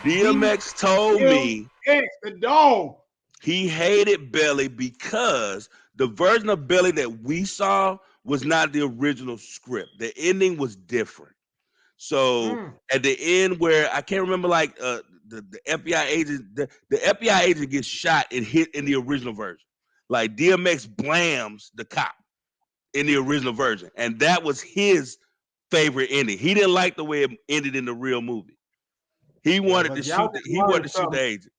DMX told me the dog. He hated Belly because the version of Belly that we saw was not the original script. The ending was different. So at the end, where I can't remember, the FBI agent, the FBI agent gets shot and hit in the original version. Like DMX blams the cop in the original version, and that was his favorite ending. He didn't like the way it ended in the real movie. He wanted to shoot. He wanted to shoot the agent.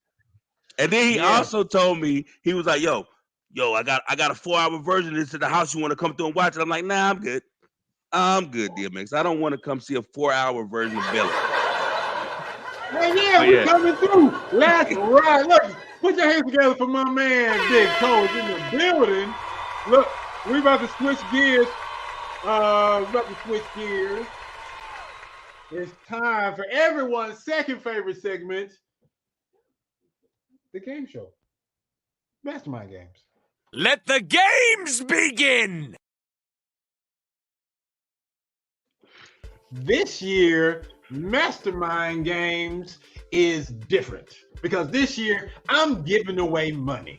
And then he also told me, he was like, yo, I got a 4-hour version of this at the house. You want to come through and watch it? I'm like, nah, I'm good. DMX. I don't want to come see a 4-hour version of Belly. Well, we're coming through. Let's ride. Look, put your hands together for my man, Big Coach, in the building. Look, we about to switch gears. It's time for everyone's second favorite segment, the game show. Mastermind Games. Let the games begin! This year, Mastermind Games is different because this year I'm giving away money.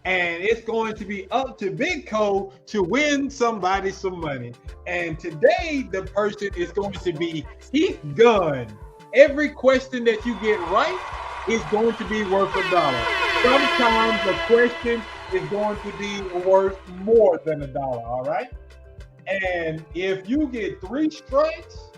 And it's going to be up to Big Co to win somebody some money. And today, the person is going to be Heath Gunn. Every question that you get right is going to be worth $1. Sometimes the question is going to be worth more than $1, all right? And if you get 3 strikes,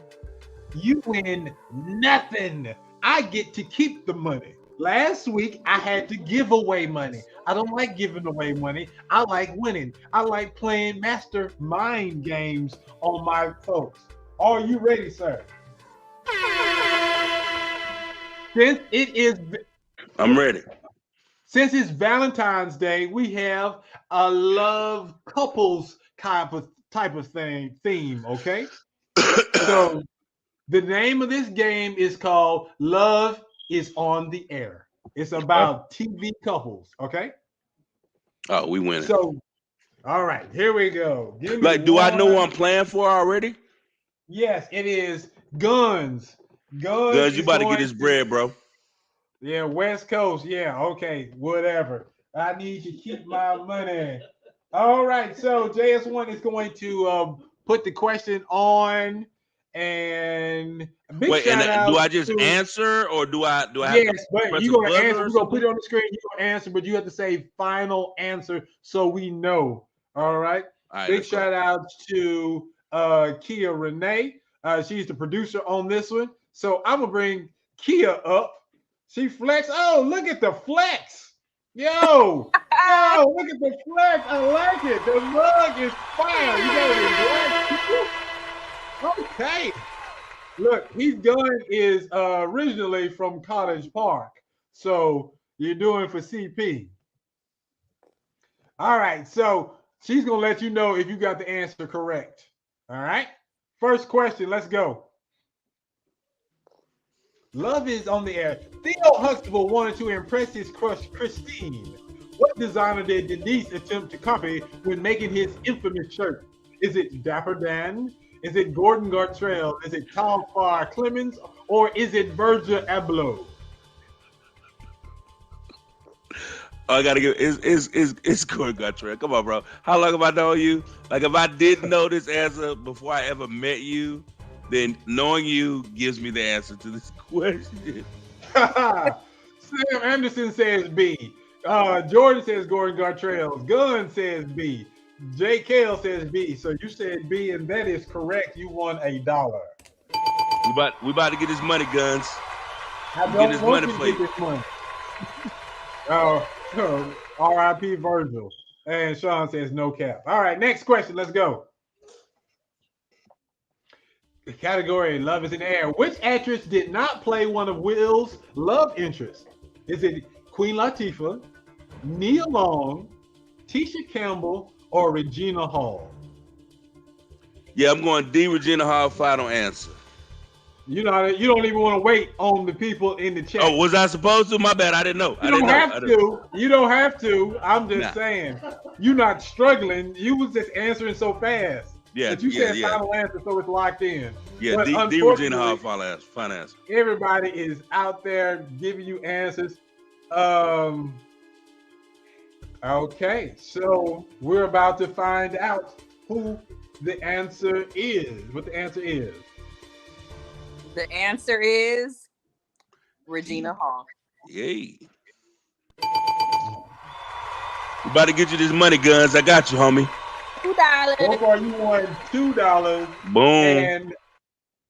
you win nothing. I get to keep the money. Last week, I had to give away money. I don't like giving away money. I like winning. I like playing mastermind games on my folks. Are you ready, sir? I'm ready. Since it's Valentine's Day, we have a love couples type of theme, okay? So the name of this game is called Love is on the Air. It's about TV couples, okay? Oh, we winning. So, all right, here we go. Do I know what I'm playing for already? Yes, it is Guns. Guns, you about to get this bread, bro. Yeah, West Coast. Yeah, okay, whatever. I need to keep my money. All right, so JS1 is going to put the question on, And a big Wait, shout out do I just to, answer or do I have yes, to but press you're a gonna buzzer answer. or We're gonna put something? it on the screen. You're gonna answer, but you have to say final answer so we know. All right. All right, Big let's go. shout out to Kia Renee. She's the producer on this one. So I'm gonna bring Kia up. She flex. Oh, look at the flex. Yo, look at the flex. I like it. The mug is fire. You got it in black. Okay. Look, his gun is originally from College Park. So you're doing for CP. All right. So she's going to let you know if you got the answer correct. All right. First question. Let's go. Love is on the air. Theo Huxtable wanted to impress his crush, Christine. What designer did Denise attempt to copy when making his infamous shirt? Is it Dapper Dan? Is it Gordon Gartrell? Is it Tom Farr Clemens? Or is it Virgil Abloh? Oh, I gotta give it's Gordon Gartrell. Come on, bro. How long have I known you? Like, if I didn't know this answer before I ever met you, then knowing you gives me the answer to this question. Sam Anderson says B. Jordan says Gordon Gartrell. Gunn says B. J. Kale says B. So you said B, and that is correct. You won $1. We about to get this money, Guns. I don't want you to get this money. R.I.P. Virgil. And Sean says no cap. All right, next question. Let's go. The category Love is in the Air. Which actress did not play one of Will's love interests? Is it Queen Latifah, Nia Long, Tisha Campbell, or Regina Hall? Yeah, I'm going D. Regina Hall. Final answer. You know, you don't even want to wait on the people in the chat. Oh, was I supposed to? My bad. I didn't know. You don't have to. You don't have to. I'm just saying. You're not struggling. You was just answering so fast. Yeah, but you said final answer, so it's locked in. Yeah, but D. Regina Hall. Final answer. Everybody is out there giving you answers. Okay, so we're about to find out who the answer is. What the answer is. The answer is Regina Hall. Yay. We about to get you this money, Guns. I got you, homie. $2. So far, you won $2. Boom. And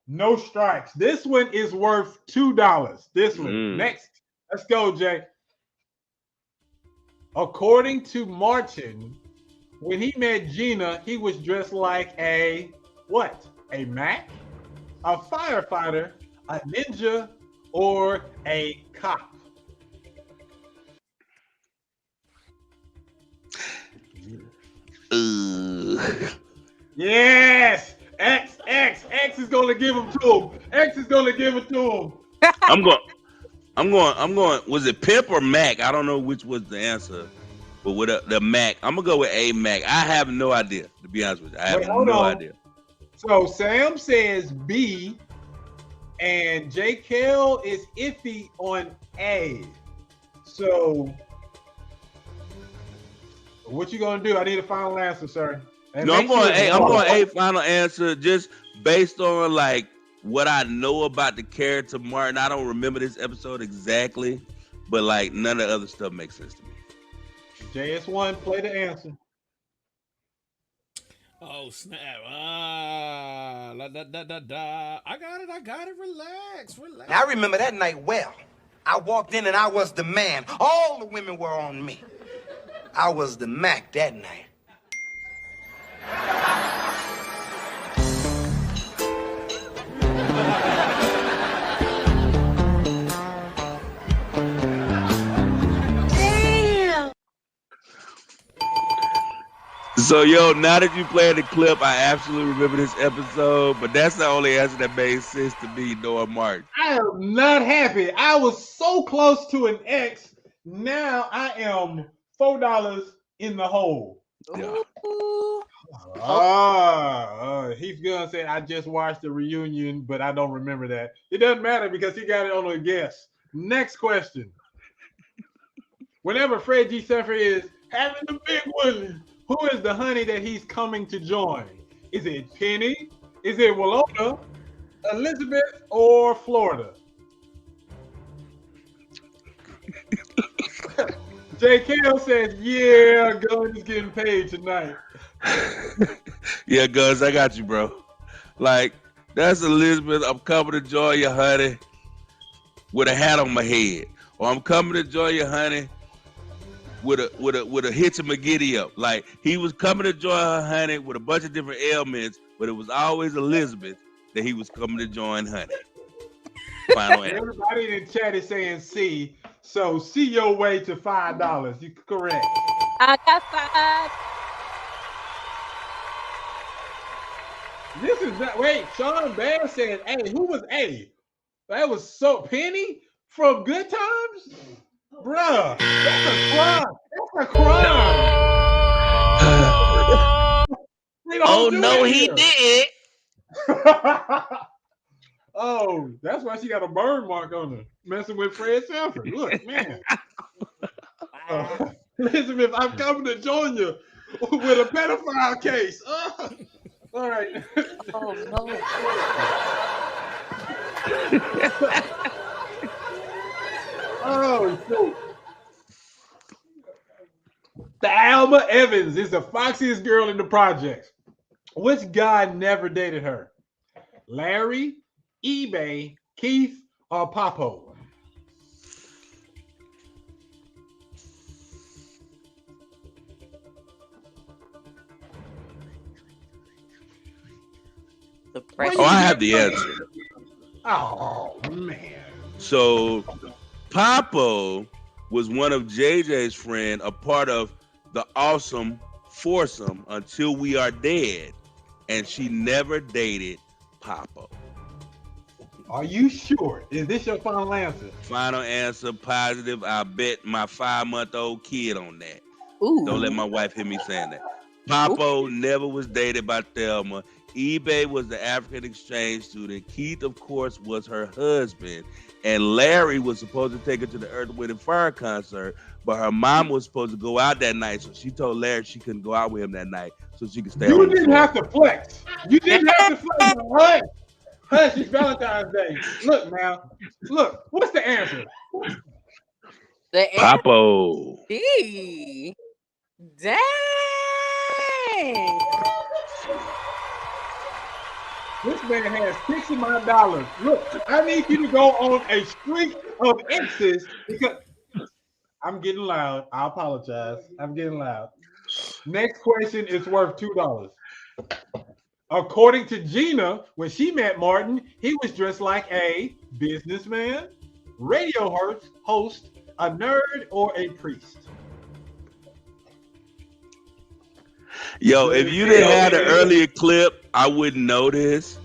no strikes. This one is worth $2. This one. Next. Let's go, Jay. According to Martin, when he met Gina, he was dressed like a what? A Mac? A firefighter, a ninja, or a cop? Yes! X is gonna give him to him. X is gonna give it to him. I'm going. Was it Pimp or Mac? I don't know which was the answer. But with the Mac, I'm gonna go with a Mac. I have no idea, to be honest with you. I have no idea. So Sam says B, and J. Kell is iffy on A. So what you gonna do? I need a final answer, sir. And No, I'm going A. I'm going A. Final answer, just based on like what I know about the character Martin. I don't remember this episode exactly, but like none of the other stuff makes sense to me. JS1, play the answer. Oh snap! I got it. Relax. Now, I remember that night well. I walked in and I was the man. All the women were on me. I was the Mac that night. So, yo, now that you played the clip, I absolutely remember this episode, but that's the only answer that made sense to me, Noah Martin. I am not happy. I was so close to an X. Now I am $4 in the hole. Yeah. He's gonna say I just watched the reunion, but I don't remember that. It doesn't matter because he got it on a guess. Next question. Whenever Fred G. Seffer is having the big one, who is the honey that he's coming to join? Is it Penny? Is it Walona? Elizabeth or Florida? JKL says, yeah, Gun is getting paid tonight. Yeah, Gus, I got you, bro. Like, that's Elizabeth. I'm coming to join you, honey, with a hat on my head. Or I'm coming to join you, honey, with a hitch of my giddy up. Like, he was coming to join her, honey, with a bunch of different ailments, but it was always Elizabeth that he was coming to join, honey. Final answer. Everybody in the chat is saying C. So see your way to $5. You correct. I got 5. This is not. Wait, Sean Bear said A. Who was A? That was so Penny from Good Times, bruh. That's a crime. That's a crime. Oh no, he did. Oh, that's why she got a burn mark on her, messing with Fred Sanford. Look, man. Elizabeth, I'm coming to join you with a pedophile case. All right. Oh no. Oh, shoot. The Alma Evans is the foxiest girl in the projects. Which guy never dated her? Larry, eBay, Keith, or Papo? Oh, I have the answer. Oh, man. So, Papo was one of JJ's friend, a part of the awesome foursome Until We Are Dead, and she never dated Papo. Are you sure? Is this your final answer? Final answer, positive. I bet my 5-month-old kid on that. Ooh. Don't let my wife hear me saying that. Papo never was dated by Thelma. eBay was the African exchange student. Keith, of course, was her husband. And Larry was supposed to take her to the Earth, Wind, and Fire concert, but her mom was supposed to go out that night, so she told Larry she couldn't go out with him that night, so she could stay home. You didn't have to flex. You didn't have to flex. Hush. Hush, it's Valentine's Day. Look, now. Look, what's the answer? The Papo. D. Dang. This man has $69. Look, I need you to go on a streak of X's because I'm getting loud. I apologize. I'm getting loud. Next question is worth $2. According to Gina, when she met Martin, he was dressed like a businessman, radio host, a nerd, or a priest. Yo, if you didn't have the earlier clip, I wouldn't know this.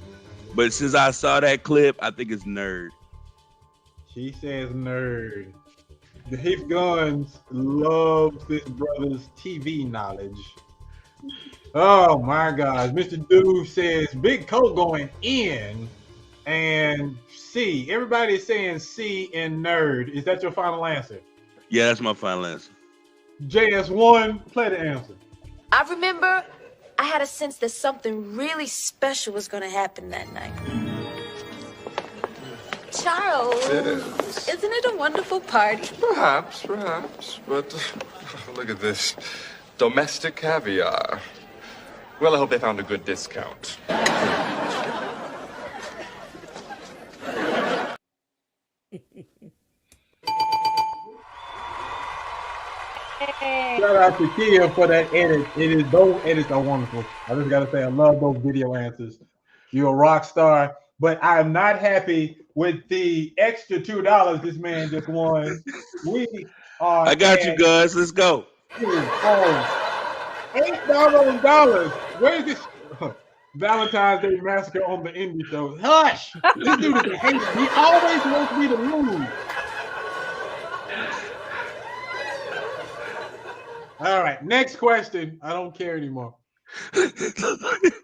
But since I saw that clip, I think it's nerd. She says nerd. His Guns loves this brother's TV knowledge. Oh my gosh. Mr. Doo says Big Coat going in and C. Everybody is saying C and nerd. Is that your final answer? Yeah, that's my final answer. JS1, play the answer. I remember I had a sense that something really special was going to happen that night. Charles, Yes. isn't it a wonderful party? Perhaps. But look at this. Domestic caviar. Well, I hope they found a good discount. Shout out to Kia for that edit. Those edits are wonderful. I just gotta say I love those video answers. You're a rock star, but I'm not happy with the extra $2 this man just won. We are I got you guys. Let's go. $8 Where's this Valentine's Day Massacre on the indie show? Hush! This dude is a hater. He always wants me to lose. All right, next question. I don't care anymore.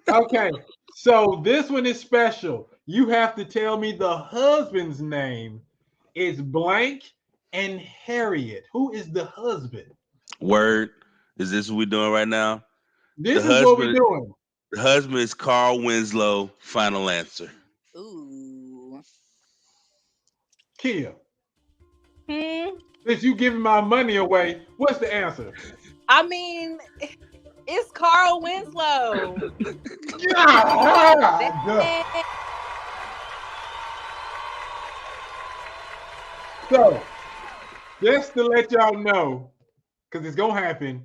Okay, so this one is special. You have to tell me the husband's name. It's blank and Harriet. Who is the husband? Word. Is this what we're doing right now? This is what we're doing. The husband is Carl Winslow. Final answer. Ooh. Kia, Hmm. since you giving my money away, what's the answer? I mean, it's Carl Winslow. So, just to let y'all know, because it's gonna happen,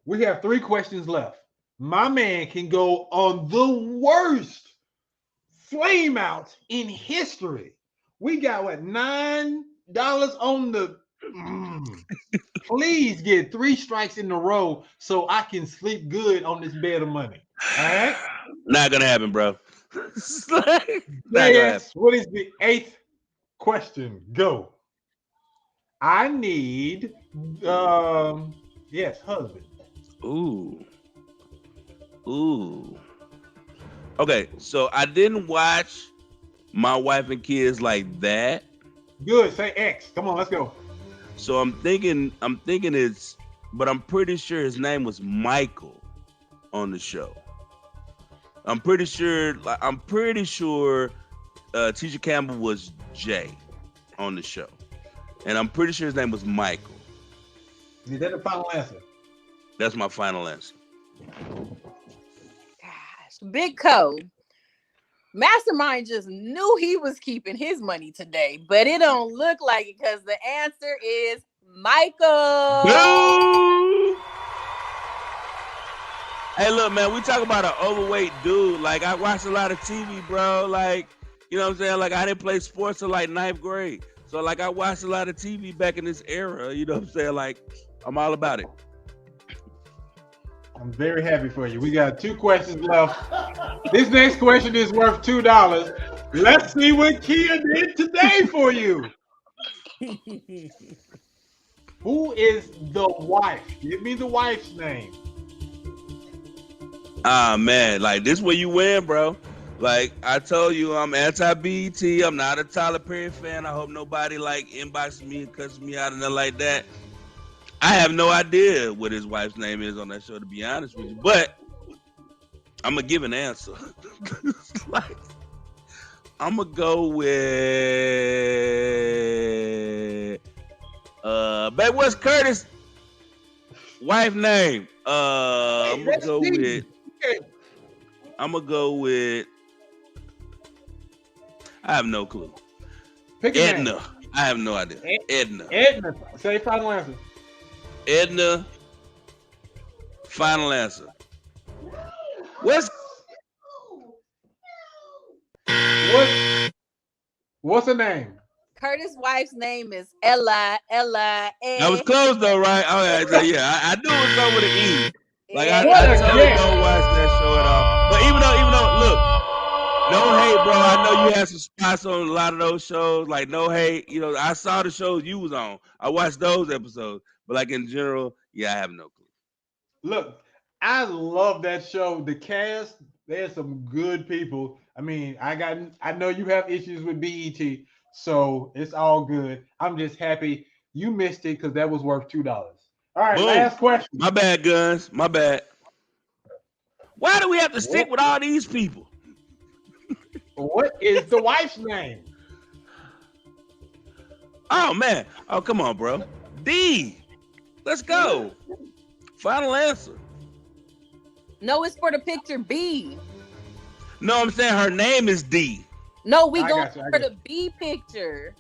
we have 3 questions left. My man can go on the worst flame out in history. We got what, $9 on the. Please get 3 strikes in a row so I can sleep good on this bed of money. All right? Not gonna happen, bro. Yes. What is the 8th question? Go. I need yes, husband. Ooh. Okay, so I didn't watch My Wife and Kids like that. Good. Say X. Come on, let's go. So I'm thinking it's, but I'm pretty sure his name was Michael on the show. I'm pretty sure Tisha Campbell was Jay on the show. And I'm pretty sure his name was Michael. Is that the final answer? That's my final answer. Big Co. Mastermind just knew he was keeping his money today, but it don't look like it because the answer is Michael. Boo! Hey, look, man, we talk about an overweight dude. Like, I watched a lot of TV, bro. Like, you know what I'm saying? Like, I didn't play sports till like 9th grade. So, like, I watched a lot of TV back in this era. You know what I'm saying? Like, I'm all about it. I'm very happy for you. We got 2 questions left. This next question is worth $2. Let's see what Kia did today for you. Who is the wife? Give me the wife's name. Ah, man, like, this where you win, bro. Like, I told you, I'm anti-BET. I'm not a Tyler Perry fan. I hope nobody, like, inboxes me and cusses me out and nothing like that. I have no idea what his wife's name is on that show, to be honest with you. But I'm going to give an answer. Like, I'm going to go with... babe, what's Curtis' wife name? I'm going to go with... I'm going to go with... I have no clue. Pick Edna. name. I have no idea. Edna. Edna. Say final answer. Edna. Final answer. What's her name? Curtis' wife's name is Ella. That was close though, right? Okay, so yeah, I knew it was over the E. Like I totally don't watch that show at all. But even though, look, no hate, bro. I know you had some spots on a lot of those shows. Like no hate, you know. I saw the shows you was on. I watched those episodes, but like in general, yeah, I have no clue. Look, I love that show. The cast, there's some good people. I mean, I know you have issues with BET, so it's all good. I'm just happy you missed it because that was worth $2. All right, Boom. Last question. My bad, Guns. My bad. Why do we have to stick with all these people? What is the wife's name? Oh man. Oh, come on, bro. D. Let's go. Final answer. No, it's for the picture B. No, I'm saying her name is D. No, we going for the B picture.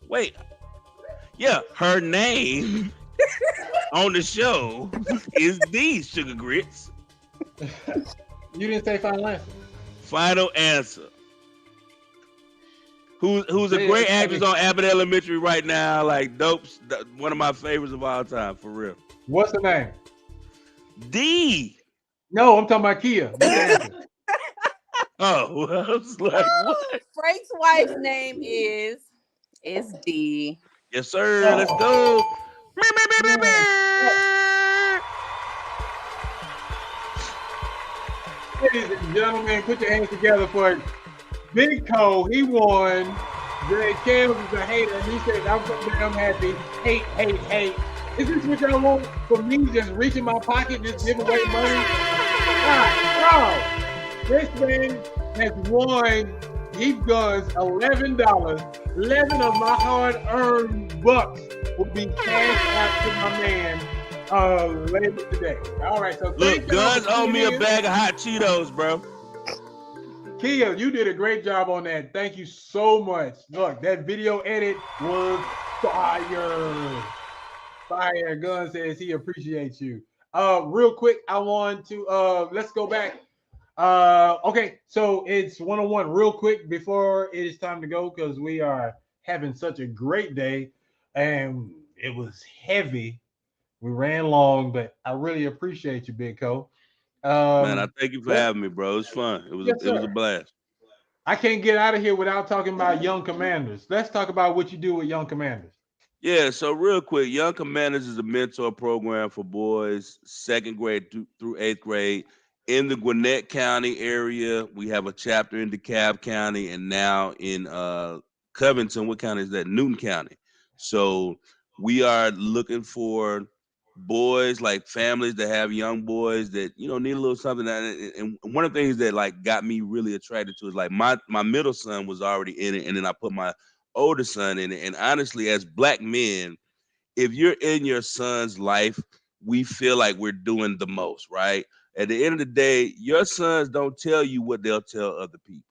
Wait. Yeah, her name on the show is D, Sugar Grits. You didn't say final answer. Final answer. Who's a great actress on Abbott Elementary right now? Like dope's one of my favorites of all time, for real. What's the name? D. No, I'm talking about Kia. Oh, I was like, what? Frank's wife's name is D. Yes, sir. Let's go. Ladies and gentlemen, put your hands together for Big Co. He won. Greg Campbell is a hater. He said, I'm so damn happy. Hate. Is this what y'all want from me? Just reach in my pocket and just give away money? No. This man has won Heap Guns $11 11 of my hard-earned bucks will be cashed out to my man later today. All right, so look, Guns owe me a bag of hot Cheetos, bro. Kia, you did a great job on that. Thank you so much. Look, that video edit was fire. Fire. Gun says he appreciates you. Real quick, I want to let's go back. Okay, so it's one-on-one real quick before it is time to go because we are having such a great day and it was heavy. We ran long, but I really appreciate you, Big Co. Man, I thank you for having me, bro. It was fun. It was a blast. I can't get out of here without talking about Young Commanders. Let's talk about what you do with Young Commanders. Yeah, so real quick, Young Commanders is a mentor program for boys 2nd grade through 8th grade in the Gwinnett County area. We have a chapter in DeKalb County and now in Covington. What county is that? Newton County. So we are looking for boys, like families that have young boys that need a little something. And one of the things that like got me really attracted to is like my middle son was already in it, and then I put my older son in it. And honestly, as Black men, if you're in your son's life, we feel like we're doing the most, right? At the end of the day, your sons don't tell you what they'll tell other people.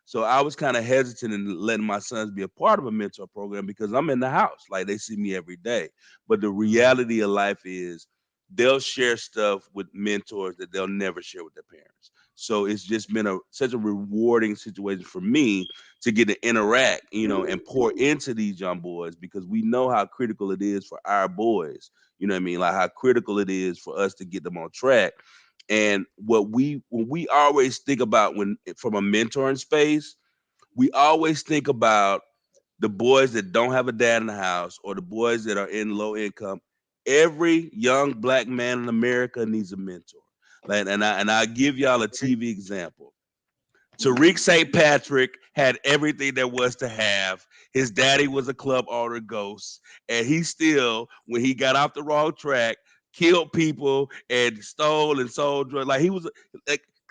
So I was kind of hesitant in letting my sons be a part of a mentor program because I'm in the house. Like they see me every day. But the reality of life is they'll share stuff with mentors that they'll never share with their parents. So it's just been such a rewarding situation for me to get to interact, and pour into these young boys because we know how critical it is for our boys. You know what I mean? Like how critical it is for us to get them on track. And when we always think about from a mentoring space, we always think about the boys that don't have a dad in the house or the boys that are in low income. Every young Black man in America needs a mentor. Like, and I give y'all a TV example. Tariq St. Patrick had everything there was to have. His daddy was a club owner ghost, and he still, when he got off the wrong track, killed people and stole and sold drugs. Like he was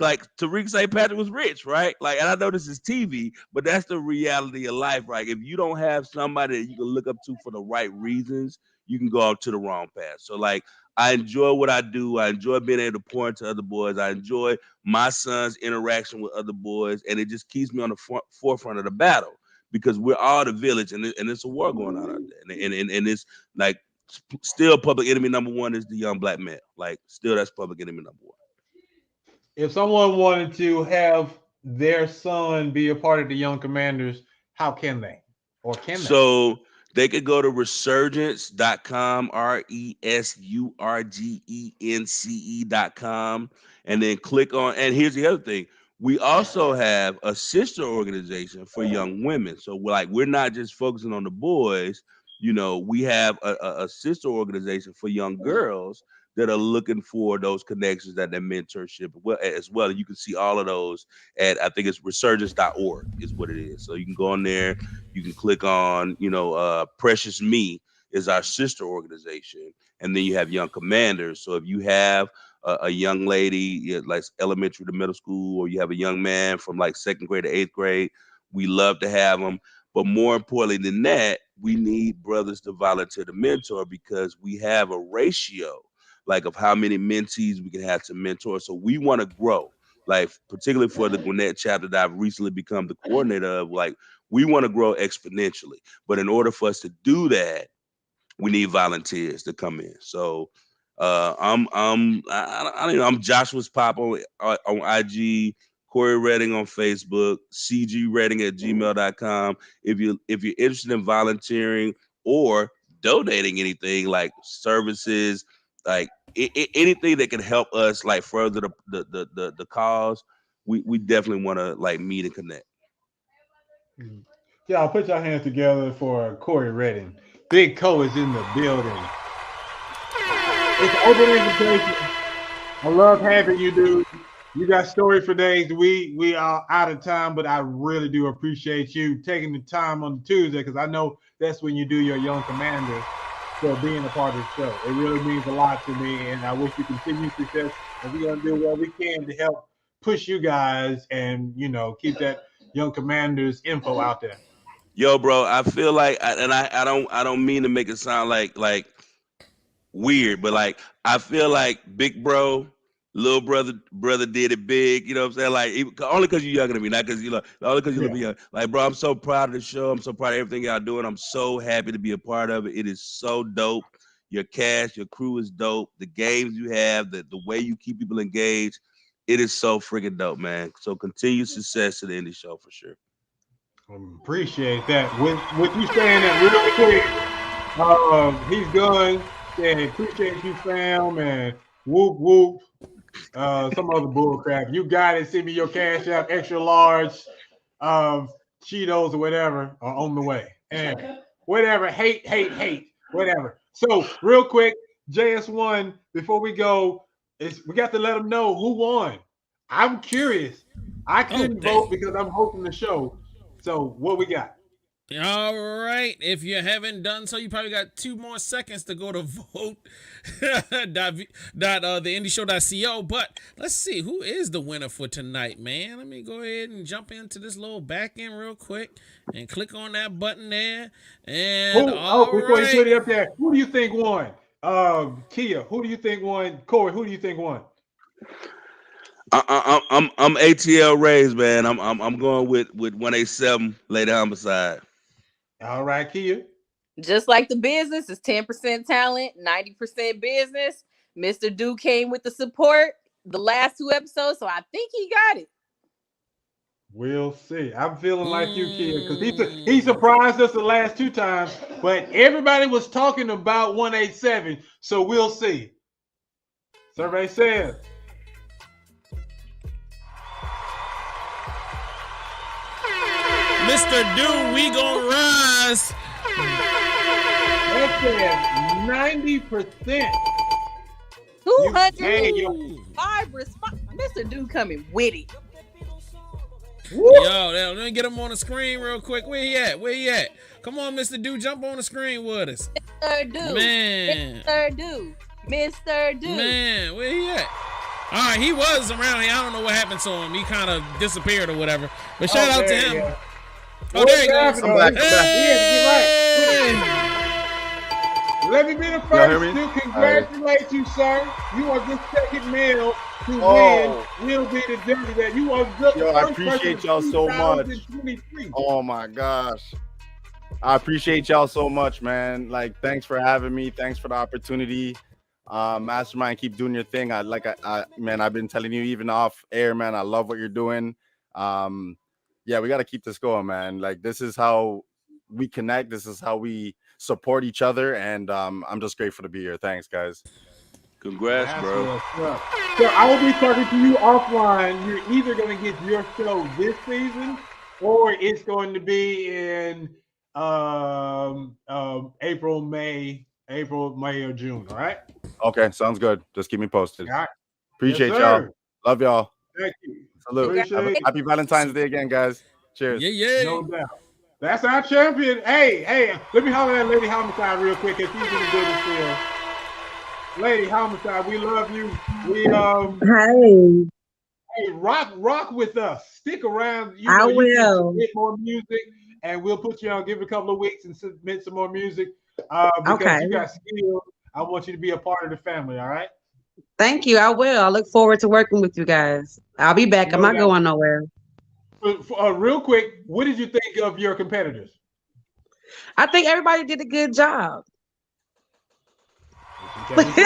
like Tariq St. Patrick was rich, right? Like, and I know this is TV, but that's the reality of life, right? If you don't have somebody that you can look up to for the right reasons, you can go out to the wrong path. So like I enjoy what I do. I enjoy being able to pour into other boys. I enjoy my son's interaction with other boys, and it just keeps me on the forefront of the battle because we're all the village, and it's a war going on out there, and it's like still public enemy number one is the young Black male. Like still, that's public enemy number one. If someone wanted to have their son be a part of the Young Commanders, how can they? Or can they? So they could go to resurgence.com, resurgence.com, and then click on. And here's the other thing. We also have a sister organization for young women. So we're not just focusing on the boys. We have a sister organization for young girls that are looking for those connections, that mentorship as well. And you can see all of those at, I think it's resurgence.org is what it is. So you can go on there, you can click on, Precious Me is our sister organization. And then you have Young Commanders. So if you have a young lady, like elementary to middle school, or you have a young man from like 2nd grade to 8th grade, we love to have them. But more importantly than that, we need brothers to volunteer to mentor because we have a ratio like of how many mentees we can have to mentor. So we want to grow, like particularly for the Gwinnett chapter that I've recently become the coordinator of. Like we want to grow exponentially, but in order for us to do that, we need volunteers to come in. So I'm Joshua's Pop on IG, Corey Redding on Facebook, cgredding@gmail.com. If you're interested in volunteering or donating anything like services, like anything that can help us like further the cause, we definitely want to like meet and connect. Y'all put your hands together for Corey Redding. Big Co is in the building. It's an open invitation. I love having you, dude. You got story for days. We are out of time, but I really do appreciate you taking the time on Tuesday because I know that's when you do your Young Commanders. So being a part of the show, it really means a lot to me, and I wish you continued success. And we're gonna do what we can to help push you guys and keep that Young Commanders info out there. Yo, bro, I feel like, I don't mean to make it sound like weird, but like I feel like big bro, little brother did it big. You know what I'm saying? Like only because you're younger than me, not because only because you're young. Like, bro, I'm so proud of the show. I'm so proud of everything y'all doing. I'm so happy to be a part of it. It is so dope. Your cast, your crew is dope. The games you have, the way you keep people engaged, it is so freaking dope, man. So continued success to the indie show for sure. Appreciate that. With you saying that real quick, he's done. Saying appreciate you, fam, and whoop whoop. Some other bull crap. You got it. Send me your cash app, extra large, Cheetos or whatever are on the way. And whatever, hate, whatever. So real quick, JS1. Before we go, we got to let them know who won. I'm curious. I couldn't vote because I'm hosting the show. So what we got? All right. If you haven't done so, you probably got 2 more seconds to go to vote. the indieshow.co. But let's see who is the winner for tonight, man. Let me go ahead and jump into this little back end real quick and click on that button there. And before you put it up there, who do you think won? Kia, who do you think won? Corey, who do you think won? I'm ATL Rays, man. I'm going with 187 Lady Homicide. All right, Kia. Just like the business is 10% talent, 90% business. Mr.Doo came with the support the last 2 episodes, so I think he got it. We'll see. I'm feeling like you, Kia, because he surprised us the last 2 times, but everybody was talking about 187, so we'll see. Survey says. Mr.Doo, we gonna rise. That's 90%. 205 response. Mr.Doo coming with it. Yo, let me get him on the screen real quick. Where he at? Come on, Mr.Doo, jump on the screen with us. Mr.Doo. Man. Mr.Doo. Man, where he at? All right, he was around here. I don't know what happened to him. He kind of disappeared or whatever. But shout out to him. Yeah. Oh, there he goes. I'm back. Let me be the first to congratulate you, sir. You are the second male to win. Will be the judge that you are the first. I appreciate y'all so much. Oh my gosh. I appreciate y'all so much, man. Like, thanks for having me. Thanks for the opportunity. Mastermind, keep doing your thing. Man, I've been telling you even off air, man. I love what you're doing. Yeah, we got to keep this going, man. Like, this is how we connect. This is how we support each other. And I'm just grateful to be here. Thanks, guys. Congrats, bro. So I will be talking to you offline. You're either going to get your show this season or it's going to be in April, May, or June. All right? Okay, sounds good. Just keep me posted. All right. Appreciate y'all. Love y'all. Thank you. Salute. Happy Valentine's Day again, guys. Cheers. Yeah. No doubt. That's our champion. Hey, let me holler at Lady Homicide real quick if she's in the building still. Lady Homicide, we love you. Hey, rock with us. Stick around. I will. Get more music, and we'll put you on. Give it a couple of weeks and submit some more music. Because you got skills. I want you to be a part of the family. All right. Thank you. I will. I look forward to working with you guys. I'll be back. I'm not going nowhere. Real quick, what did you think of your competitors? I think everybody did a good job. But she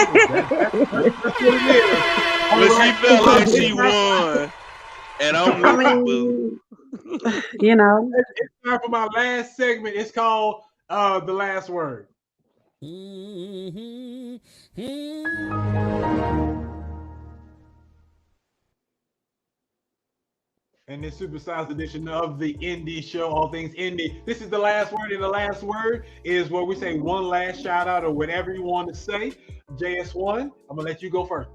felt like she won. And you know. It's time for my last segment. It's called The Last Word. And this supersized edition of the Indie Show, all things indie. This is the last word, and the last word is where we say one last shout out or whatever you want to say. JS1, I'm gonna let you go first.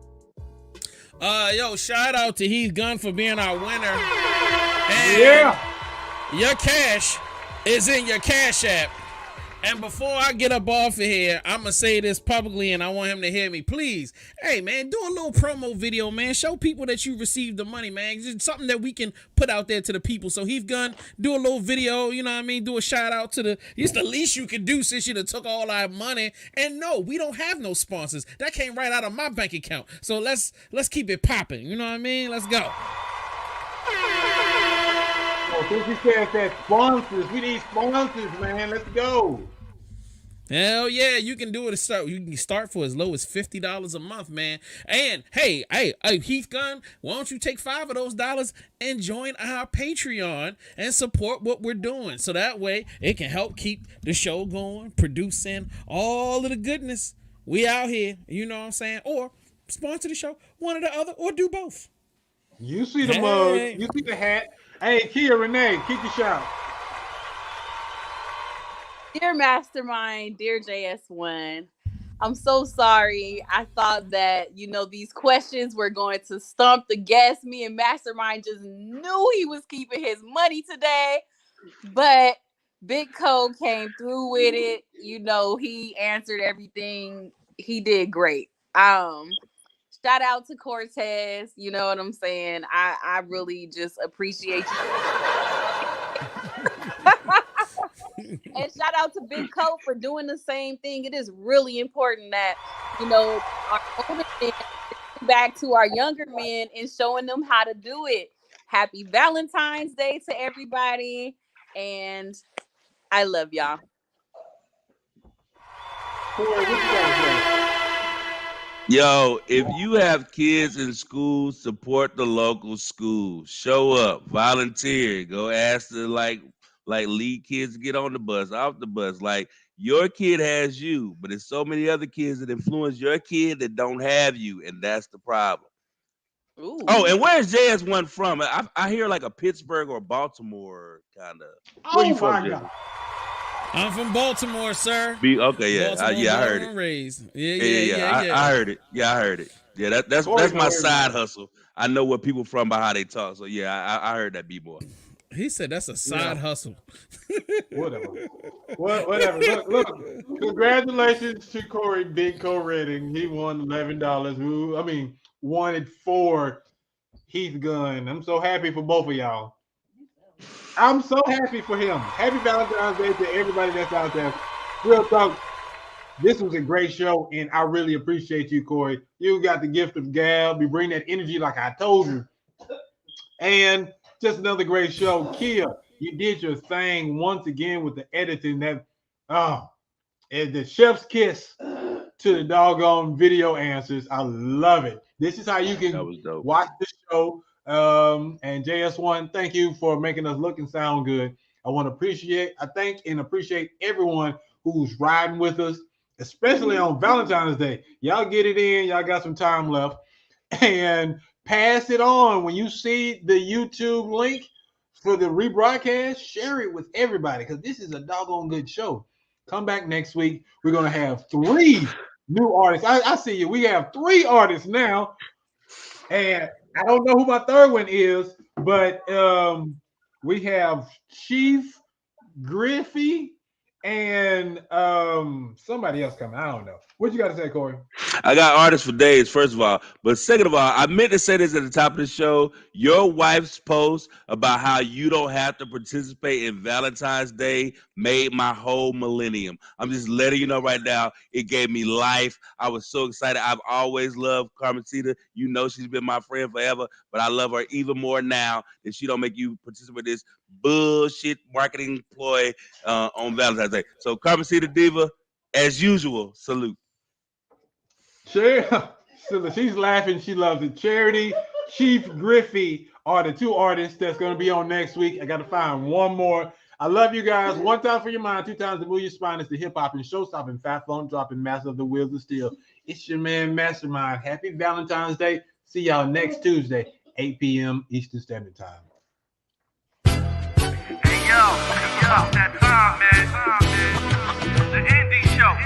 Yo, shout out to Heath Gunn for being our winner. And your cash is in your Cash App. And before I get up off of here, I'm going to say this publicly and I want him to hear me. Please, hey, man, do a little promo video, man. Show people that you received the money, man. It's something that we can put out there to the people. So Heath Gunn, do a little video, you know what I mean? Do a shout out to it's the least you can do since you done took all our money. And no, we don't have no sponsors. That came right out of my bank account. So let's keep it popping. You know what I mean? Let's go. Since you said that sponsors, we need sponsors, man. Let's go. Hell yeah, you can do it. You can start for as low as $50 a month, man. And hey, Heath Gunn, why don't you take $5 of those dollars and join our Patreon and support what we're doing, so that way it can help keep the show going, producing all of the goodness. We out here, you know what I'm saying? Or sponsor the show, one or the other, or do both. You see the mug, you see the hat. Hey, Kia Renee, keep your shout. Dear Mastermind, dear JS1, I'm so sorry. I thought that, these questions were going to stump the guest. Me and Mastermind just knew he was keeping his money today. But Big Co came through with it. He answered everything. He did great. Shout out to Cortez. You know what I'm saying? I really just appreciate you. And shout out to Big Co for doing the same thing. It is really important that, our older men back to our younger men and showing them how to do it. Happy Valentine's Day to everybody. And I love y'all. Corey, what you gotta say? Yo, if you have kids in school, support the local schools. Show up, volunteer, go ask the like lead kids to get on the bus, off the bus. Like, your kid has you, but there's so many other kids that influence your kid that don't have you, and that's the problem. Ooh. Oh, and where's JS1 from? I hear like a Pittsburgh or Baltimore kind of. Where you from, JS? I'm from Baltimore, sir. Okay, yeah, I heard it. Raised. Yeah. I heard it. Yeah, I heard it. Yeah, that's my side hustle. I know where people from by how they talk. So yeah, I heard that, B-boy. He said that's a side hustle. Whatever. Look. Congratulations to Corey Big Co Redding. He won $11. Wanted for Heath Gunn. I'm so happy for both of y'all. I'm so happy for him. Happy Valentine's Day to everybody that's out there. Real talk. This was a great show, and I really appreciate you, Corey. You got the gift of gab. You bring that energy like I told you. And just another great show. Kia, you did your thing once again with the editing. And the chef's kiss to the doggone video answers. I love it. This is how you can watch the show. And JS1, thank you for making us look and sound good. I thank and appreciate everyone who's riding with us, especially on Valentine's Day. Y'all get it in. Y'all got some time left. And pass it on. When you see the YouTube link for the rebroadcast, share it with everybody, because this is a doggone good show. Come back next week. We're going to have 3 new artists. I see you. We have 3 artists now. And I don't know who my third one is, but we have Chief Griffey and somebody else coming. I don't know. What you got to say, Corey? I got artists for days, first of all. But second of all, I meant to say this at the top of the show. Your wife's post about how you don't have to participate in Valentine's Day made my whole millennium. I'm just letting you know right now, it gave me life. I was so excited. I've always loved Carmencita. You know she's been my friend forever, but I love her even more now that she don't make you participate in this bullshit marketing ploy on Valentine's Day. So Carmencita Diva, as usual, salute. Sure. So she's laughing. She loves it. Charity, Chief Griffey are the 2 artists that's going to be on next week. I got to find one more. I love you guys. 1 time for your mind, 2 times to move your spine. It's the hip hop and show stopping, fat phone dropping, master of the wheels of steel. It's your man, Mastermind. Happy Valentine's Day. See y'all next Tuesday, 8 p.m. Eastern Standard Time. Hey, yo, that time, man. The indie show.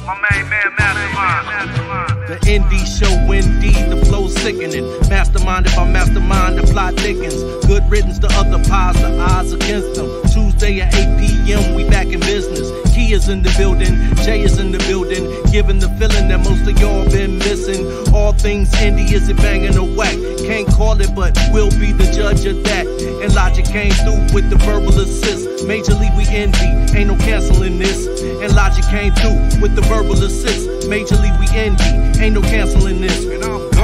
My main man, Mastermind. The indie show, indeed, the flow sickening. Mastermind, if I mastermind, the plot thickens. Good riddance to other pies, the odds against them. Tuesday at 8 p.m., we back in business. Key is in the building, Jay is in the building, giving the feeling that most of y'all been missing. All things indie, is it banging or whack? Can't call it, but we'll be the judge of that. And Logic came through with the verbal assist. Majorly we envy, ain't no canceling this. And Logic came through with the verbal assist. Majorly we envy, ain't no canceling this. And I'm